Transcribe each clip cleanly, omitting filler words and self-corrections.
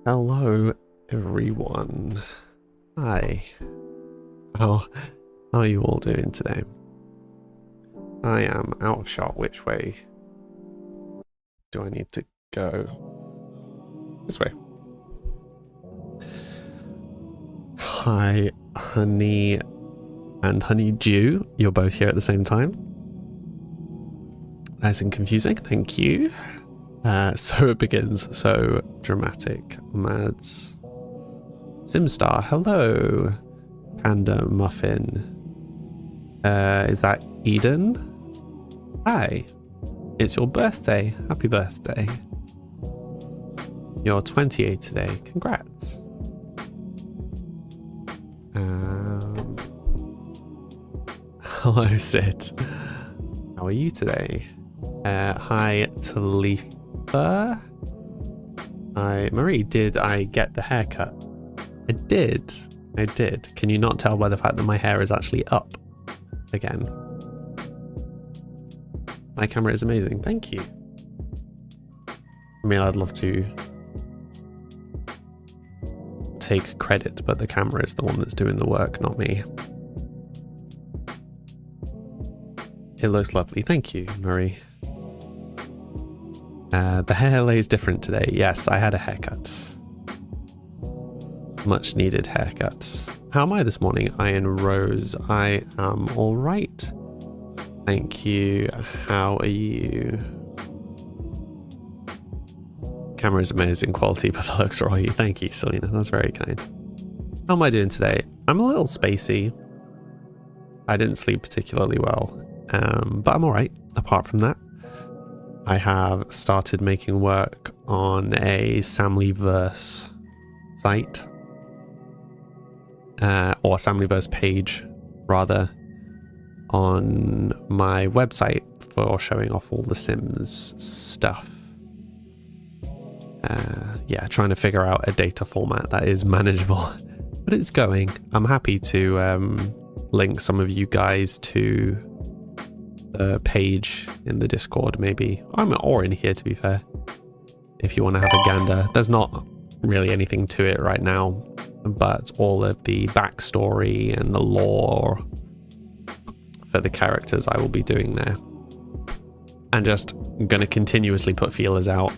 Hello, everyone. Hi. How, how are you all doing today? I am out of shot. Which way do I need to go? This way. Hi, Honey and Honeydew. You're both here at the same time. Nice and confusing. Thank you. So it begins. So dramatic. Mads. Simstar. Hello. Panda Muffin. Is that Eden? Hi. It's your birthday. Happy birthday. You're 28 today. Congrats. Hello, Sid. How are you today? Hi, Talitha. Hi, Marie. Did I get the haircut? I did. I did. Can you not tell by the fact that my hair is actually up again? My camera is amazing. Thank you. I mean, I'd love to take credit, but the camera is the one that's doing the work, not me. It looks lovely. Thank you, Marie. The hair lays different today. Yes, I had a haircut. Much needed haircut. How am I this morning? Iron Rose. I am all right. Thank you. How are you? Camera is amazing quality, but the looks are all you. Thank you, Selena. That's very kind. How am I doing today? I'm a little spacey. I didn't sleep particularly well, but I'm all right. Apart from that, I have started making work on a Samlyverse site, or Samlyverse page, rather, on my website for showing off all the Sims stuff. Yeah, trying to figure out a data format that is manageable, but it's going. I'm happy to link some of you guys to the page in the Discord, maybe, or in here, to be fair, if you want to have a gander. There's not really anything to it right now, but all of the backstory and the lore for the characters I will be doing there, and just going to continuously put feelers out.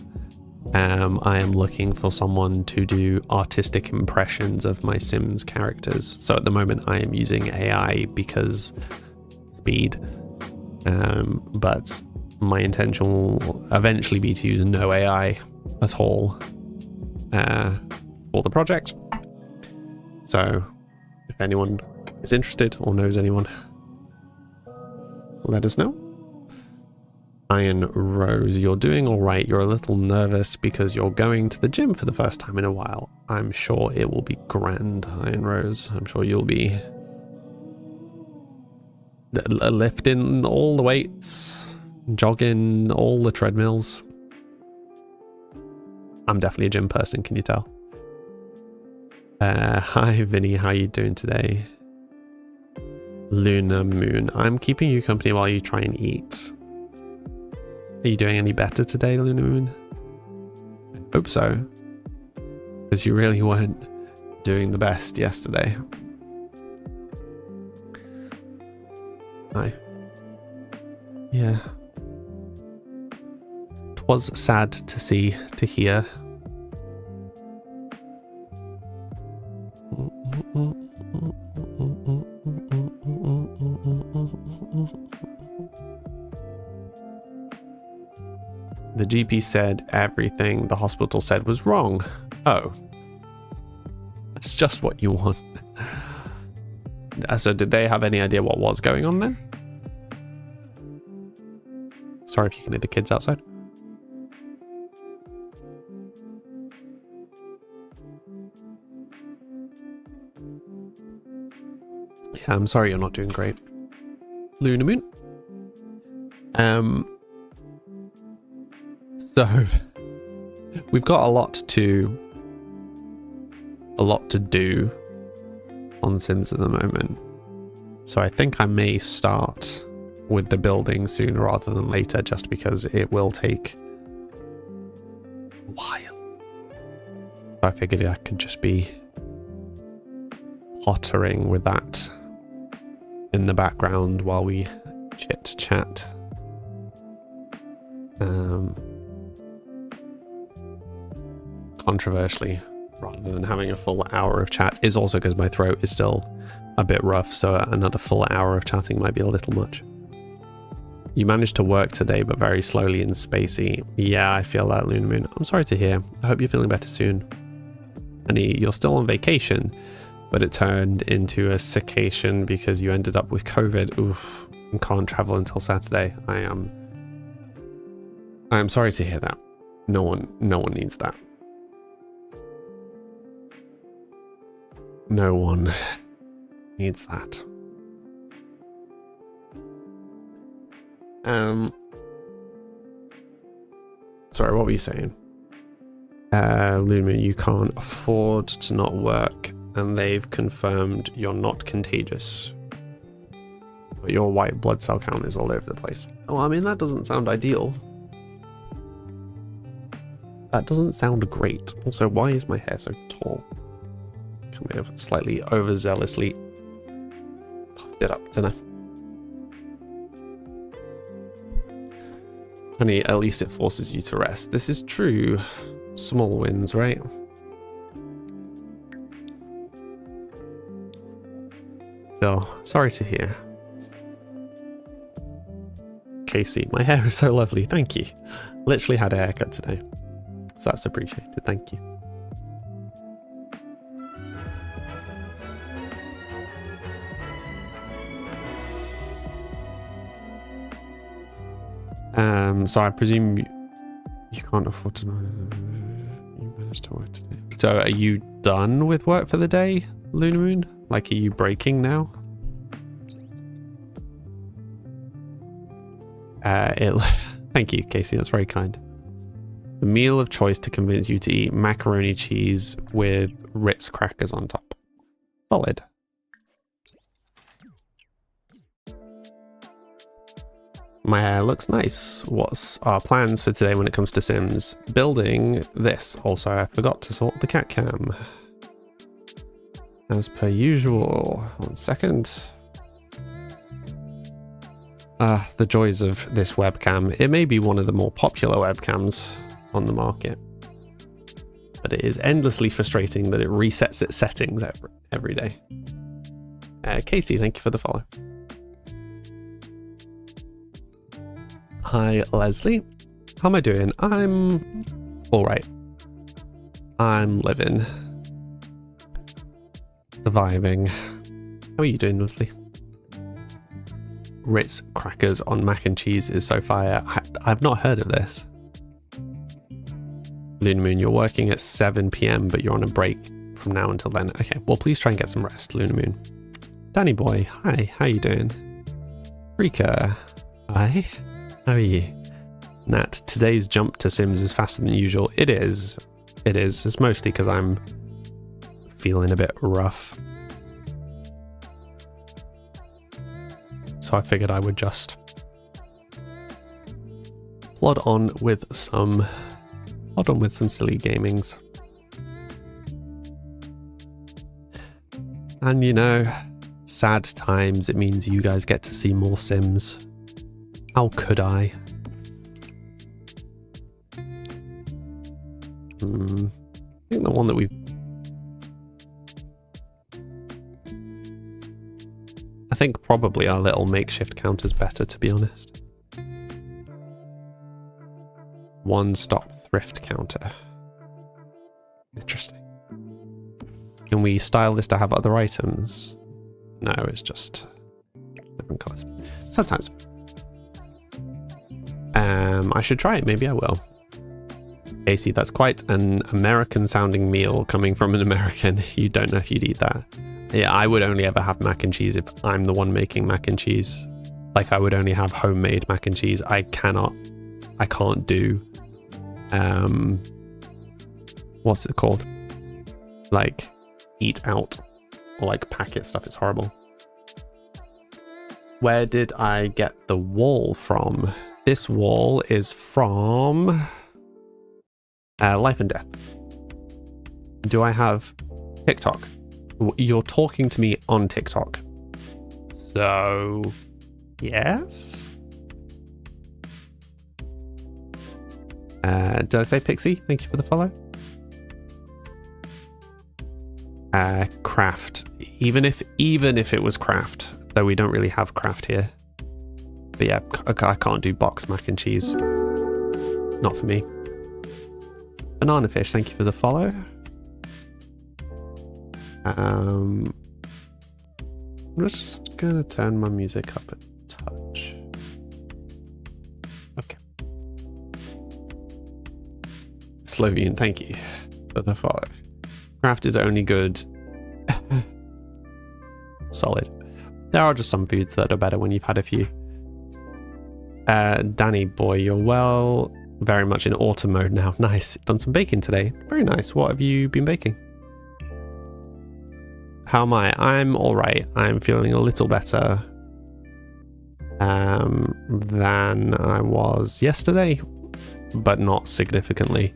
I am looking for someone to do artistic impressions of my Sims characters. So at the moment I am using AI because speed, but my intention will eventually be to use no AI at all for the project. So if anyone is interested or knows anyone, let us know. Iron Rose, you're doing all right. You're a little nervous because you're going to the gym for the first time in a while. I'm sure it will be grand, Iron Rose. I'm sure you'll be lifting all the weights, jogging all the treadmills. I'm definitely a gym person, can you tell? Hi, Vinny. How you doing today? Luna Moon. I'm keeping you company while you try and eat. Are you doing any better today, Luna Moon? I hope so, because you really weren't doing the best yesterday. Hi. Yeah. It was sad to see, to hear. The GP said everything the hospital said was wrong. Oh. That's just what you want. So did they have any idea what was going on then? Sorry if you can hear the kids outside. Yeah, I'm sorry you're not doing great, Luna Moon. So we've got a lot to do on Sims at the moment. So I think I may start with the building sooner rather than later, just because it will take a while. I figured I could just be pottering with that in the background while we chit chat. Controversially, rather than having a full hour of chat, is also because my throat is still a bit rough, so another full hour of chatting might be a little much. You managed to work today, but very slowly and spacey. Yeah, I feel that, Lunar Moon. I'm sorry to hear. I hope you're feeling better soon. And you're still on vacation, but it turned into a sickcation because you ended up with COVID. Oof, and can't travel until Saturday. I am sorry to hear that. No one needs that. No one needs that. Sorry, what were you saying? Lunar, you can't afford to not work, and they've confirmed you're not contagious. But your white blood cell count is all over the place. Oh, I mean, that doesn't sound ideal. That doesn't sound great. Also, why is my hair so tall? I may have slightly overzealously puffed it up, don't I? Honey, at least it forces you to rest. This is true. Small wins, right? Oh, sorry to hear. Casey, my hair is so lovely. Thank you. Literally had a haircut today. So that's appreciated. Thank you. So I presume you can't afford to. You managed to work today. So are you done with work for the day, Lunar Moon? Like, are you breaking now? Thank you, Casey. That's very kind. The meal of choice to convince you to eat macaroni cheese with Ritz crackers on top. Solid. My hair looks nice. What's our plans for today when it comes to Sims? Building this. Also, I forgot to sort the cat cam. As per usual. 1 second. The joys of this webcam. It may be one of the more popular webcams on the market, but it is endlessly frustrating that it resets its settings every day. Casey, thank you for the follow. Hi, Leslie. How am I doing? I'm all right. I'm living. Surviving. How are you doing, Leslie? Ritz crackers on mac and cheese is so fire. I've not heard of this. Lunar Moon, you're working at 7 p.m, but you're on a break from now until then. Okay, well, please try and get some rest, Lunar Moon. Danny boy, hi, how you doing? Rika, hi. How are you? Nat, today's jump to Sims is faster than usual. It is. It is. It's mostly because I'm feeling a bit rough. So I figured I would just plod on with some silly gamings. And you know, sad times, it means you guys get to see more Sims. How could I? I think the one that I think probably our little makeshift counter's better, to be honest. One-stop thrift counter. Interesting. Can we style this to have other items? No, it's just different colors. Sometimes. I should try it. Maybe I will. Casey, that's quite an American-sounding meal coming from an American. You don't know if you'd eat that. Yeah, I would only ever have mac and cheese if I'm the one making mac and cheese. Like, I would only have homemade mac and cheese. I can't do, what's it called? Like, eat out or like packet stuff. It's horrible. Where did I get the wall from? This wall is from Life and Death. Do I have TikTok? You're talking to me on TikTok. So, yes. Did I say Pixie? Thank you for the follow. Craft. Even if it was craft, though we don't really have craft here. But yeah, I can't do box mac and cheese. Not for me. Banana fish, thank you for the follow. I'm just gonna turn my music up a touch. Okay. Slovene, thank you for the follow. Craft is only good. Solid. There are just some foods that are better when you've had a few. Danny boy, you're very much in autumn mode now. Nice. Done some baking today. Very nice. What have you been baking? How am I? I'm all right. I'm feeling a little better than I was yesterday, but not significantly.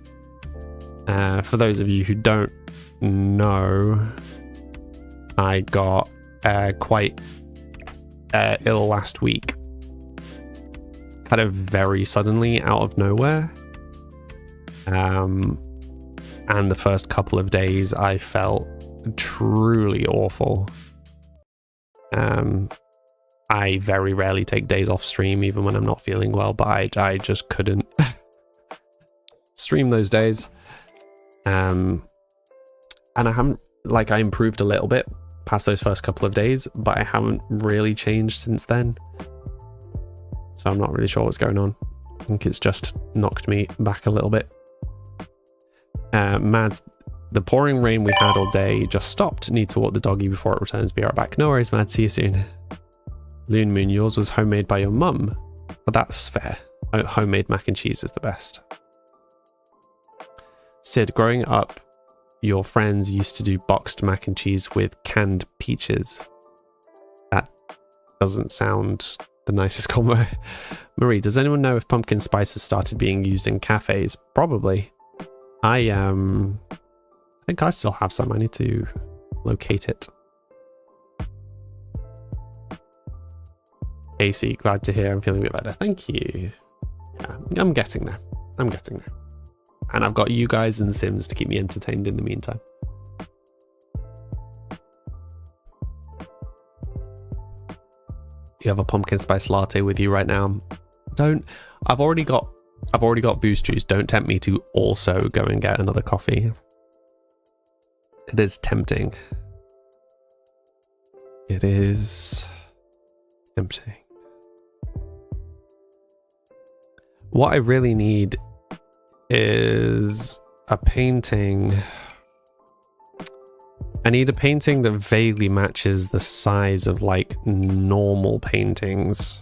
For those of you who don't know, I got quite ill last week. Kind of very suddenly out of nowhere. And the first couple of days I felt truly awful. I very rarely take days off stream even when I'm not feeling well, but I just couldn't stream those days. And I haven't, like, I improved a little bit past those first couple of days, but I haven't really changed since then. So I'm not really sure what's going on. I think it's just knocked me back a little bit. Mads, the pouring rain we had all day just stopped. Need to walk the doggy before it returns. Be right back. No worries, Mads. See you soon. Loon Moon, yours was homemade by your mum. But that's fair. Homemade mac and cheese is the best. Sid, growing up, your friends used to do boxed mac and cheese with canned peaches. That doesn't sound the nicest combo. Marie, does anyone know if pumpkin spice has started being used in cafes? Probably. I think I still have some. I need to locate it. AC, glad to hear. I'm feeling a bit better. Thank you. Yeah, I'm getting there. I'm getting there. And I've got you guys and Sims to keep me entertained in the meantime. You have a pumpkin spice latte with you right now. I've already got boost juice. Don't tempt me to also go and get another coffee. It is tempting. It is tempting. What I really need is a painting. I need a painting that vaguely matches the size of like normal paintings.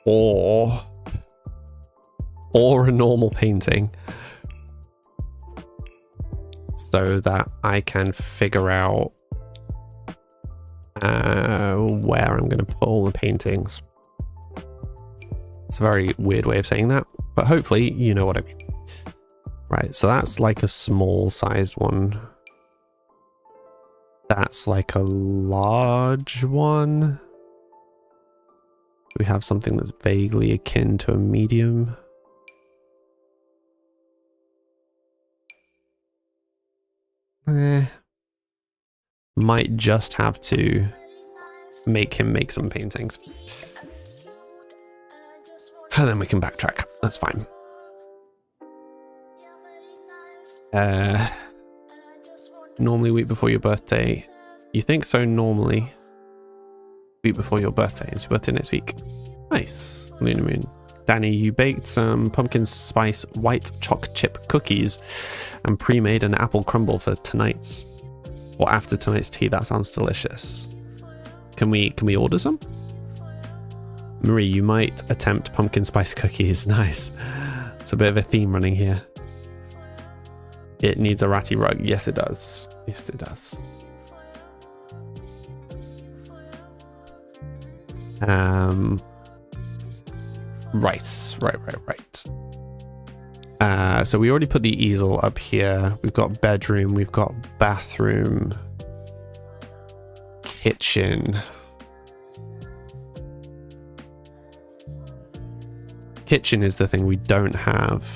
Or a normal painting. So that I can figure out where I'm going to put all the paintings. It's a very weird way of saying that, but hopefully you know what I mean. Right, so that's like a small sized one. That's like a large one. We have something that's vaguely akin to a medium. Might just have to make him make some paintings. And then we can backtrack. That's fine. Normally week before your birthday. You think so normally? Week before your birthday. It's your birthday next week. Nice. Lunar Moon. Danny, you baked some pumpkin spice white choc chip cookies and pre-made an apple crumble for tonight's or after tonight's tea. That sounds delicious. Can we order some? Marie, you might attempt pumpkin spice cookies. Nice. It's a bit of a theme running here. It needs a ratty rug. Yes, it does. Yes, it does. Right. So we already put the easel up here. We've got bedroom, we've got bathroom, kitchen. Kitchen is the thing we don't have.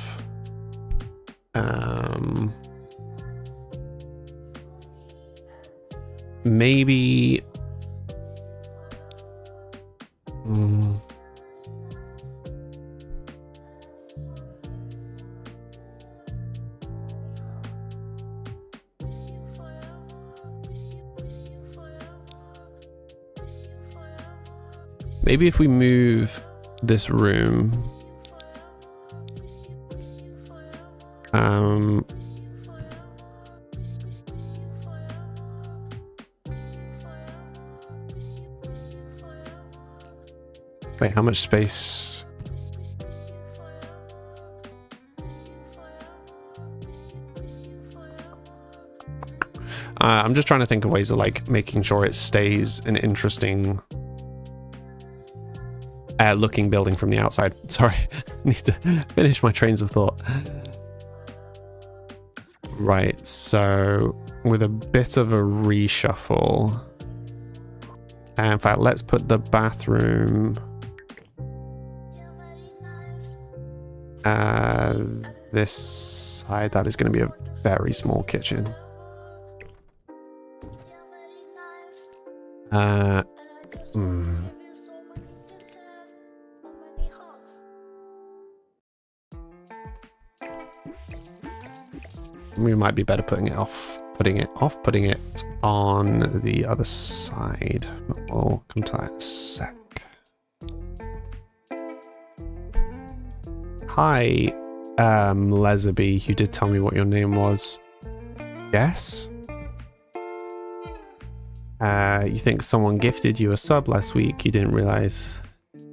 Maybe... Maybe if we move this room... Wait, how much space? I'm just trying to think of ways of like making sure it stays an interesting looking building from the outside. Sorry, I need to finish my trains of thought. Right, so with a bit of a reshuffle. In fact, let's put the bathroom this side. That is going to be a very small kitchen. We might be better putting it on the other side. We'll come to that in a sec. Hi, Lezaby, you did tell me what your name was. Yes? You think someone gifted you a sub last week? You didn't realize?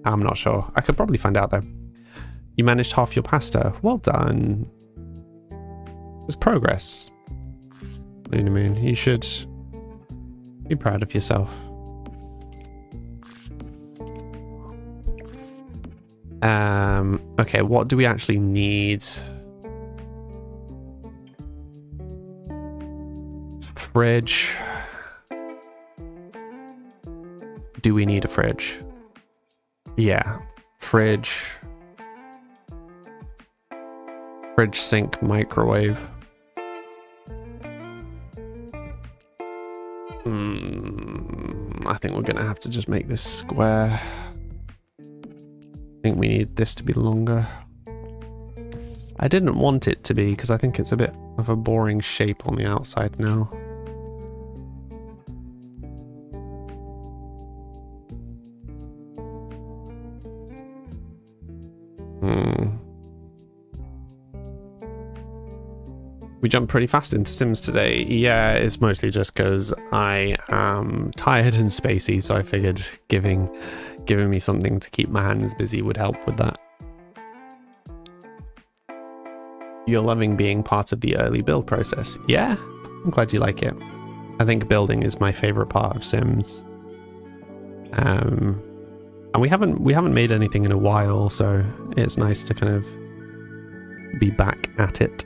I'm not sure. I could probably find out though. You managed half your pasta. Well done. There's progress. Luna Moon, you should be proud of yourself. Okay, what do we actually need? Fridge. Do we need a fridge? Yeah. Fridge. Fridge, sink, microwave. I think we're going to have to just make this square. I think we need this to be longer. I didn't want it to be because I think it's a bit of a boring shape on the outside now. We jumped pretty fast into Sims today. Yeah, it's mostly just because I am tired and spacey, so I figured giving me something to keep my hands busy would help with that. You're loving being part of the early build process. Yeah, I'm glad you like it. I think building is my favorite part of Sims. And we haven't made anything in a while, so it's nice to kind of be back at it.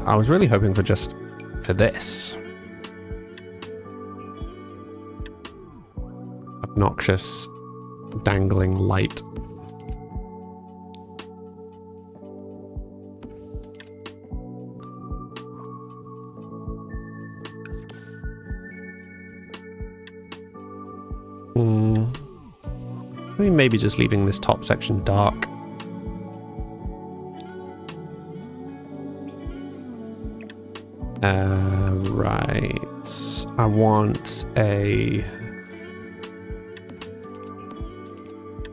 I was really hoping for this. Obnoxious dangling light. I mean, maybe just leaving this top section dark. Right. I want a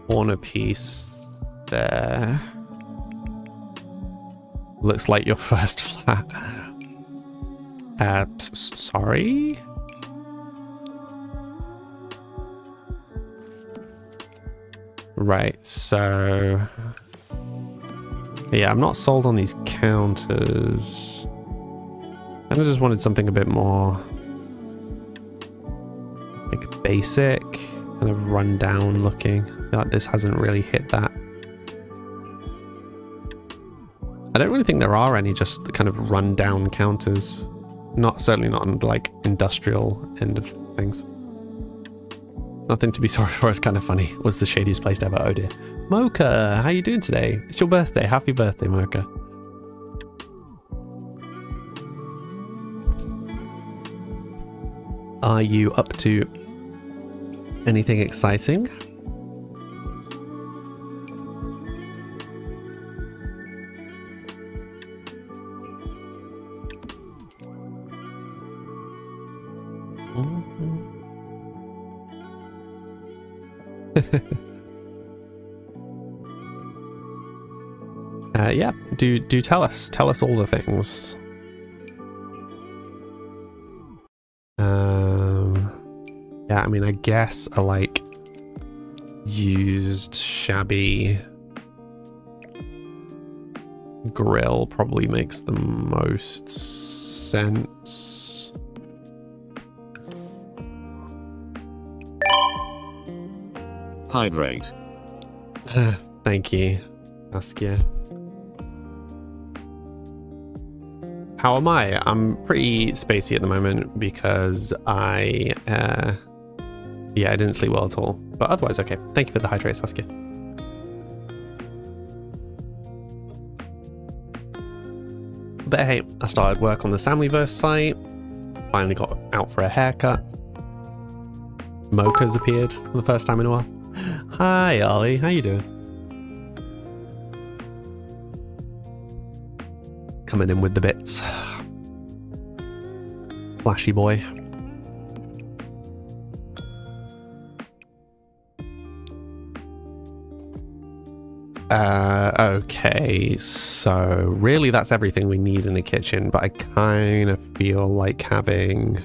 corner piece there. Looks like your first flat. Sorry? Right, so... yeah, I'm not sold on these counters. I just wanted something a bit more like basic, kind of run down looking. I feel like this hasn't really hit that. I don't really think there are any just kind of run down counters. Certainly not on the like industrial end of things. Nothing to be sorry for. It's kind of funny. Was the shadiest place ever? Oh dear. Mocha, how you doing today? It's your birthday. Happy birthday, Mocha. Are you up to anything exciting? Yeah, do tell us all the things. Yeah, I mean, I guess a like used shabby grill probably makes the most sense. Hydrate. Thank you, Saskia. How am I? I'm pretty spacey at the moment because I didn't sleep well at all. But otherwise, okay. Thank you for the hydrate, Saskia. But hey, I started work on the Samlyverse site. Finally got out for a haircut. Mocha's appeared for the first time in a while. Hi, Ollie. How you doing? Coming in with the bits. Flashy boy. Okay, so really that's everything we need in the kitchen, but I kind of feel like having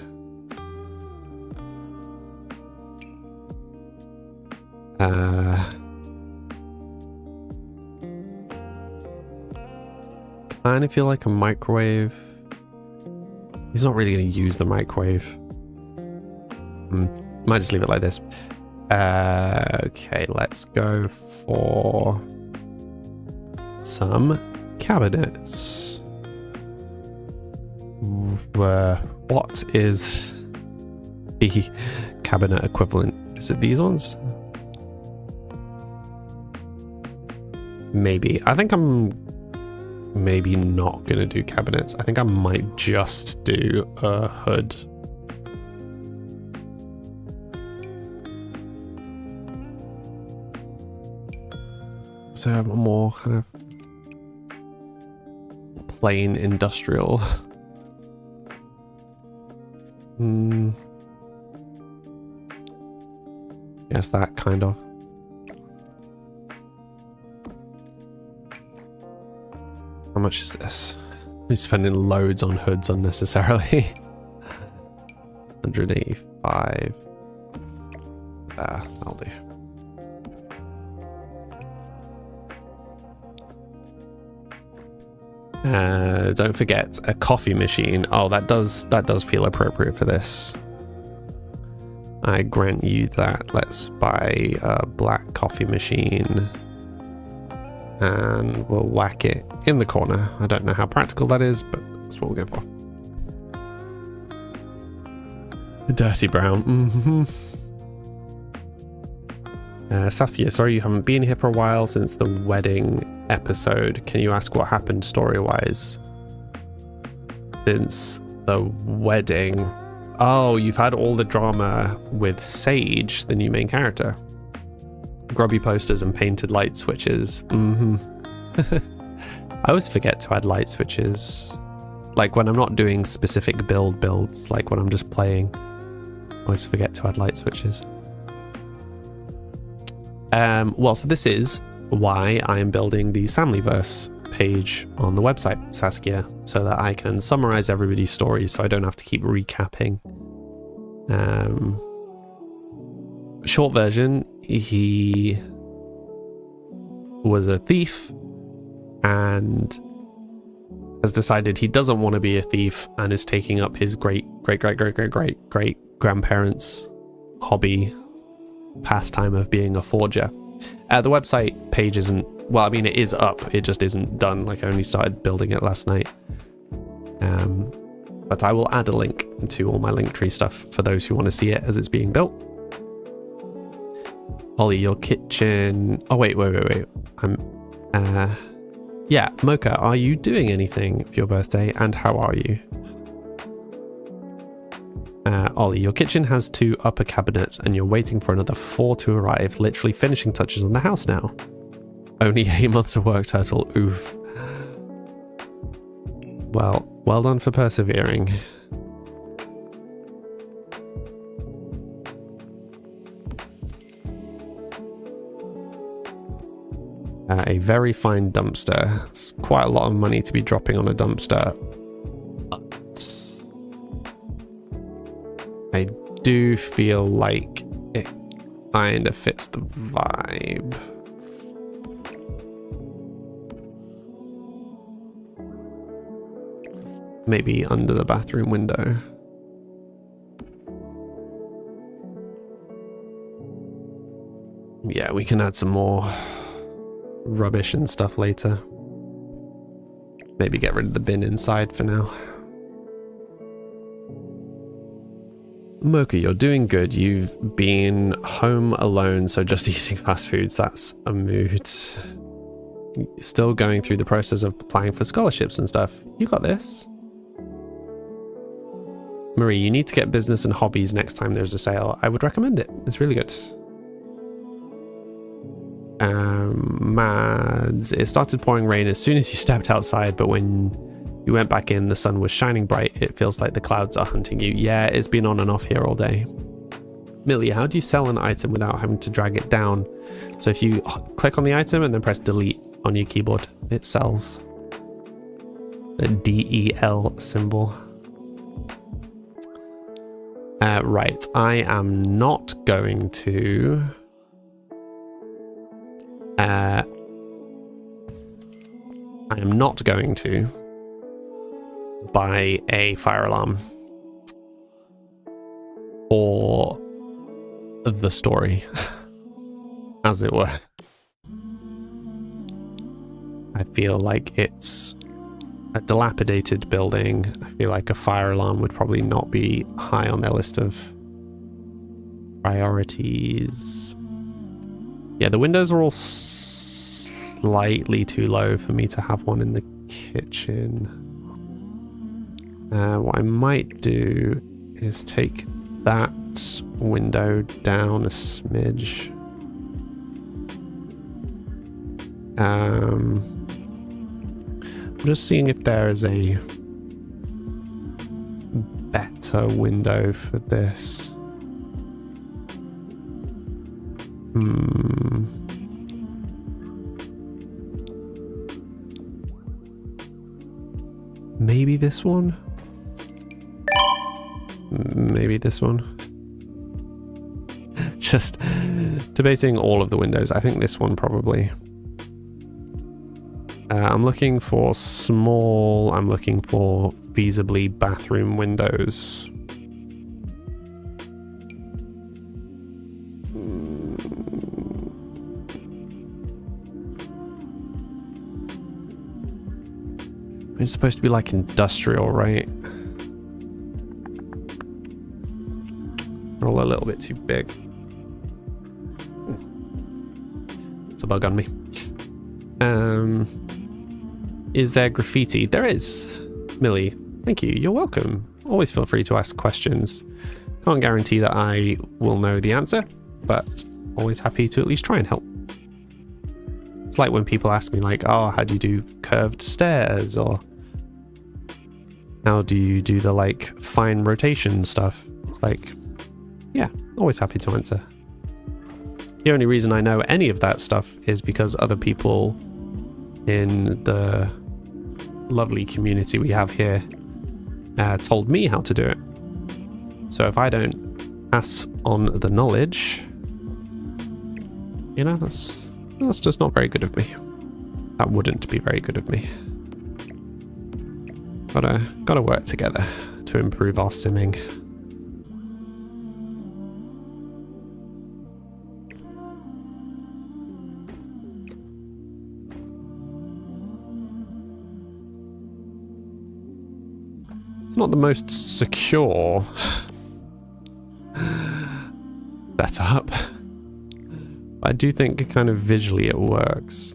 kind of feel like a microwave. He's not really going to use the microwave. Might just leave it like this. Okay, let's go for some cabinets. What is the cabinet equivalent? Is it these ones? Maybe. I think I'm maybe not gonna do cabinets. I think I might just do a hood. So I'm more kind of plain industrial. Yes, that kind of. How much is this? I'm spending loads on hoods unnecessarily. 185. That'll do. Don't forget a coffee machine. Oh, that does feel appropriate for this. I grant you that. Let's buy a black coffee machine and we'll whack it in the corner. I don't know how practical that is, but that's what we'll go for. A dirty brown. Saskia, sorry you haven't been here for a while since the wedding episode. Can you ask what happened story-wise since the wedding? Oh, you've had all the drama with Sage, the new main character. Grubby posters and painted light switches. I always forget to add light switches. Like when I'm not doing specific builds, like when I'm just playing, I always forget to add light switches. Well, so this is why I am building the Samlyverse page on the website, Saskia, so that I can summarize everybody's stories so I don't have to keep recapping. Short version, he was a thief and has decided he doesn't want to be a thief and is taking up his great grandparents' hobby pastime of being a forger. The website page isn't, well, I mean, it is up, it just isn't done. Like, I only started building it last night. But I will add a link to all my Linktree stuff for those who want to see it as it's being built. Ollie, your kitchen... Oh, wait. Yeah, Mocha, are you doing anything for your birthday, and how are you? Ollie, your kitchen has 2 upper cabinets, and you're waiting for another 4 to arrive, literally finishing touches on the house now. Only 8 months of work, Turtle. Oof. Well done for persevering. A very fine dumpster. It's quite a lot of money to be dropping on a dumpster. But I do feel like it kind of fits the vibe. Maybe under the bathroom window. Yeah, we can add some more rubbish and stuff later. Maybe get rid of the bin inside for now. Mocha, you're doing good. You've been home alone, so just eating fast foods, that's a mood. Still going through the process of applying for scholarships and stuff. You got this. Marie, you need to get business and hobbies next time there's a sale. I would recommend it. It's really good. Mads, it started pouring rain as soon as you stepped outside, but when you went back in, the sun was shining bright. It feels like the clouds are hunting you. Yeah, it's been on and off here all day. Millie, how do you sell an item without having to drag it down? So if you click on the item and then press delete on your keyboard, it sells. The DEL symbol. Right, I am not going to... I am not going to buy a fire alarm for the story, as it were. I feel like it's a dilapidated building. I feel like a fire alarm would probably not be high on their list of priorities. Yeah, the windows are all slightly too low for me to have one in the kitchen. What I might do is take that window down a smidge. I'm just seeing if there is a better window for this. Maybe this one? Maybe this one? Just debating all of the windows. I think this one probably. I'm looking for small, I'm looking for feasibly bathroom windows. It's supposed to be like industrial, right? They're all a little bit too big. It's a bug on me. Is there graffiti? There is. Millie, thank you. You're welcome. Always feel free to ask questions. Can't guarantee that I will know the answer, but always happy to at least try and help. It's like when people ask me like, oh, how do you do curved stairs? Or how do you do the like fine rotation stuff? It's like, yeah, always happy to answer. The only reason I know any of that stuff is because other people in the lovely community we have here told me how to do it. So if I don't pass on the knowledge, you know, that's just not very good of me. That wouldn't be very good of me. Gotta work together to improve our simming. It's not the most secure setup, but I do think kind of visually it works.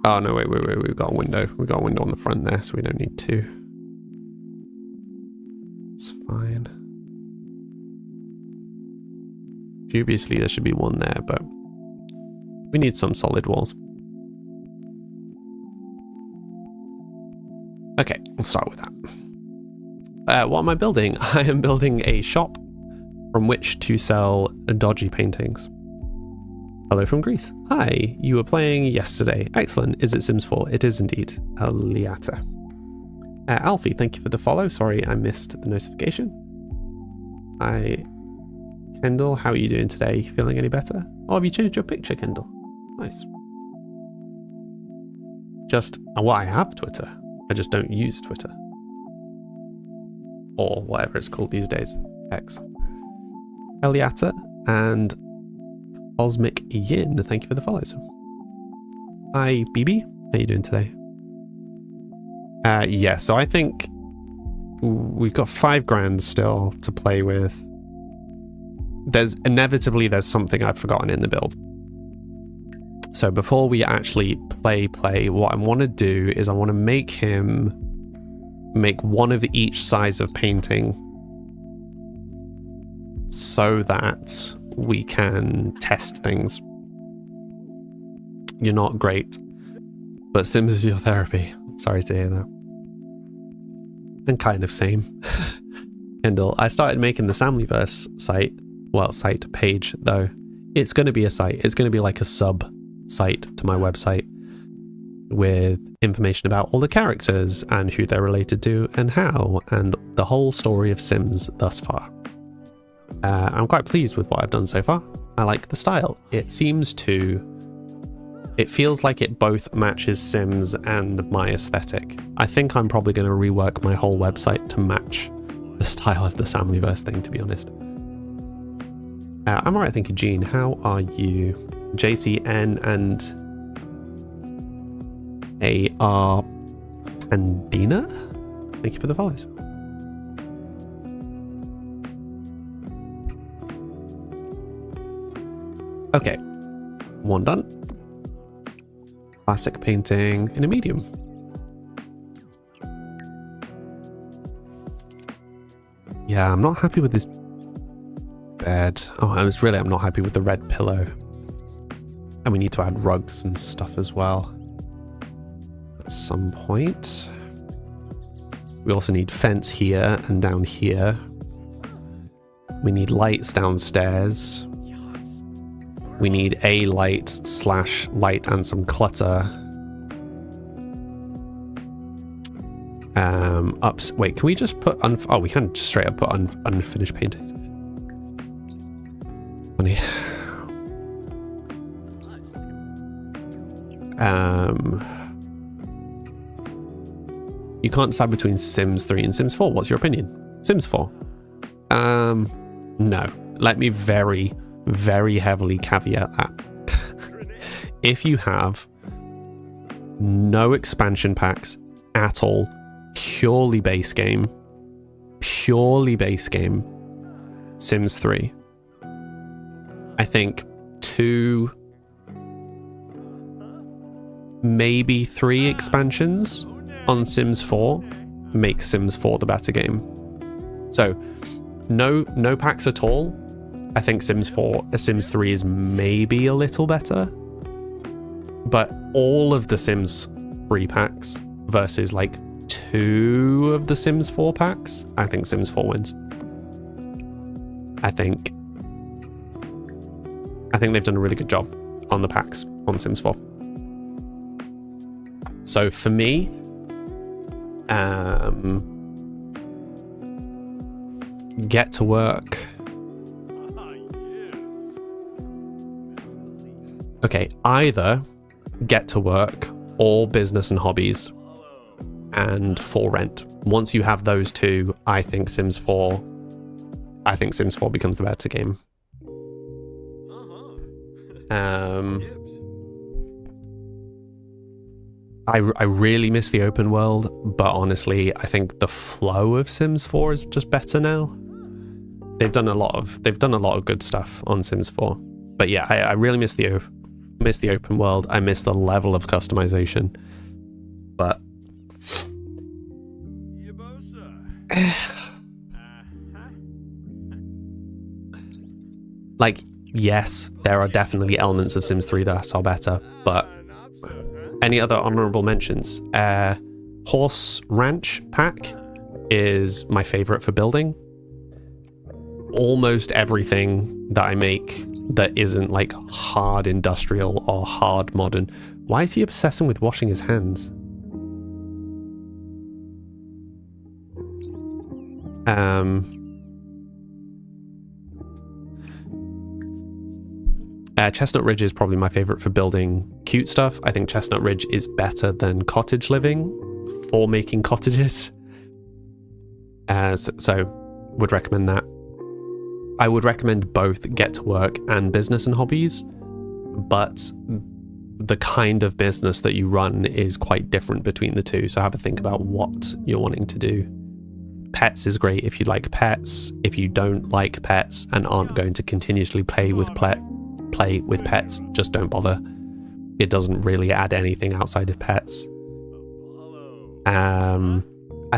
Oh no, wait, we've got a window. We've got a window on the front there, so we don't need two. It's fine. Dubiously there should be one there, but we need some solid walls. Okay, we'll start with that. What am I building? I am building a shop from which to sell dodgy paintings. Hello from Greece. Hi, you were playing yesterday. Excellent. Is it Sims 4? It is indeed. Eliata. Alfie, thank you for the follow. Sorry, I missed the notification. Hi, Kendall. How are you doing today? Feeling any better? Oh, have you changed your picture, Kendall? Nice. Well, I have Twitter. I just don't use Twitter. Or whatever it's called these days. X. Eliata and Cosmic Yin, thank you for the follows. Hi, BB. How are you doing today? Yeah, so I think we've got $5,000 still to play with. There's something I've forgotten in the build. So before we actually play, what I want to do is I want to make him make one of each size of painting so that we can test things. You're not great, but Sims is your therapy. Sorry to hear that. And kind of same. Kendall, I started making the Samlyverse site page though. It's going to be a site. It's going to be like a sub site to my website with information about all the characters and who they're related to and how, and the whole story of Sims thus far. I'm quite pleased with what I've done so far. I like the style. It feels like it both matches Sims and my aesthetic. I think I'm probably going to rework my whole website to match the style of the Samlyverse thing, to be honest. I'm alright, thank you, Gene. How are you? JCN and AR Pandina? Thank you for the follows. Okay, one done. Classic painting in a medium. Yeah, I'm not happy with this bed. Oh, I'm not happy with the red pillow. And we need to add rugs and stuff as well at some point. We also need fence here and down here. We need lights downstairs. We need a light and some clutter. Wait, can we just put we can just straight up put unfinished painting. Funny. You can't decide between Sims 3 and Sims 4. What's your opinion? Sims 4. No. Let me very, very heavily caveat that. If you have no expansion packs at all, purely base game, Sims 3. I think 2, maybe 3 expansions on Sims 4 makes Sims 4 the better game. So no packs at all. I think Sims 3 is maybe a little better, but all of the Sims 3 packs versus like 2 of the Sims 4 packs, I think Sims 4 wins. I think they've done a really good job on the packs on Sims 4. So for me, get to work. Okay, either get to work or business and hobbies, and for rent. Once you have those two, I think Sims 4 becomes the better game. I really miss the open world, but honestly, I think the flow of Sims 4 is just better now. They've done a lot of good stuff on Sims 4, but yeah, I really miss the open world. I miss the level of customization, but like, yes, there are definitely elements of Sims 3 that are better, but any other honorable mentions? Horse Ranch Pack is my favorite for building. Almost everything that I make that isn't like hard industrial or hard modern. Why is he obsessing with washing his hands? Chestnut Ridge is probably my favorite for building cute stuff. I think Chestnut Ridge is better than Cottage Living for making cottages. So would recommend that. I would recommend both Get to Work and Business and Hobbies, but the kind of business that you run is quite different between the two. So have a think about what you're wanting to do. Pets is great if you like pets. If you don't like pets and aren't going to continuously play with pets, just don't bother. It doesn't really add anything outside of pets. I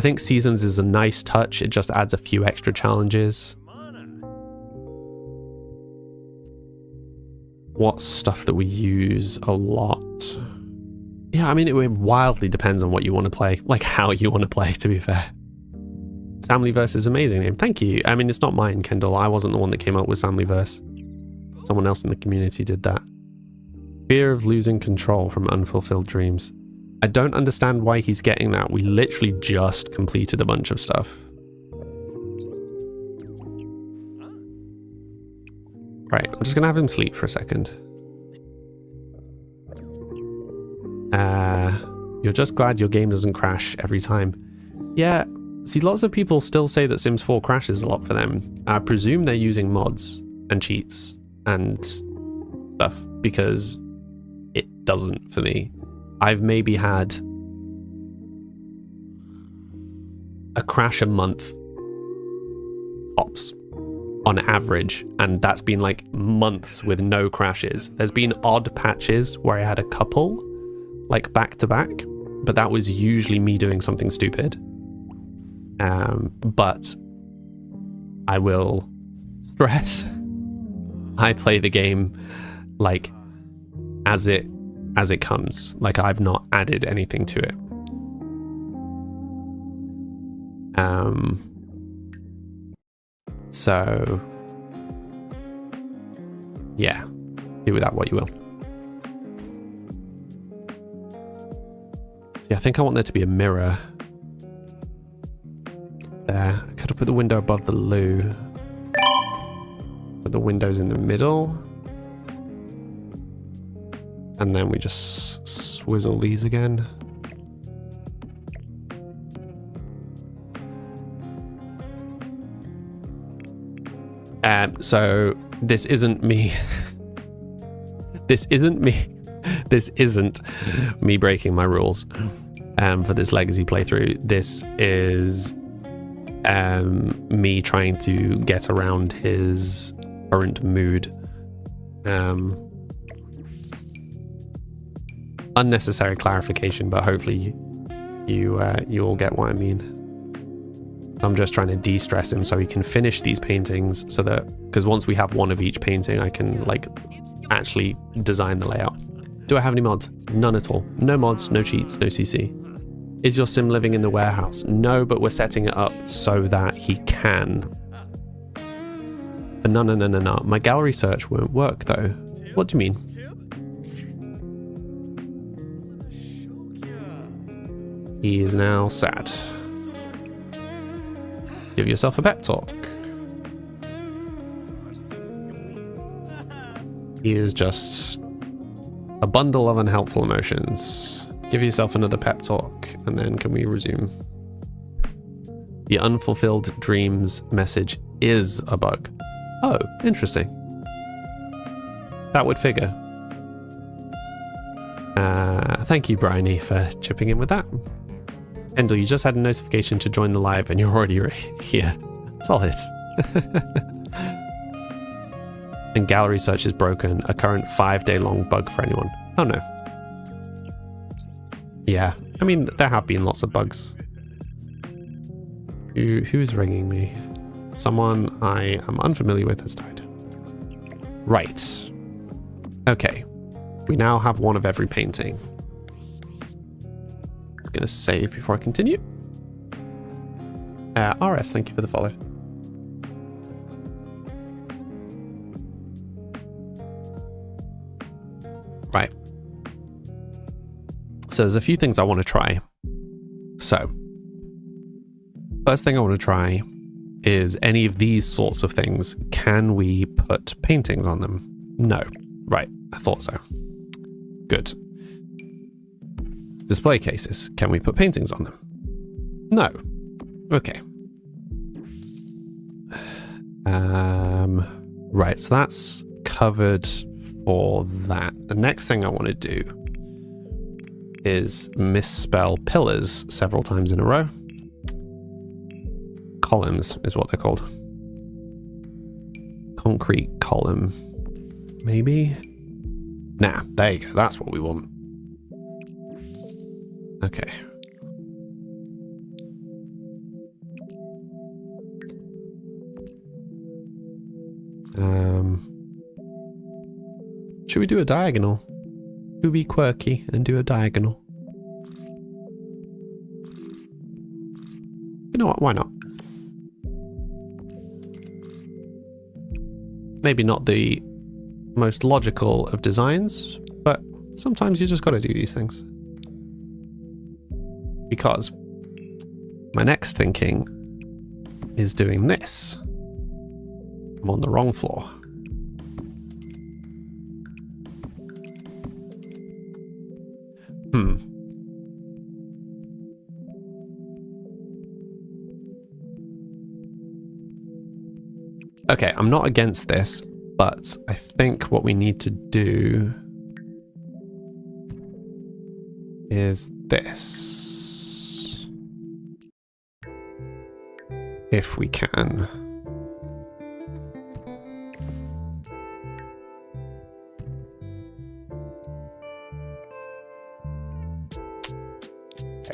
think Seasons is a nice touch. It just adds a few extra challenges. What's stuff that we use a lot? Yeah, I mean, it wildly depends on what you want to play, like how you want to play, to be fair. Samlyverse is an amazing name. Thank you. I mean, it's not mine, Kendall. I wasn't the one that came up with Samlyverse. Someone else in the community did that. Fear of losing control from unfulfilled dreams. I don't understand why he's getting that. We literally just completed a bunch of stuff. Right, I'm just gonna have him sleep for a second. You're just glad your game doesn't crash every time. Yeah, see, lots of people still say that Sims 4 crashes a lot for them. I presume they're using mods and cheats and stuff, because it doesn't for me. I've maybe had a crash a month tops on average, and that's been like months with no crashes. There's been odd patches where I had a couple like back to back, but that was usually me doing something stupid. But I will stress, I play the game like as it comes. Like, I've not added anything to it. So yeah, do with that what you will. See, I think I want there to be a mirror there. I could have put the window above the loo, put the windows in the middle, and then we just swizzle these again. So this isn't me. This isn't me breaking my rules for this legacy playthrough. This is me trying to get around his current mood. Unnecessary clarification, but hopefully you all get what I mean. I'm just trying to de-stress him so he can finish these paintings, so that, because once we have one of each painting, I can like actually design the layout. Do I have any mods? None at all. No mods, no cheats, no CC. Is your sim living in the warehouse? No, but we're setting it up so that he can. But no. My gallery search won't work though. What do you mean? He is now sad. Give yourself a pep talk. He is just a bundle of unhelpful emotions. Give yourself another pep talk, and then can we resume? The unfulfilled dreams message is a bug. Oh, interesting. That would figure. Thank you, Bryony, for chipping in with that. Kendall, you just had a notification to join the live and you're already here. Solid. And gallery search is broken. A current 5-day-long bug for anyone. Oh no. Yeah, I mean, there have been lots of bugs. Who is ringing me? Someone I am unfamiliar with has died. Right. Okay. We now have one of every painting. I'm going to save before I continue. RS, thank you for the follow. Right. So there's a few things I want to try. So, first thing I want to try is any of these sorts of things. Can we put paintings on them? No. Right. I thought so. Good. Display cases. Can we put paintings on them? No. Okay. Right. So that's covered for that. The next thing I want to do is misspell pillars several times in a row. Columns is what they're called. Concrete column. Maybe? Nah, there you go. That's what we want. Okay. Should we do a diagonal? Should we be quirky and do a diagonal? You know what? Why not? Maybe not the most logical of designs, but sometimes you just got to do these things. Because my next thinking is doing this. I'm on the wrong floor. Okay, I'm not against this, but I think what we need to do is this. If we can.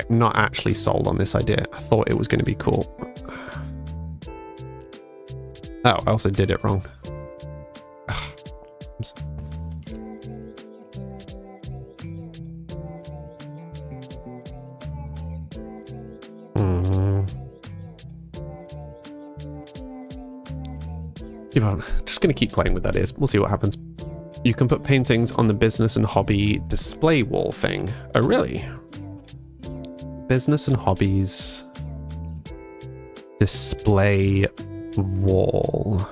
I'm not actually sold on this idea. I thought it was going to be cool. Oh, I also did it wrong. Just going to keep playing with that is. We'll see what happens. You can put paintings on the business and hobby display wall thing. Oh, really? Business and hobbies display wall.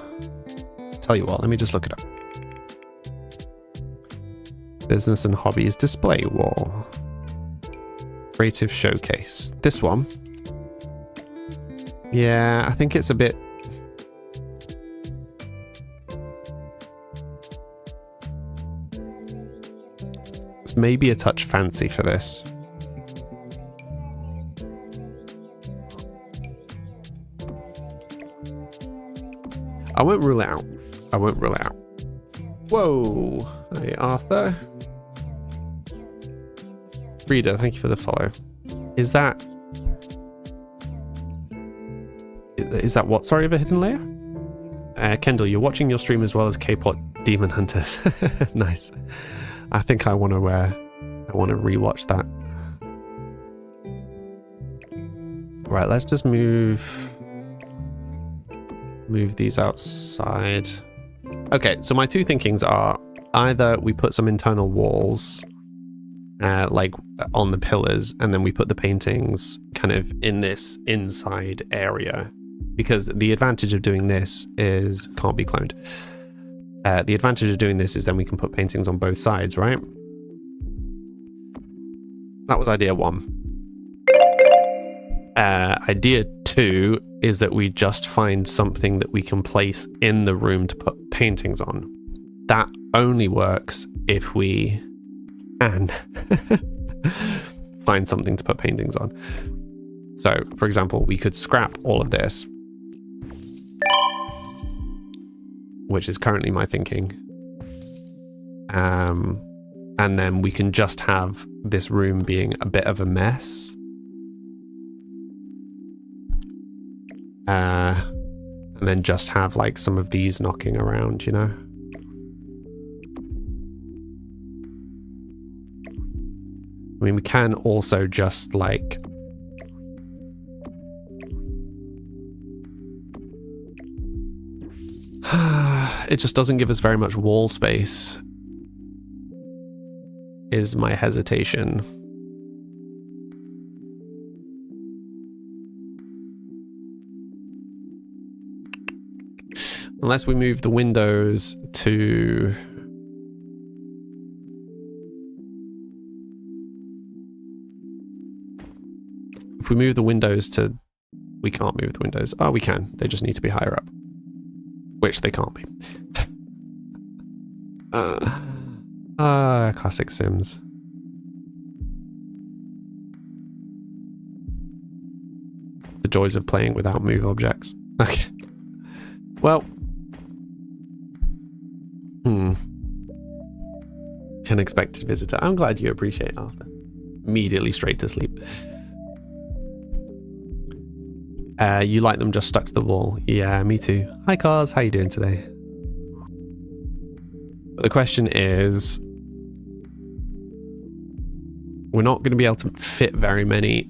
Tell you what, let me just look it up. Business and hobbies display wall. Creative showcase. This one. Yeah, I think it's a bit... It's maybe a touch fancy for this. I won't rule it out. I won't rule it out. Whoa. Hey, Arthur. Reader, thank you for the follow. Is that what? Sorry, of a hidden layer? Kendall, you're watching your stream as well as K-pop Demon Hunters. Nice. I think I want to rewatch that. Right, let's just move these outside. Okay, so my two thinkings are either we put some internal walls like on the pillars, and then we put the paintings kind of in this inside area, because the advantage of doing this is can't be cloned. The advantage of doing this is then we can put paintings on both sides, right? That was idea 1. Idea 2 is that we just find something that we can place in the room to put paintings on. That only works if we can find something to put paintings on. So, for example, we could scrap all of this, which is currently my thinking. And then we can just have this room being a bit of a mess. And then just have like some of these knocking around, you know? I mean, we can also just like it just doesn't give us very much wall space, is my hesitation. Unless we move the windows to... If we move the windows to... We can't move the windows. Oh, we can. They just need to be higher up. Which they can't be. Classic Sims. The joys of playing without move objects. Okay. Well. Unexpected visitor. I'm glad you appreciate Arthur. Immediately straight to sleep. You like them just stuck to the wall. Yeah, me too. Hi Cars, how you doing today? But the question is, we're not going to be able to fit very many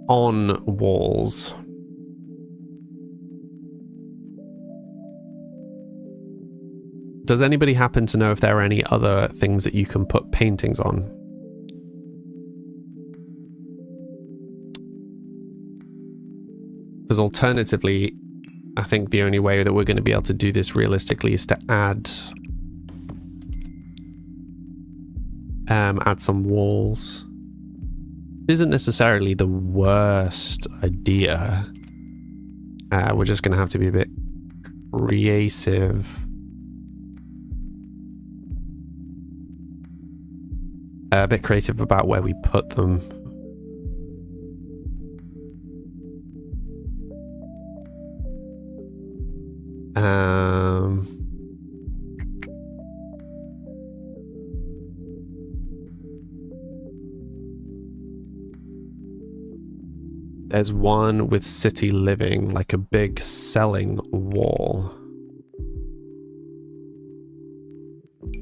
on walls. Does anybody happen to know if there are any other things that you can put paintings on? Because alternatively, I think the only way that we're going to be able to do this realistically is to add some walls. Isn't necessarily the worst idea. We're just going to have to be a bit creative. A bit creative about where we put them. There's one with city living, like a big selling wall.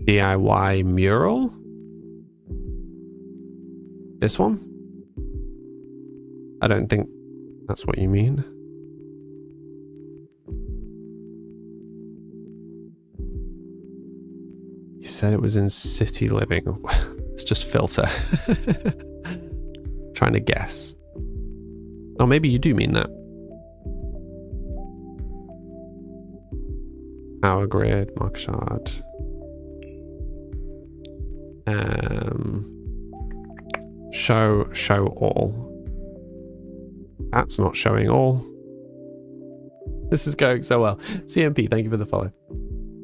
DIY mural? This one? I don't think that's what you mean. You said it was in city living. Let's just filter. Trying to guess. Oh, maybe you do mean that. Power grid, mark shard. Show all. That's not showing all. This is going so well. CMP, thank you for the follow.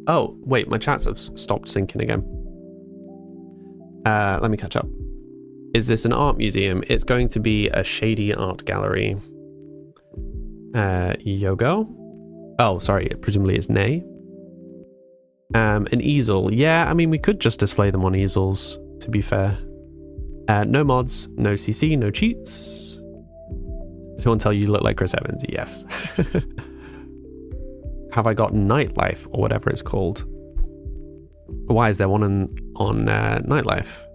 Oh, wait, my chats have stopped syncing again. Let me catch up. Is this an art museum? It's going to be a shady art gallery. Yogo? Oh, sorry, presumably it's Nay. An easel. Yeah, I mean, we could just display them on easels, to be fair. No mods, no CC, no cheats. Did someone tell you you look like Chris Evans? Yes. Have I got Nightlife, or whatever it's called? Why is there one on Nightlife?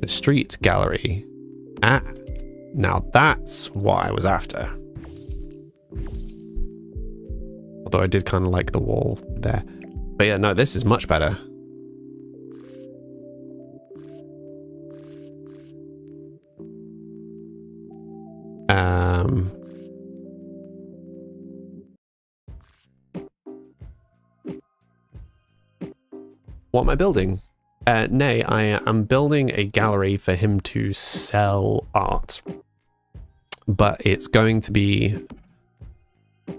The street gallery. Ah, now that's what I was after. Although I did kind of like the wall there. But yeah, no, this is much better. What am I building? Nay, I am building a gallery for him to sell art. But it's going to be...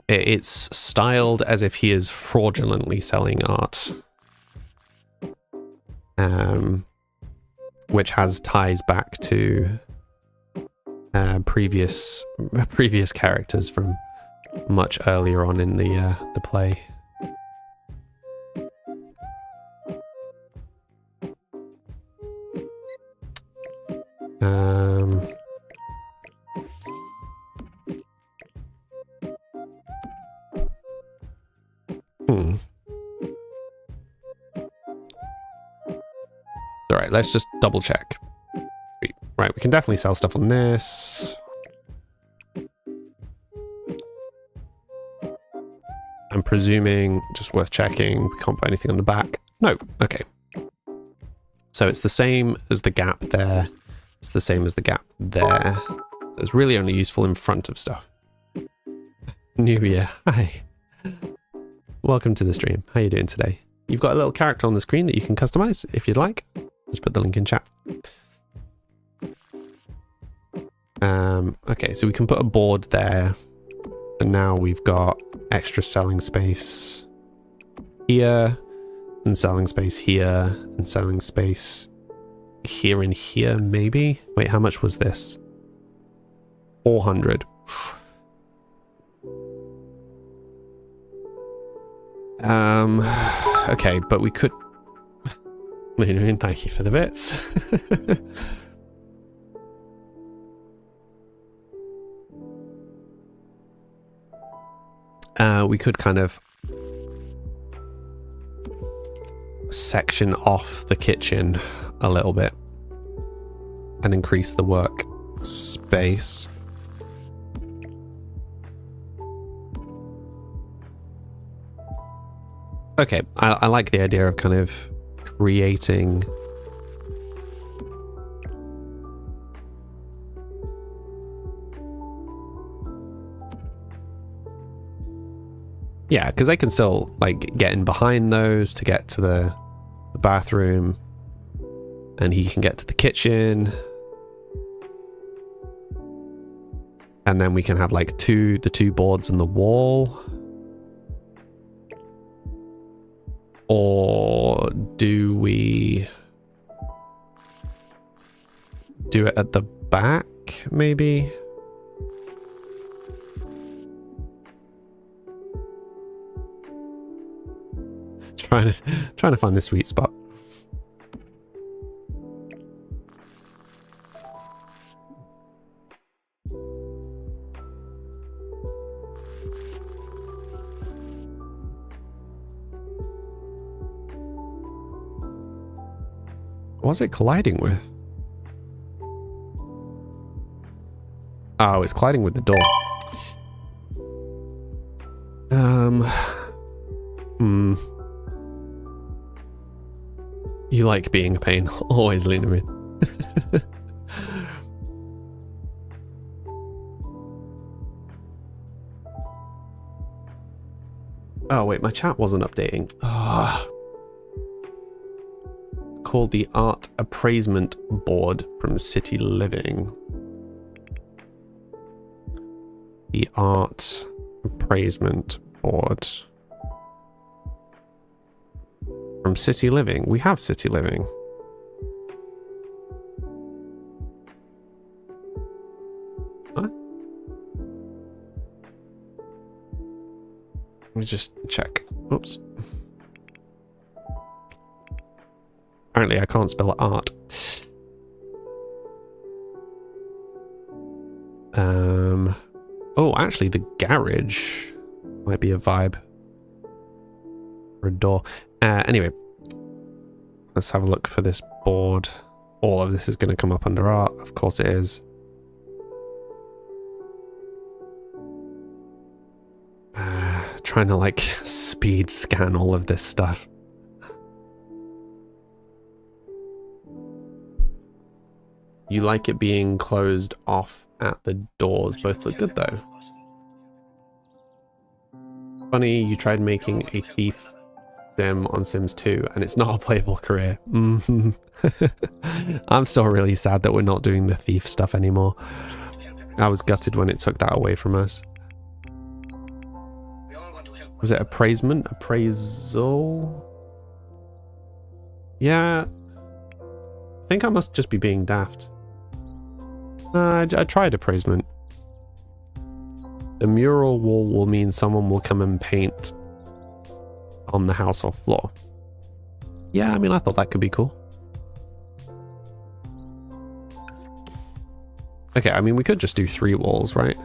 It's styled as if he is fraudulently selling art. Which has ties back to previous characters from much earlier on in the play. Alright, let's just double check. Sweet. Right, we can definitely sell stuff on this. I'm presuming, just worth checking, we can't put anything on the back. No, okay. So it's the same as the gap there. It's the same as the gap there. So it's really only useful in front of stuff. New Year, hi. Welcome to the stream. How you doing today? You've got a little character on the screen that you can customize if you'd like. Just put the link in chat. Okay, so we can put a board there. And now we've got extra selling space here, and selling space here, and selling space here and here, maybe? Wait, how much was this? 400. Okay, but we could... Thank you for the bits. We could kind of section off the kitchen a little bit and increase the work space. Okay, I like the idea of kind of creating yeah, because they can still like get in behind those to get to the bathroom, and he can get to the kitchen, and then we can have like the two boards in the wall. Or do we do it at the back, maybe? Trying to find the sweet spot. What's it colliding with? Oh, it's colliding with the door. You like being a pain. Always, Lena Min. Oh, wait, my chat wasn't updating. Ah. Called the Art Appraisement Board from City Living. The Art Appraisement Board from City Living. We have City Living. What? Let me just check. Oops. Apparently I can't spell art. Oh, actually the garage might be a vibe for a door. Anyway, let's have a look for this board. All of this is going to come up under art. Of course it is. Trying to like speed scan all of this stuff. You like it being closed off at the doors. Both look good though. Funny, you tried making a thief Sim on Sims 2 and it's not a playable career. I'm still really sad that we're not doing the thief stuff anymore. I was gutted when it took that away from us. Was it appraisement? Appraisal? Yeah. I think I must just be being daft. I tried appraisement. The mural wall will mean someone will come and paint on the house or floor. Yeah, I mean, I thought that could be cool. Okay, I mean, we could just do 3 walls, right?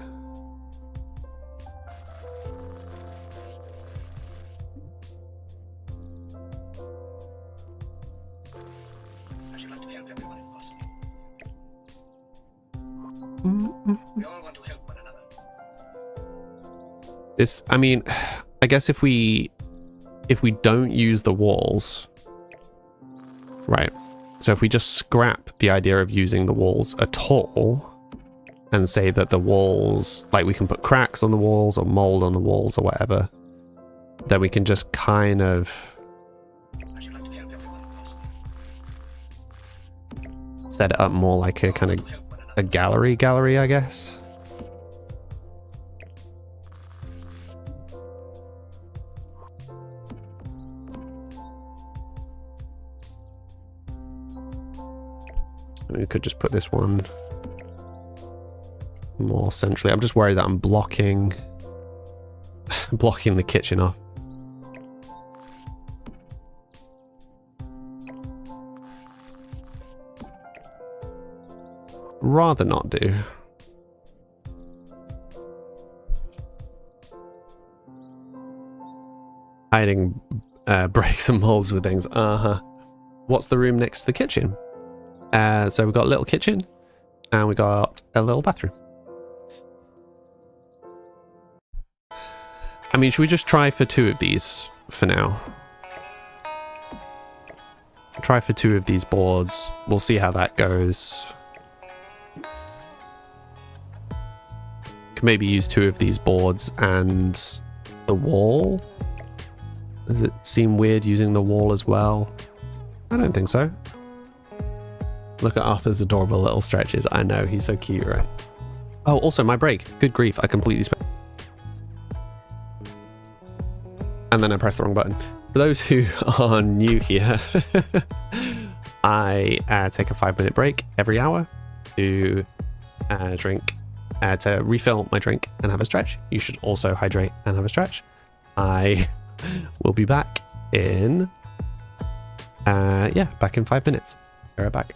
This, I mean, I guess if we don't use the walls, right? So if we just scrap the idea of using the walls at all and say that the walls, like we can put cracks on the walls or mold on the walls or whatever, then we can just kind of set it up more like a kind of a gallery, I guess. We could just put this one more centrally. I'm just worried that I'm blocking the kitchen off. Rather not do. Hiding breaks and molds with things. What's the room next to the kitchen? So we've got a little kitchen and we got a little bathroom. I mean, should we just try for 2 of these for now? Try for 2 of these boards. We'll see how that goes. Can maybe use 2 of these boards and the wall. Does it seem weird using the wall as well? I don't think so. Look at Arthur's adorable little stretches. I know, he's so cute, right? Oh, also my break. Good grief, I completely and then I pressed the wrong button. For those who are new here, I take a 5-minute break every hour to drink, to refill my drink and have a stretch. You should also hydrate and have a stretch. I will be back in, back in 5 minutes. Be right back.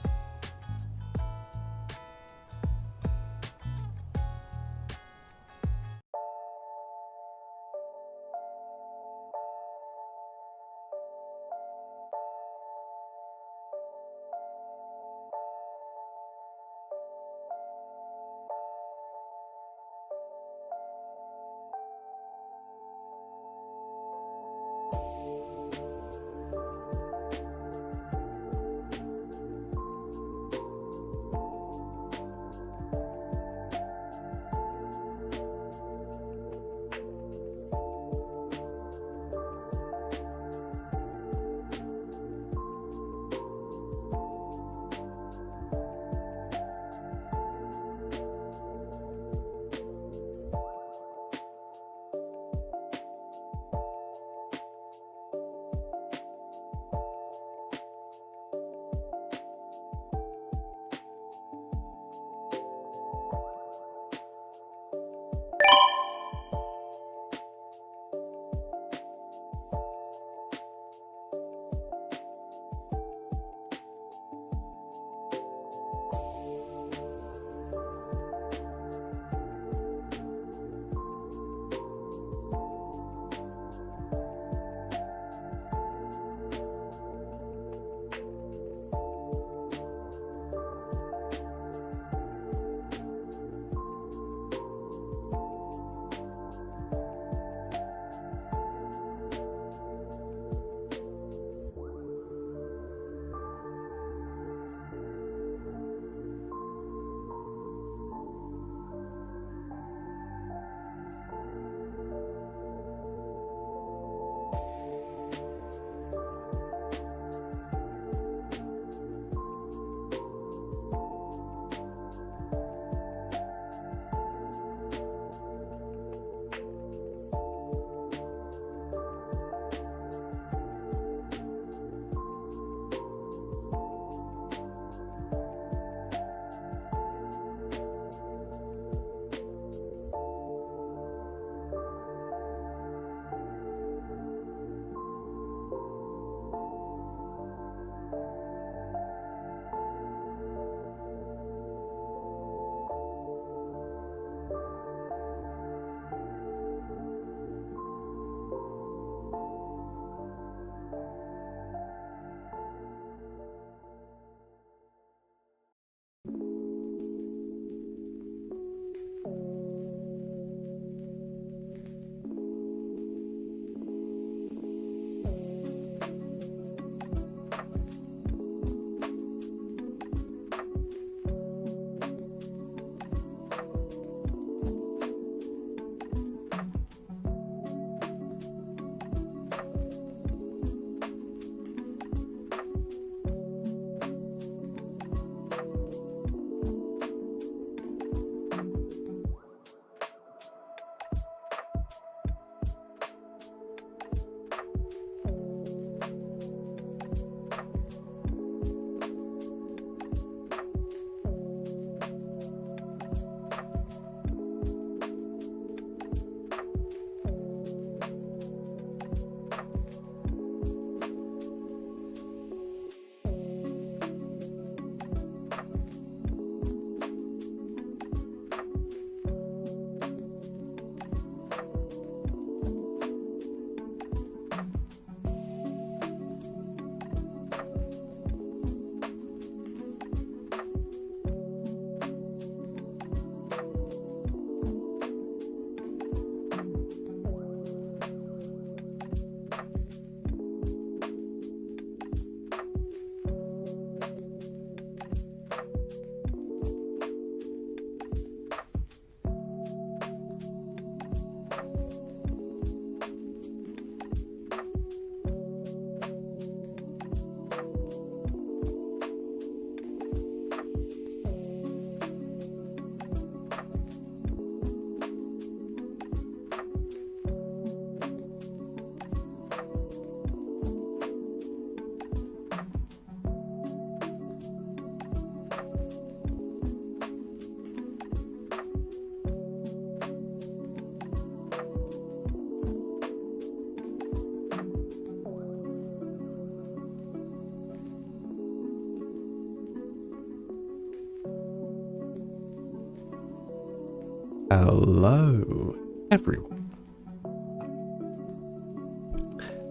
Hello, everyone.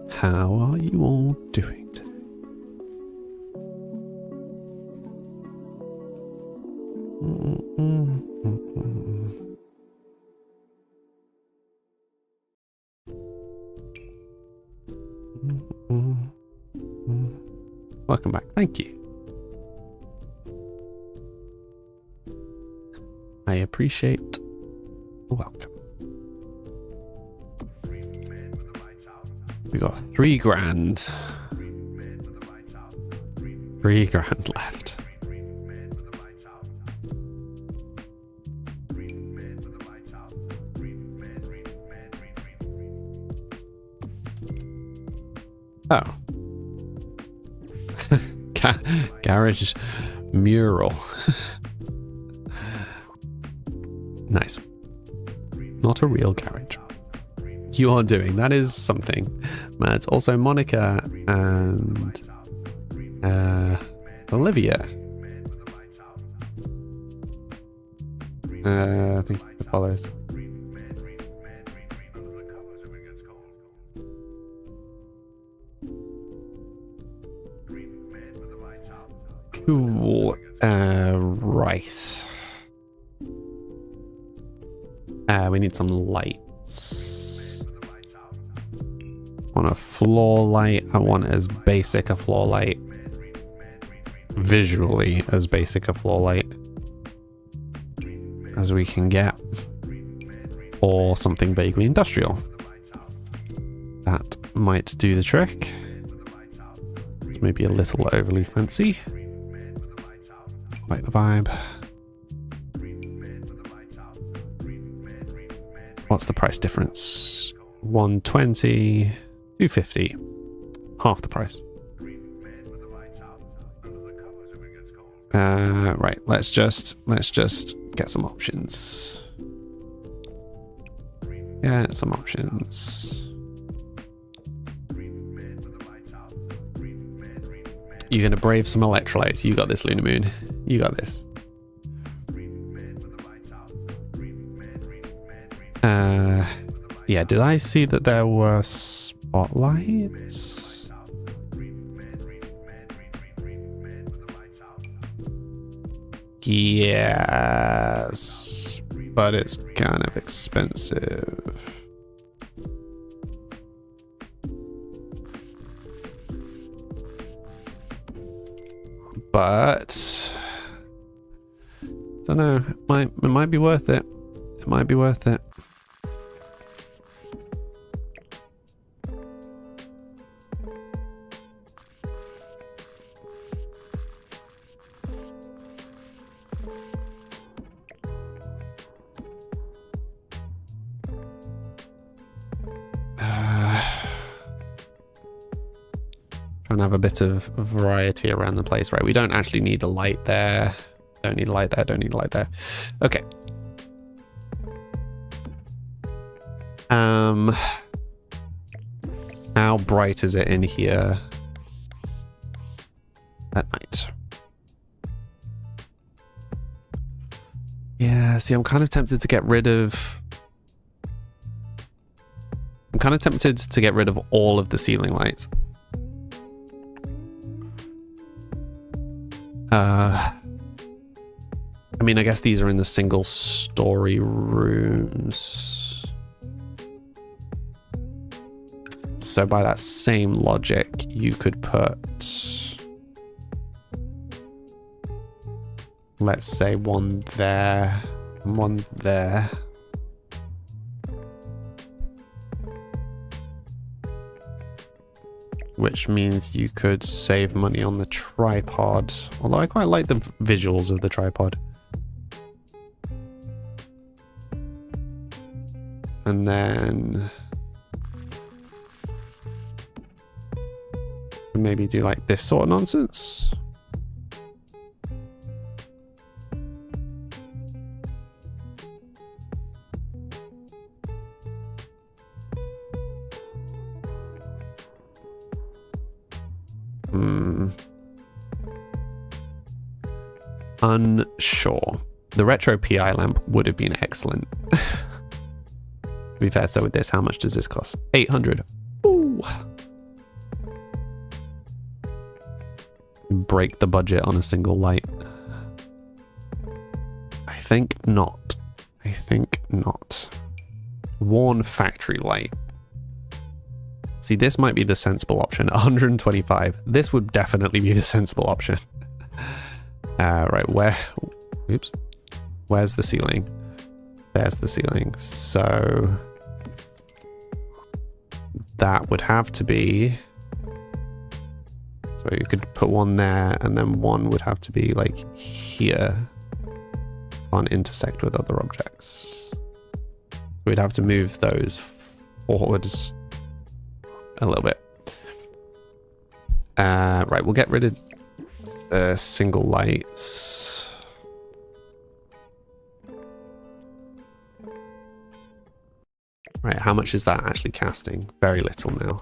How are you all doing today? Welcome back. Thank you. I appreciate the welcome. We got 3 grand. 3 grand left. Oh. Garage mural. Nice. Not a real garage. You are doing. That is something. Matt. Also Monica and Olivia. I think it follows. Cool. Right. We need some lights. I want a floor light. I want as basic a floor light. Visually as basic a floor light as we can get. Or something vaguely industrial. That might do the trick. It's maybe a little overly fancy. Quite the vibe. What's the price difference? 120, 250. Half the price. Right, let's just get some options. Get some options. You're gonna brave some electrolytes. You got this, Lunar Moon. You got this. Yeah, did I see that there were spotlights? Yes, but it's kind of expensive. But don't know. It might be worth it. It might be worth it. Trying to have a bit of variety around the place, right? We don't actually need a light there. Don't need a light there. Don't need a light there. Okay. How bright is it in here at night? Yeah, see, I'm kind of tempted to get rid of... I'm kind of tempted to get rid of all of the ceiling lights. I mean, I guess these are in the single story rooms. So by that same logic, you could put, let's say, one there and one there. Which means you could save money on the tripod. Although I quite like the visuals of the tripod. And then maybe do like this sort of nonsense. Unsure. The retro PI lamp would have been excellent. To be fair, so with this, how much does this cost? 800. Ooh. Break the budget on a single light. I think not. I think not. Worn factory light. See, this might be the sensible option. 125. This would definitely be the sensible option. Right, where... Oops. Where's the ceiling? There's the ceiling. So... that would have to be... So you could put one there, and then one would have to be, like, here. Can't intersect with other objects. We'd have to move those forwards a little bit. Right, we'll get rid of the single lights. Right, how much is that actually casting? Very little now.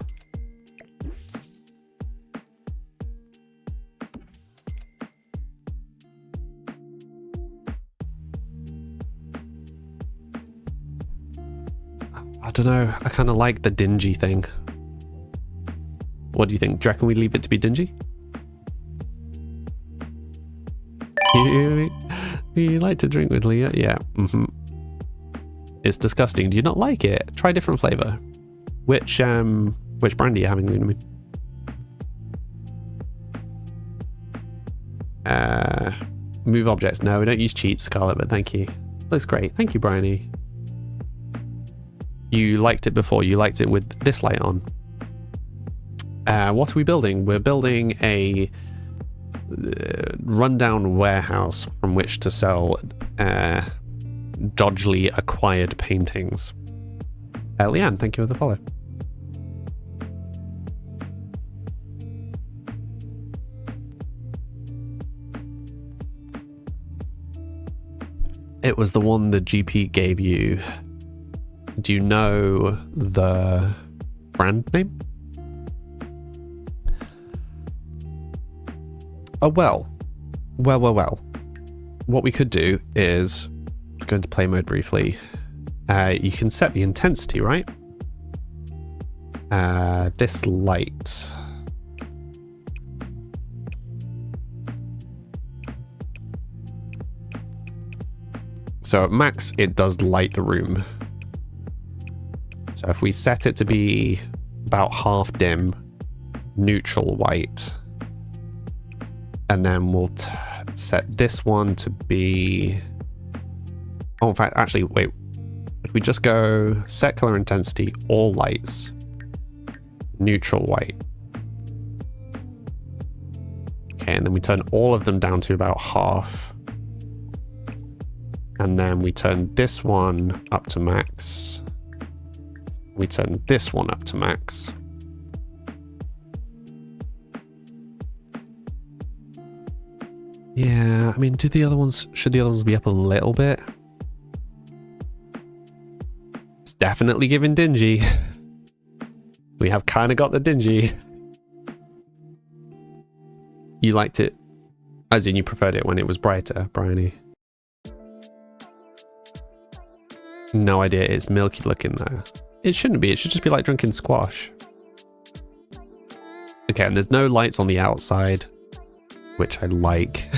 I don't know. I kind of like the dingy thing. What do you think? Do you reckon we leave it to be dingy? You like to drink with Leah? Yeah. It's disgusting. Do you not like it? Try a different flavor. Which brand are you having, Lunamoon? Move objects. No, we don't use cheats, Scarlet, but thank you. Looks great. Thank you, Bryony. You liked it before. You liked it with this light on. What are we building? We're building a rundown warehouse from which to sell dodgily acquired paintings. Leanne, thank you for the follow. It was the one the GP gave you. Do you know the brand name? Oh, well. What we could do is, let's go into play mode briefly. You can set the intensity, right? This light. So at max, it does light the room. So if we set it to be about half dim, neutral white, and then we'll set this one to be... Oh, in fact, actually, wait. If we just go set color intensity, all lights, neutral white. Okay, and then we turn all of them down to about half. And then we turn this one up to max. We turn this one up to max. Yeah, I mean, should the other ones be up a little bit? It's definitely giving dingy. We have kind of got the dingy. You liked it, as in you preferred it when it was brighter, Bryony. No idea, it's milky looking though. It shouldn't be, it should just be like drinking squash. Okay, and there's no lights on the outside, which I like.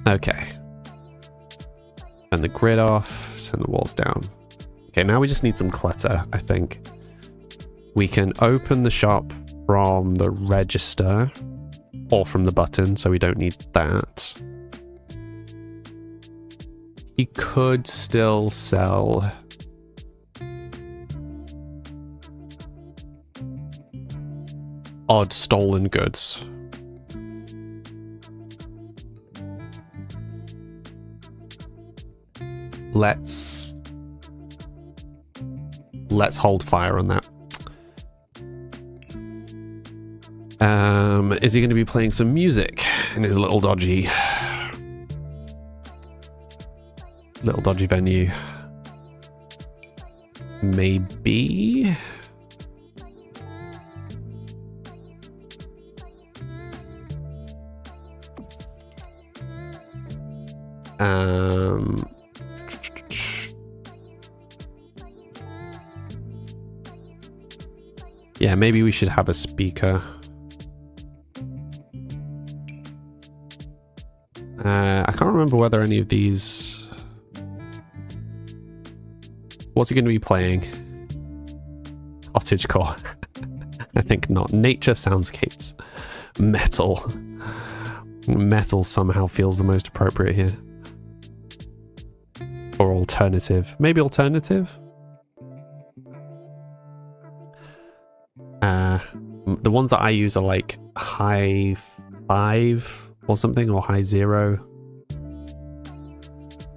Okay. Turn the grid off, turn the walls down. Okay, now we just need some clutter, I think. We can open the shop from the register or from the button, so we don't need that. He could still sell... odd stolen goods. Let's hold fire on that. Is he going to be playing some music in his little dodgy venue? Maybe. Yeah, maybe we should have a speaker. I can't remember whether any of these... What's he going to be playing? Cottagecore. I think not. Nature soundscapes. Metal. Metal somehow feels the most appropriate here. Or alternative. Maybe alternative? The ones that I use are like high 5 or something, or high 0.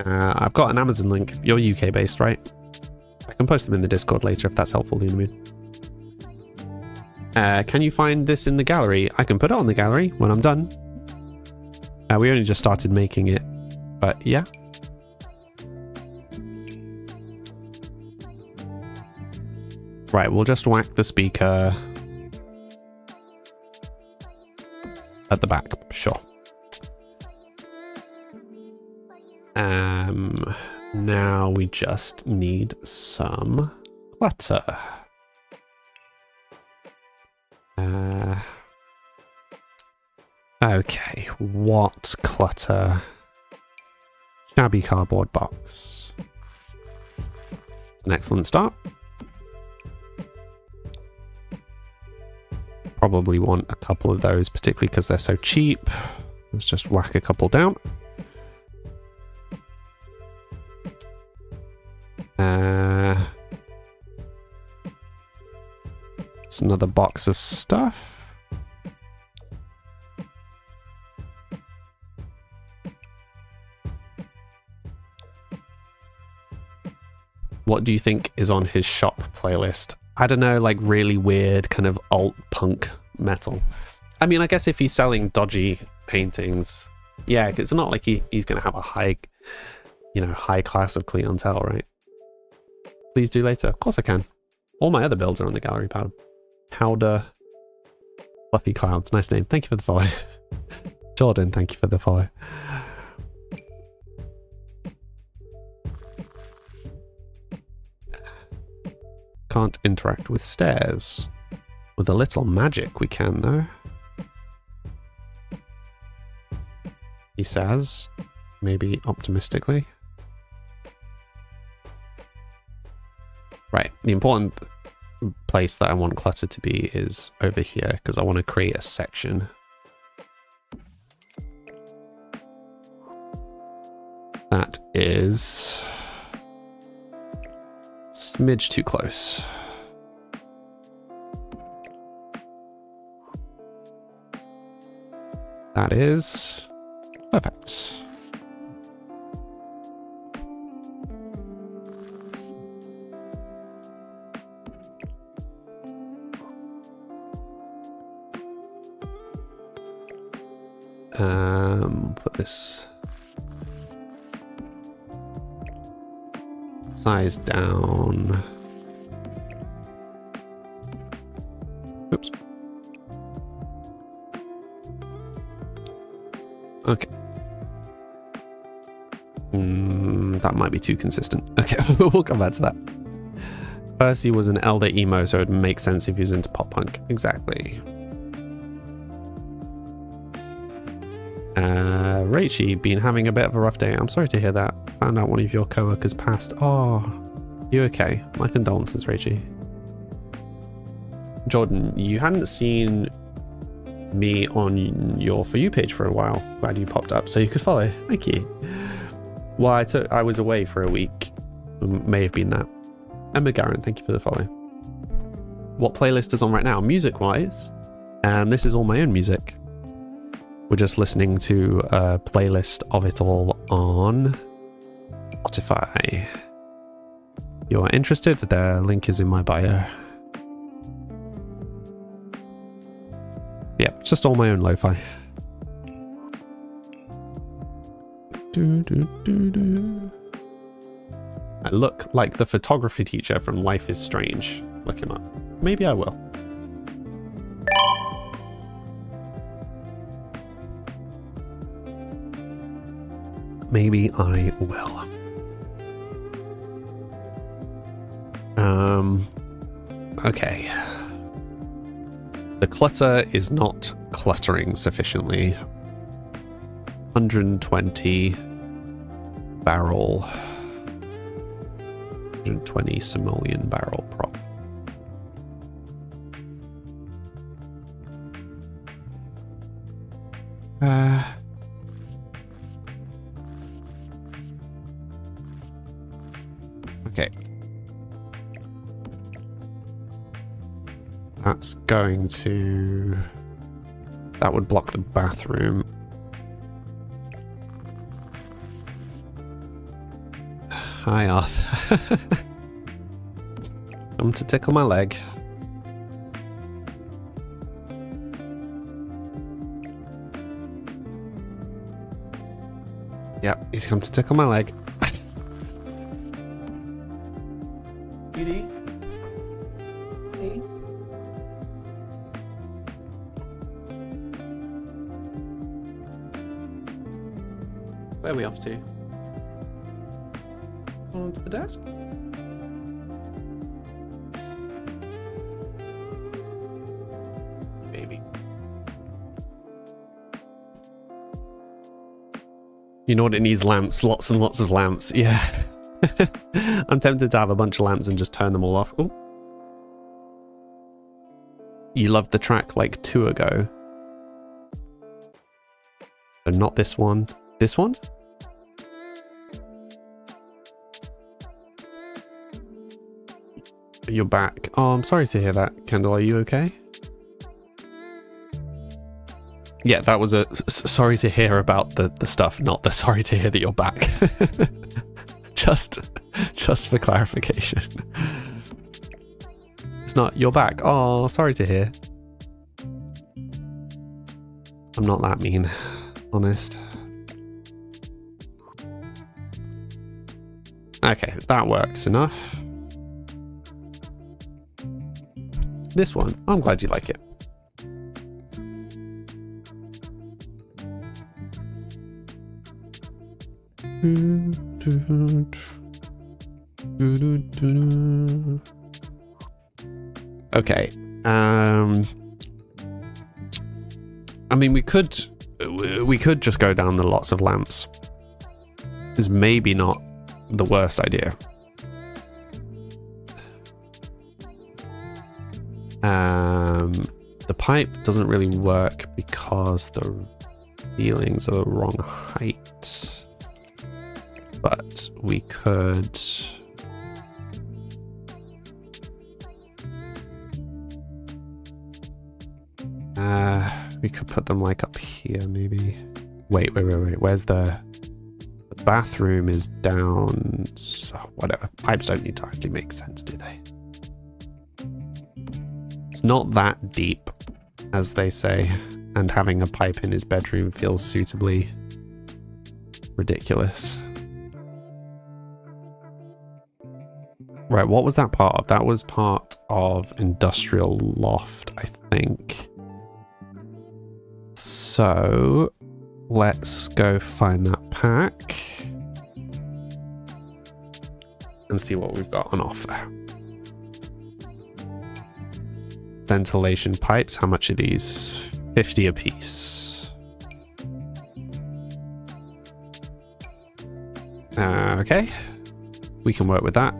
I've got an Amazon link. You're UK based, right? I can post them in the Discord later if that's helpful, Lunamoon. Can you find this in the gallery? I can put it on the gallery when I'm done. We only just started making it, but yeah. Right, we'll just whack the speaker at the back, sure. Now we just need some clutter. Okay, what clutter? Shabby cardboard box. It's an excellent start. Probably want a couple of those, particularly because they're so cheap. Let's just whack a couple down. It's another box of stuff. What do you think is on his shop playlist? I don't know, like really weird kind of alt punk metal. I mean, I guess if he's selling dodgy paintings, yeah, it's not like he's going to have a high, high class of clientele, right? Please do later. Of course I can. All my other builds are on the gallery. Powder Fluffy Clouds. Nice name. Thank you for the follow. Jordan, thank you for the follow. Can't interact with stairs. With a little magic we can, though. He says, maybe optimistically. Right, the important place that I want clutter to be is over here, because I want to create a section. That is a smidge too close. That is perfect. Put this size down. Oops. Okay. That might be too consistent. Okay, we'll come back to that. Percy was an elder emo, so it would make sense if he was into pop punk. Exactly. Rachie, been having a bit of a rough day. I'm sorry to hear that. Found out one of your co-workers passed. Oh, you okay? My condolences, Rachie. Jordan, you hadn't seen me on your For You page for a while. Glad you popped up so you could follow. Thank you. Well, I was away for a week. May have been that. Emma Garren, thank you for the follow. What playlist is on right now? Music-wise, this is all my own music. We're just listening to a playlist of it all on Spotify. You are interested? The link is in my bio. Yeah, it's just all my own lo-fi. I look like the photography teacher from Life is Strange. Look him up. Maybe I will. maybe I will. Okay. The clutter is not cluttering sufficiently. 120 barrel. 120 simoleon barrel prop. Okay. That's going to... That would block the bathroom. Hi, Arthur. Come to tickle my leg. Yep, he's come to tickle my leg. Beauty? Hey? Where are we off to? Onto the desk? Baby. You know what it needs? Lamps. Lots and lots of lamps. Yeah. I'm tempted to have a bunch of lamps and just turn them all off. Ooh. You loved the track like 2 ago. So not this one. This one? You're back. Oh, I'm sorry to hear that. Kendall, are you okay? Yeah, that was a sorry to hear about the stuff, not the sorry to hear that you're back. just for clarification. It's not, you're back. Oh, sorry to hear. I'm not that mean, honest. Okay, that works enough. This one, I'm glad you like it. Okay. I mean, we could just go down the lots of lamps. It's maybe not the worst idea. The pipe doesn't really work because the ceilings are the wrong height. But we could... we could put them like up here, maybe. Wait. Where's the bathroom is down... So whatever. Pipes don't need to actually make sense, do they? It's not that deep, as they say, and having a pipe in his bedroom feels suitably ridiculous. Right, what was that part of? That was part of Industrial Loft, I think. So, let's go find that pack and see what we've got on offer. Ventilation pipes, how much are these? 50 a piece. Okay, we can work with that.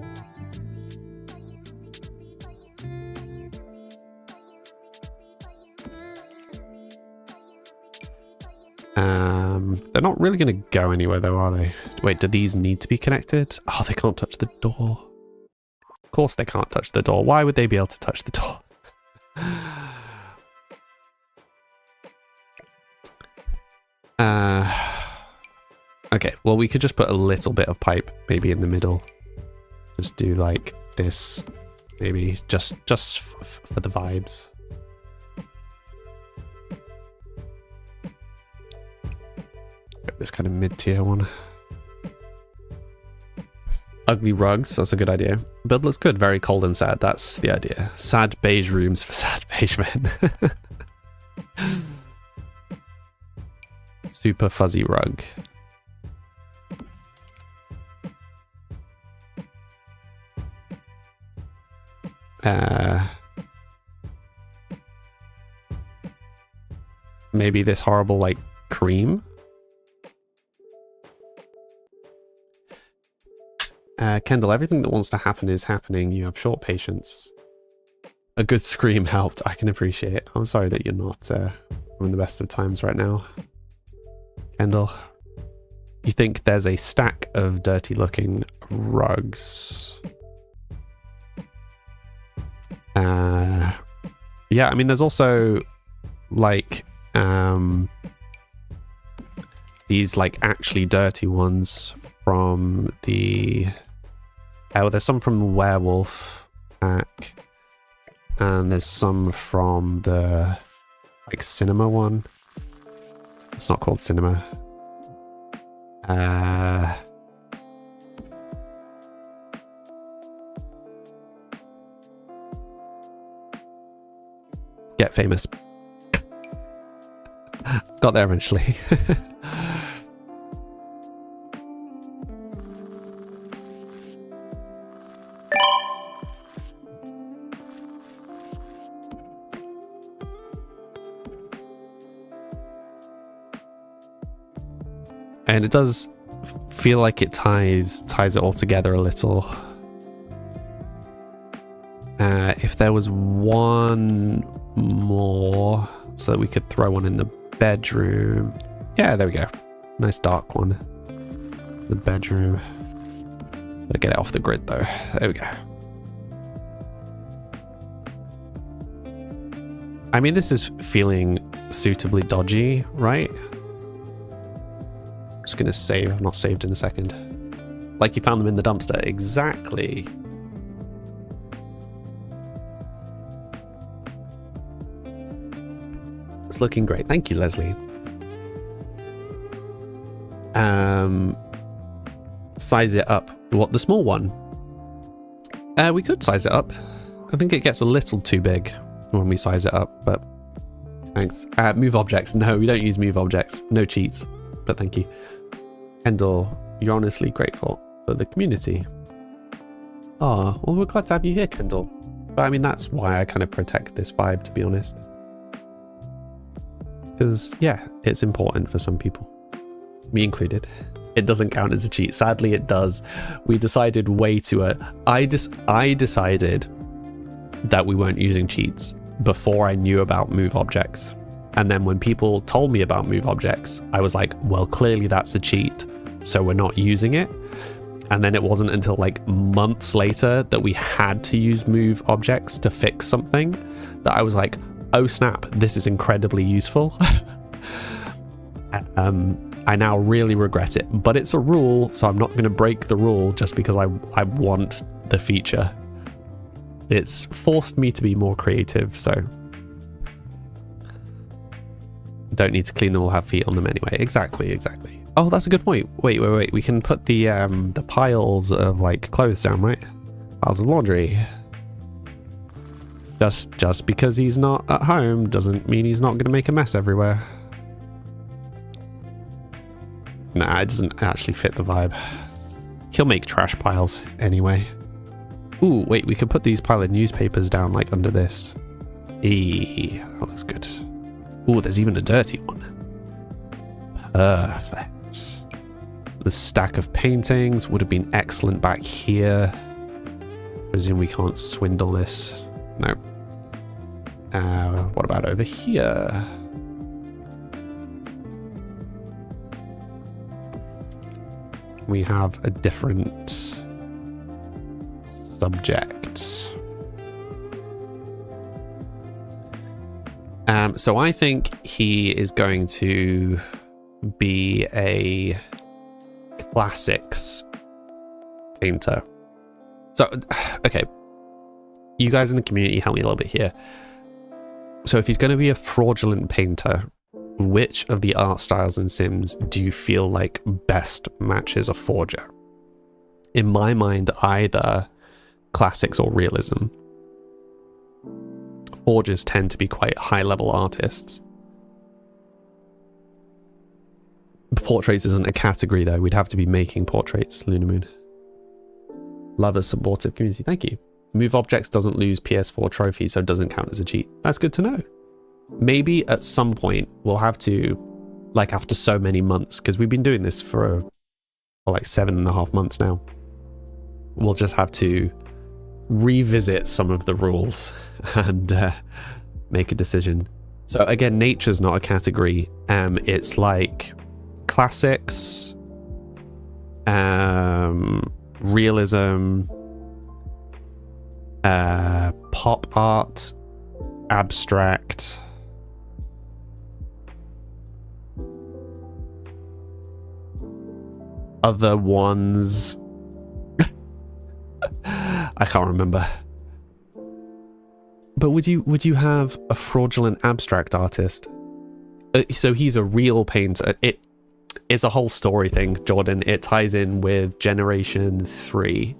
They're not really going to go anywhere though, are they? Wait, do these need to be connected? Oh, they can't touch the door. Of course they can't touch the door. Why would they be able to touch the door? Okay, well, we could just put a little bit of pipe maybe in the middle. Just do like this, maybe just for the vibes. Got this kind of mid-tier one. Ugly rugs, that's a good idea. Build looks good, very cold and sad, that's the idea. Sad beige rooms for sad beige men. Super fuzzy rug. Maybe this horrible, like, cream. Kendall, everything that wants to happen is happening. You have short patience. A good scream helped. I can appreciate it. I'm sorry that you're not having the best of times right now. Kendall, you think there's a stack of dirty looking rugs? Yeah, I mean, there's also like these like actually dirty ones from the there's some from the werewolf pack, and there's some from the like cinema one. It's not called cinema. Get famous. Got there eventually. And it does feel like it ties it all together a little. If there was one more so that we could throw one in the bedroom. Yeah, there we go. Nice dark one. The bedroom. Gotta get it off the grid though. There we go. I mean, this is feeling suitably dodgy, right? Just gonna save. I've not saved in a second. Like you found them in the dumpster. Exactly. It's looking great. Thank you, Leslie. Size it up. What, the small one? We could size it up. I think it gets a little too big when we size it up, but thanks. Move objects. No, we don't use move objects. No cheats, but thank you. Kendall, you're honestly grateful for the community. Oh, well, we're glad to have you here, Kendall. But I mean, that's why I kind of protect this vibe, to be honest. Because, yeah, it's important for some people. Me included. It doesn't count as a cheat. Sadly, it does. We decided way too early. I decided that we weren't using cheats before I knew about move objects. And then when people told me about move objects, I was like, well, clearly that's a cheat, so we're not using it. And then it wasn't until like months later that we had to use move objects to fix something that I was like, oh snap, this is incredibly useful. I now really regret it, but it's a rule, so I'm not going to break the rule just because I want the feature. It's forced me to be more creative, so don't need to clean them or have feet on them anyway. Exactly. Oh, that's a good point. Wait. We can put the piles of like clothes down, right? Piles of laundry. Just because he's not at home doesn't mean he's not going to make a mess everywhere. Nah, it doesn't actually fit the vibe. He'll make trash piles anyway. Ooh, wait, we could put these pile of newspapers down like under this. Eee, that looks good. Ooh, there's even a dirty one. Perfect. The stack of paintings would have been excellent back here. Presume we can't swindle this. No. What about over here? We have a different subject. So I think he is going to be a classics painter. So, okay. You guys in the community help me a little bit here. So if he's going to be a fraudulent painter, which of the art styles in Sims do you feel like best matches a forger? In my mind, either classics or realism. Forgers tend to be quite high-level artists. Portraits isn't a category, though. We'd have to be making portraits, Lunamoon. Love a supportive community. Thank you. Move objects doesn't lose PS4 trophies, so it doesn't count as a cheat. That's good to know. Maybe at some point we'll have to, like after so many months, because we've been doing this for like 7.5 months now. We'll just have to revisit some of the rules and make a decision. So again, nature's not a category. It's like classics, realism, pop art, abstract, other ones. I can't remember. But would you have a fraudulent abstract artist? So he's a real painter. It is a whole story thing, Jordan. It ties in with Generation 3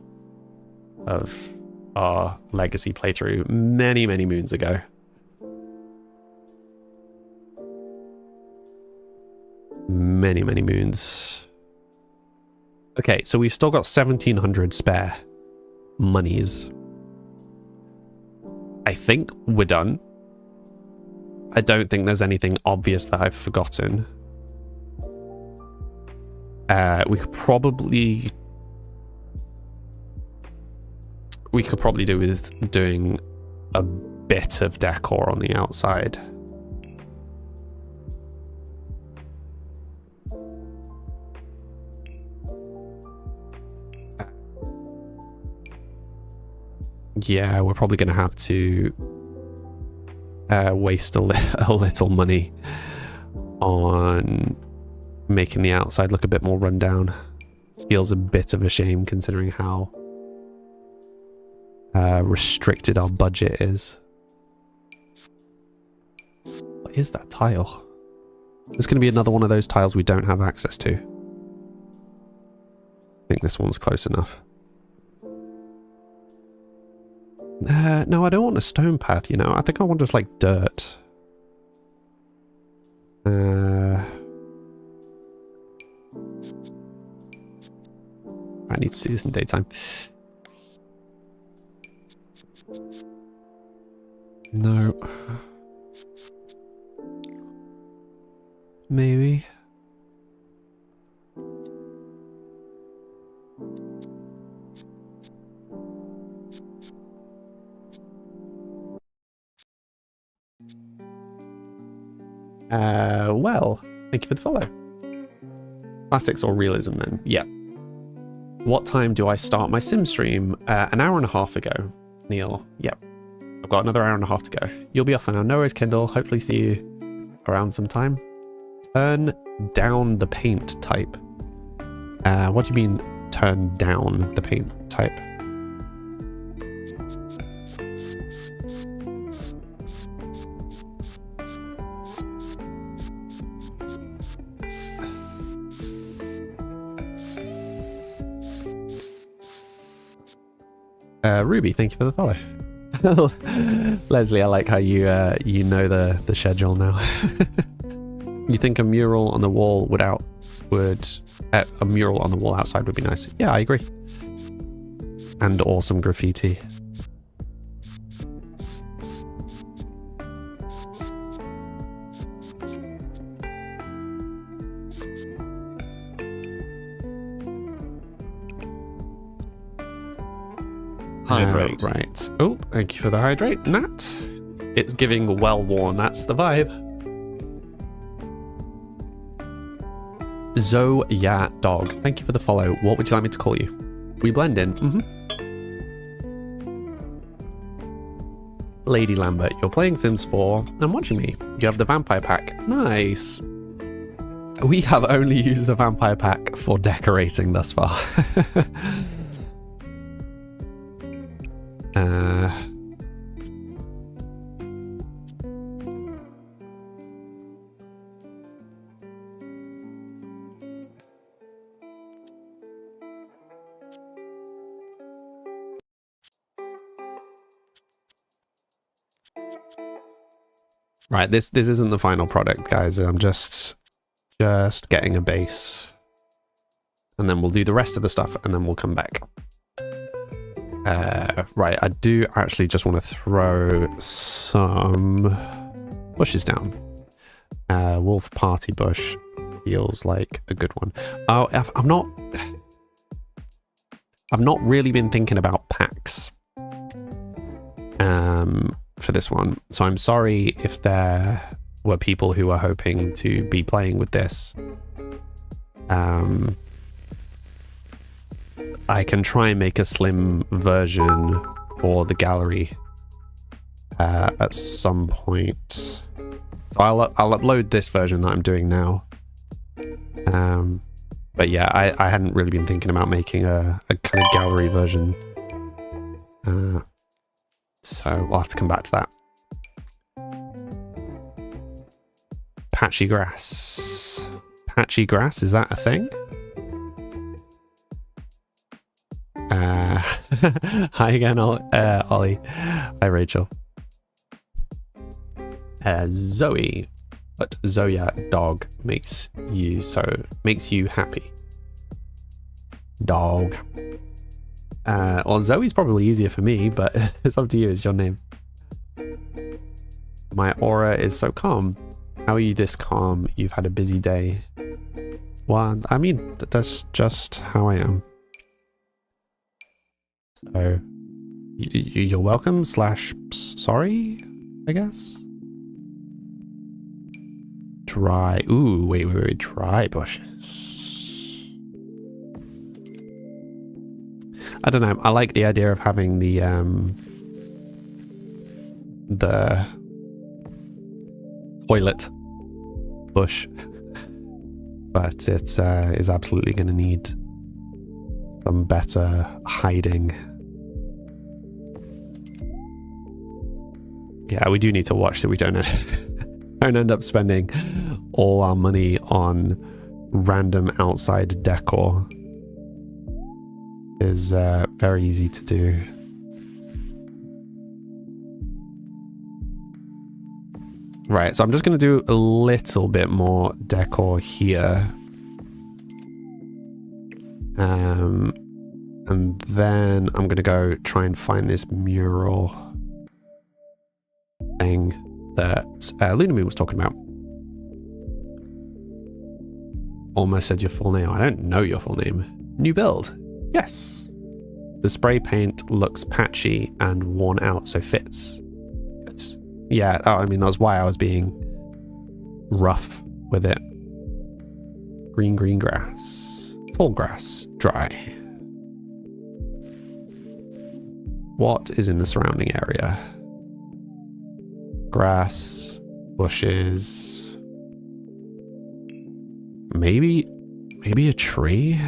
of our Legacy playthrough many, many moons ago. Many, many moons. Okay, so we've still got 1,700 spare monies. I think we're done. I don't think there's anything obvious that I've forgotten. We could probably do with doing a bit of decor on the outside. Yeah, we're probably going to have to waste a little money on making the outside look a bit more rundown. Feels a bit of a shame considering how restricted our budget is. What is that tile? There's going to be another one of those tiles we don't have access to. I think this one's close enough. No, I don't want a stone path, you know. I think I want just like dirt. I need to see this in daytime. No. Maybe. Well, thank you for the follow. Classics or realism then? Yeah. What time do I start my sim stream? An hour and a half ago, Neil. Yep. I've got another hour and a half to go. You'll be off for now. No worries, Kindle. Hopefully see you around sometime. Turn down the paint type. What do you mean turn down the paint type? Ruby, thank you for the follow. Leslie, I like how you you know the schedule now. You think a mural on the wall a mural on the wall outside would be nice? Yeah, I agree. And awesome graffiti. Hydrate. Right. Oh, thank you for the hydrate, Nat. It's giving well worn. That's the vibe. Zoya Dog. Thank you for the follow. What would you like me to call you? We blend in. Lady Lambert, you're playing Sims 4 and watching me. You have the vampire pack. Nice. We have only used the vampire pack for decorating thus far. Right, this isn't the final product, guys. I'm just getting a base. And then we'll do the rest of the stuff and then we'll come back. Right, I do actually just want to throw some bushes down. Wolf Party bush feels like a good one. Oh, I've not really been thinking about packs for this one, so I'm sorry if there were people who were hoping to be playing with this. I can try and make a slim version for the gallery at some point. So I'll upload this version that I'm doing now. But yeah, I hadn't really been thinking about making a kind of gallery version. So we'll have to come back to that. Patchy grass. Patchy grass, is that a thing? Hi again, Ollie. Hi, Rachel. Zoe. But Zoya dog makes you happy. Dog. Well, Zoe's probably easier for me, but it's up to you. It's your name. My aura is so calm. How are you this calm? You've had a busy day. Well, I mean, that's just how I am. So, you're welcome / sorry, I guess. Dry. Ooh, wait. Dry bushes. I don't know. I like the idea of having the toilet bush, but it is absolutely going to need some better hiding. Yeah, we do need to watch that we don't end up spending all our money on random outside decor. Is very easy to do. Right, so I'm just going to do a little bit more decor here. And then I'm going to go try and find this mural thing that Lunamoon was talking about. Almost said your full name. I don't know your full name. New build. Yes. The spray paint looks patchy and worn out, so fits. Good. Yeah, I mean, that's why I was being rough with it. Green grass. Tall grass. Dry. What is in the surrounding area? Grass, bushes. Maybe a tree?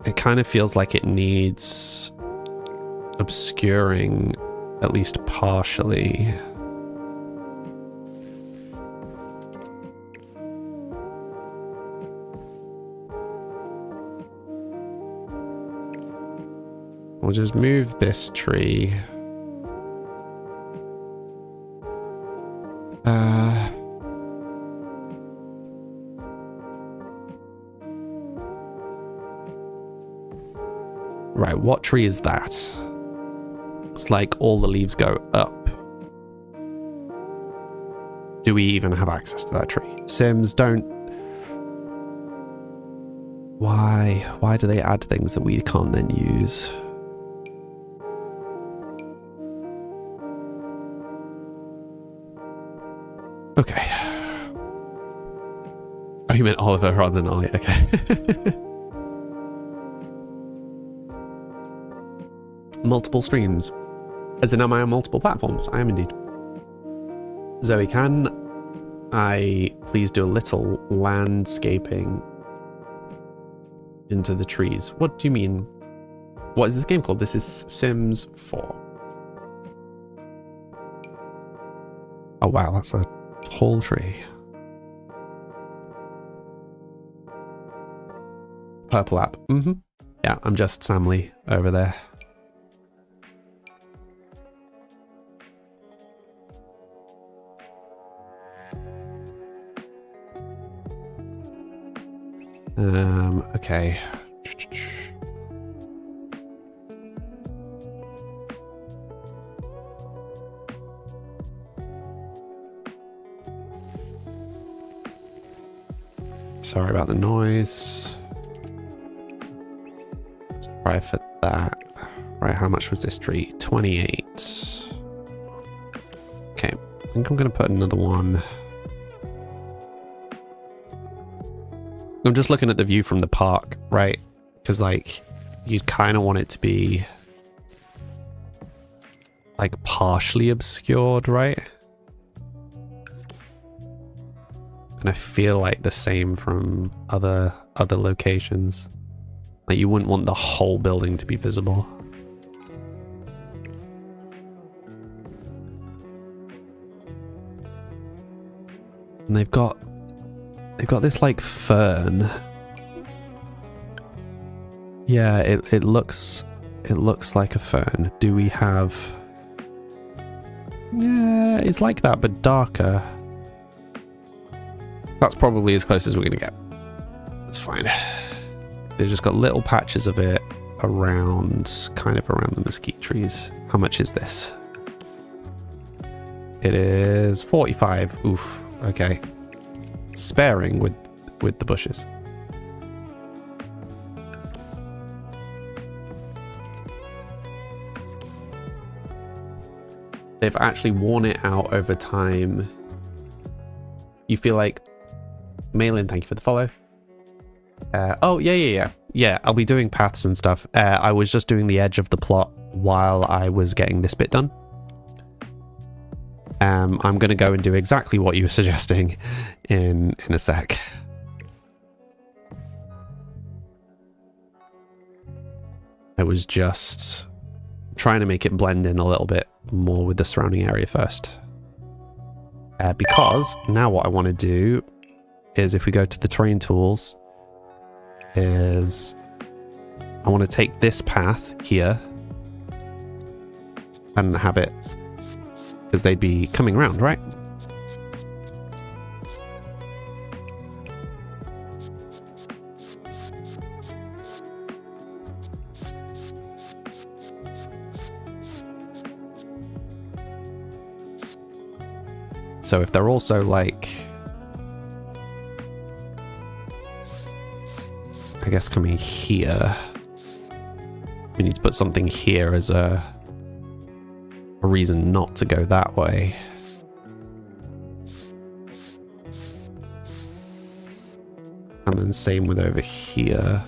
It kind of feels like it needs obscuring, at least partially. We'll just move this tree. Right, what tree is that? It's like all the leaves go up. Do we even have access to that tree? Sims, don't... Why do they add things that we can't then use? Okay. Oh, you meant Oliver rather than Ollie. Okay. Multiple streams. As in, am I on multiple platforms? I am indeed. Zoe, can I please do a little landscaping into the trees? What do you mean? What is this game called? This is Sims 4. Oh wow, that's a tall tree. Purple app. Yeah, I'm just Samly over there. Okay. Sorry about the noise. Let's try for that. Right, how much was this tree? 28. Okay, I think I'm going to put another one. I'm just looking at the view from the park, right? Because, like, you'd kind of want it to be, like, partially obscured, right? And I feel like the same from other locations. Like, you wouldn't want the whole building to be visible. And they've got this like fern. Yeah, it looks like a fern. Do we have? Yeah, it's like that but darker. That's probably as close as we're gonna get. That's fine. They've just got little patches of it around, kind of around the mesquite trees. How much is this? It is 45. Oof. Okay. Sparing with the bushes. They've actually worn it out over time. You feel like... Malin, thank you for the follow. Oh, yeah. Yeah, I'll be doing paths and stuff. I was just doing the edge of the plot while I was getting this bit done. I'm going to go and do exactly what you were suggesting in a sec. I was just trying to make it blend in a little bit more with the surrounding area first. Because now what I want to do is, if we go to the terrain tools, is I want to take this path here and have it, because they'd be coming around, right? So if they're also like, I guess coming here, we need to put something here as a reason not to go that way. And then same with over here.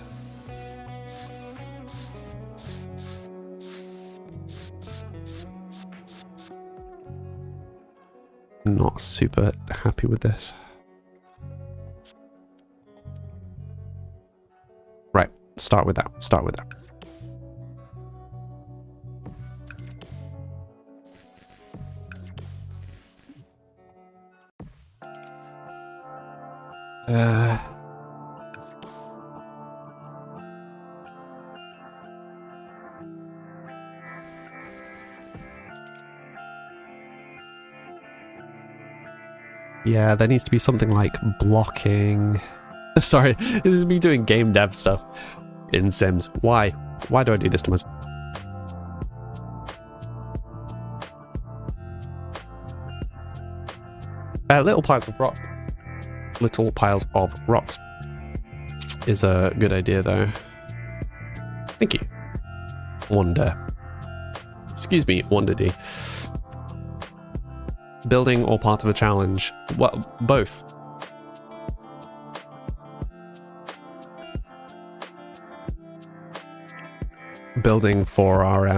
Not super happy with this. Right, start with that. Start with that. Yeah, there needs to be something like blocking. Sorry, this is me doing game dev stuff in Sims. Why? Why do I do this to myself? Little piles of rock. Little piles of rocks is a good idea, though. Thank you. Wonder. Excuse me, Wonder D. Building or part of a challenge? Well, both. Building for our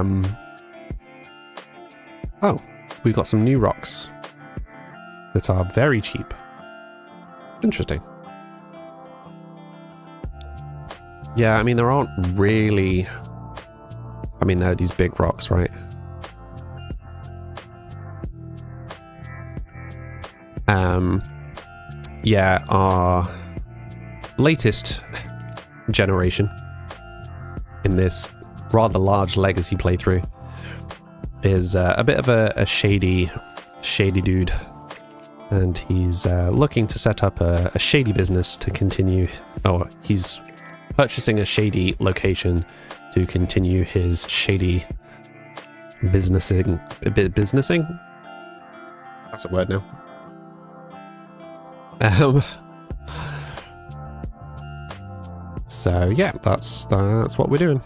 Oh, we got some new rocks that are very cheap. Interesting. Yeah, I mean, there aren't really... I mean, there are these big rocks, right? Yeah, our latest generation in this rather large legacy playthrough is a bit of a shady dude, and he's looking to set up a shady business to continue, or he's purchasing a shady location to continue his shady businessing. That's a word now. So yeah, that's what we're doing.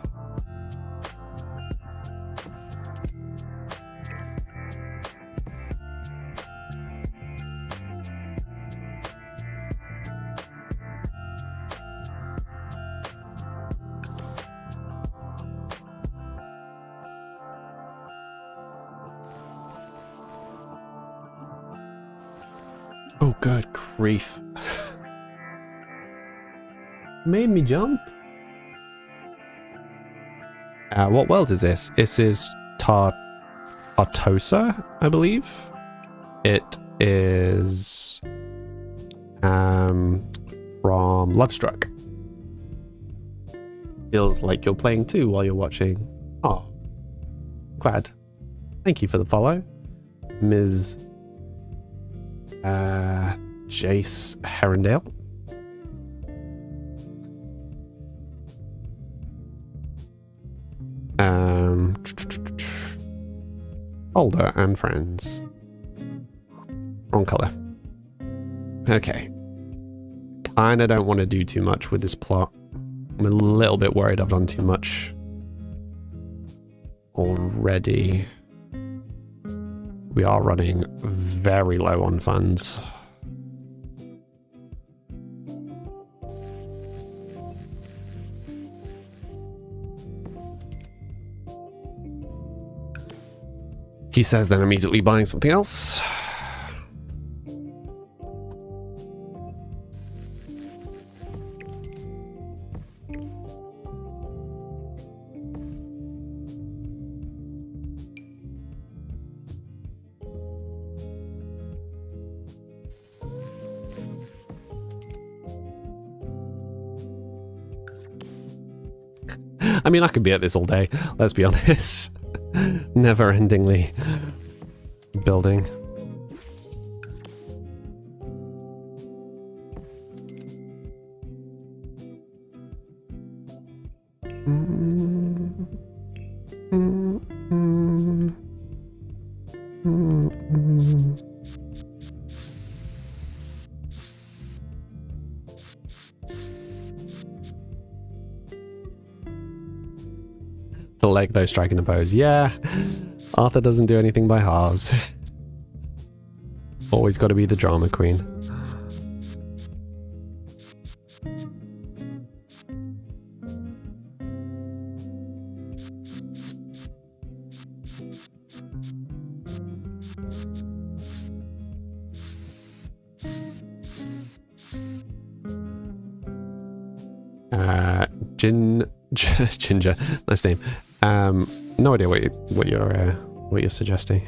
Oh, good grief. Made me jump. What world is this? This is Tartosa, I believe. It is from Lovestruck. Feels like you're playing too while you're watching. Oh, glad. Thank you for the follow, Ms. Jace Herondale. Older and friends. Wrong color. Okay. Kinda don't want to do too much with this plot. I'm a little bit worried I've done too much already. We are running very low on funds. He says then immediately buying something else. I mean, I could be at this all day, let's be honest. Never-endingly building. The leg though, striking a pose. Yeah, Arthur doesn't do anything by halves. Always got to be the drama queen. Ginger, nice name. No idea what you're suggesting.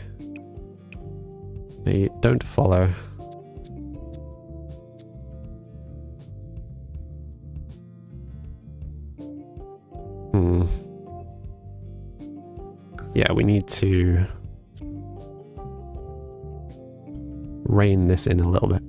They don't follow. Yeah, we need to rein this in a little bit.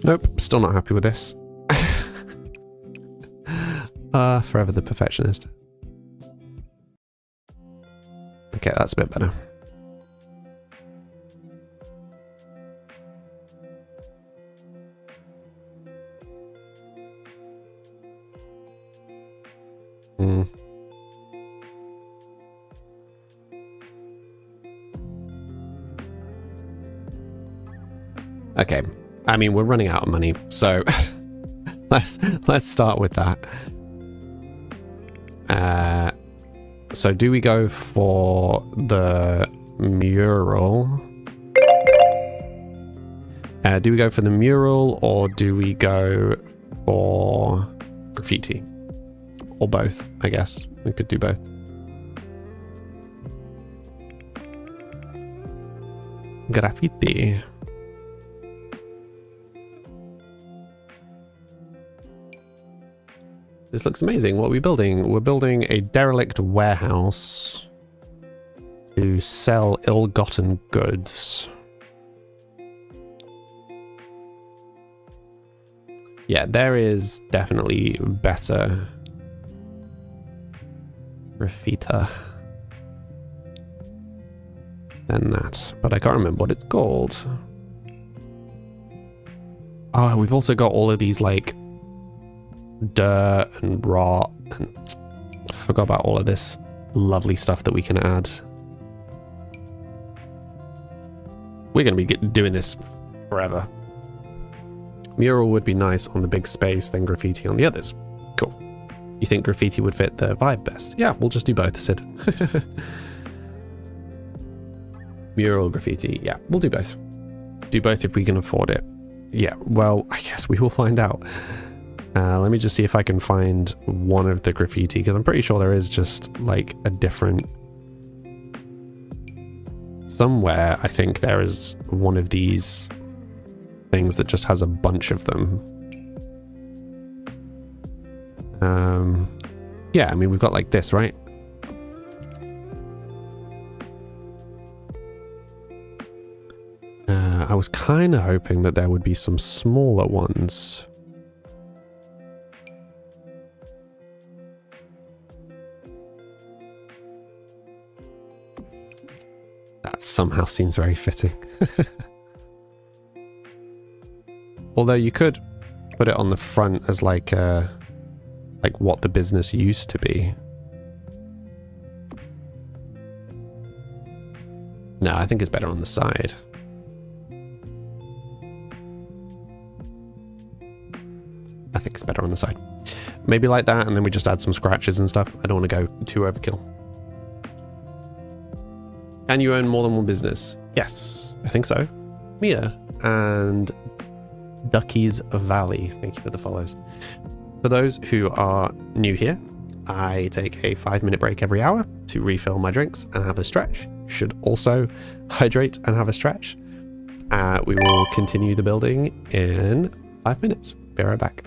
Nope, still not happy with this. Forever the perfectionist. Okay, that's a bit better. Okay. I mean, we're running out of money, so let's start with that. So do we go for the mural Do we go for the mural or do we go for graffiti? Or both, I guess. We could do both. Graffiti. This looks amazing. What are we building? We're building a derelict warehouse to sell ill-gotten goods. Yeah, there is definitely better graffiti than that, but I can't remember what it's called. Oh, we've also got all of these like dirt and rot, and I forgot about all of this lovely stuff that we can add. We're going to be doing this forever. Mural would be nice on the big space, then graffiti on the others. Cool. You think graffiti would fit the vibe best? Yeah, we'll just do both, Sid. Mural, graffiti. Yeah, we'll do both. Do both if we can afford it. Yeah, well, I guess we will find out. Let me just see if I can find one of the graffiti, because I'm pretty sure there is just like a different... Somewhere, I think there is one of these things that just has a bunch of them. Yeah, I mean, we've got like this, right? I was kind of hoping that there would be some smaller ones. That somehow seems very fitting. Although you could put it on the front as like what the business used to be. No, I think it's better on the side. I think it's better on the side. Maybe like that, and then we just add some scratches and stuff. I don't want to go too overkill. Can you own more than one business? Yes, I think so. Mia and Ducky's Valley, thank you for the follows. For those who are new here, I take a 5-minute break every hour to refill my drinks and have a stretch. Should also hydrate and have a stretch. We will continue the building in 5 minutes. Be right back.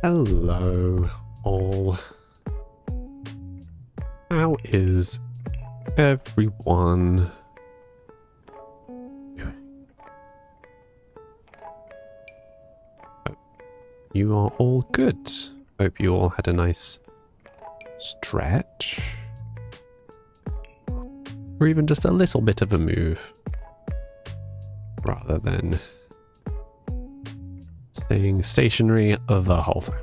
Hello, all. How is everyone doing? You are all good. Hope you all had a nice stretch. Or even just a little bit of a move. Rather than staying stationary the whole time.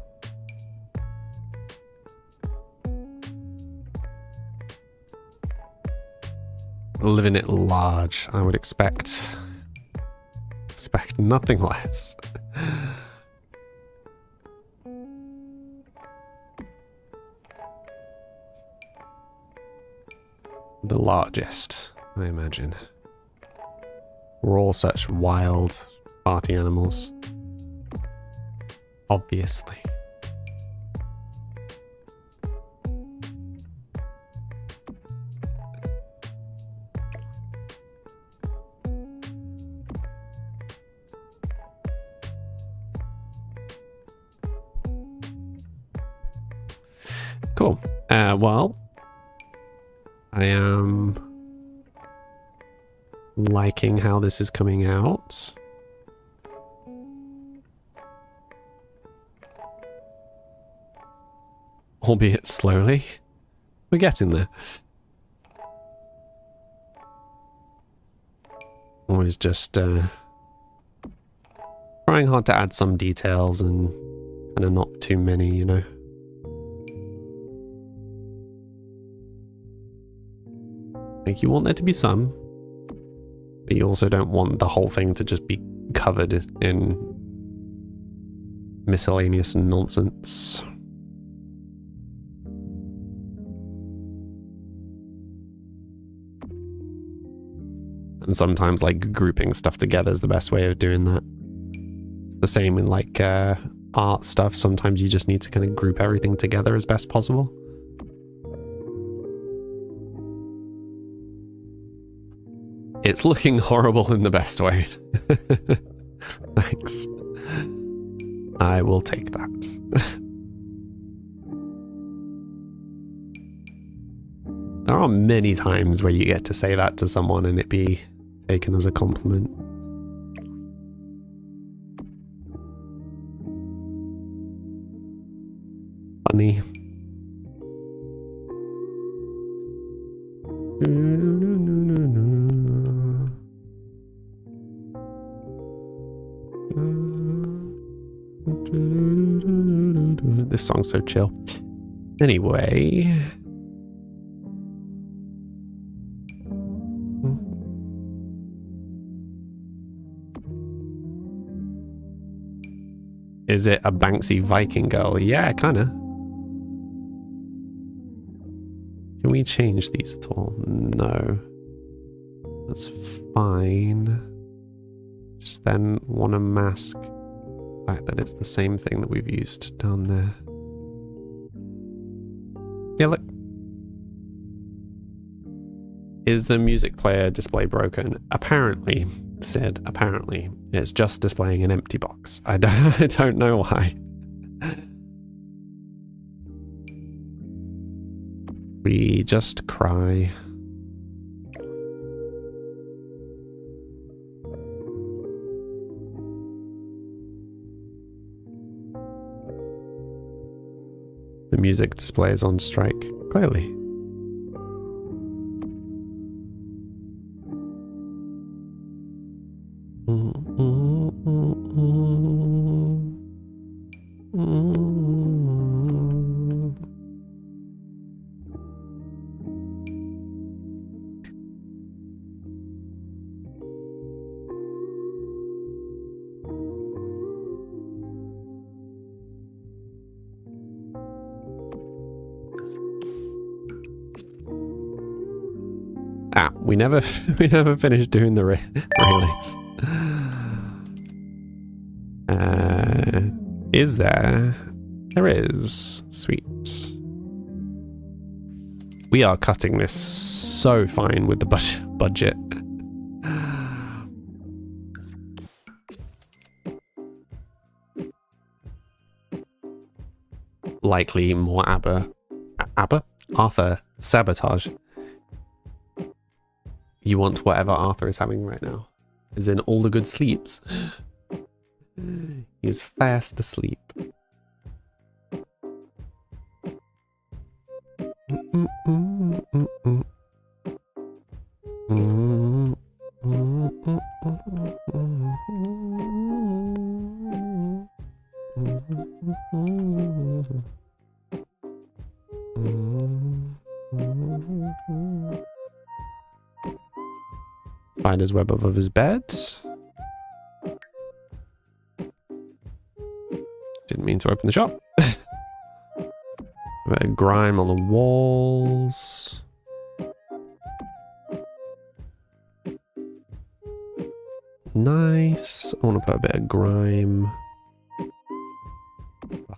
Living it large, I would expect nothing less. The largest, I imagine. We're all such wild party animals. Obviously. Cool. Well, I am liking how this is coming out. Albeit slowly. We're getting there. Always just trying hard to add some details and kind of not too many, you know. Like, you want there to be some, but you also don't want the whole thing to just be covered in miscellaneous nonsense. And sometimes, like, grouping stuff together is the best way of doing that. It's the same in, like, art stuff. Sometimes you just need to kind of group everything together as best possible. It's looking horrible in the best way. Thanks. I will take that. There are many times where you get to say that to someone and it be taken as a compliment. Funny. This song's so chill. Anyway. Is it a Banksy Viking girl? Yeah, kinda. Can we change these at all? No. That's fine. Just then want to mask the fact that it's the same thing that we've used down there. Yeah, look. Is the music player display broken? Apparently, Sid, apparently. It's just displaying an empty box. I don't know why. We just cry. The music display is on strike, clearly. We never finished doing the relays. Is there? There is. Sweet. We are cutting this so fine with the budget. likely more Arthur sabotage. You want whatever Arthur is having right now. As in all the good sleeps. He's fast asleep. Spider's web above his bed. Didn't mean to open the shop. A bit of grime on the walls. Nice. I want to put a bit of grime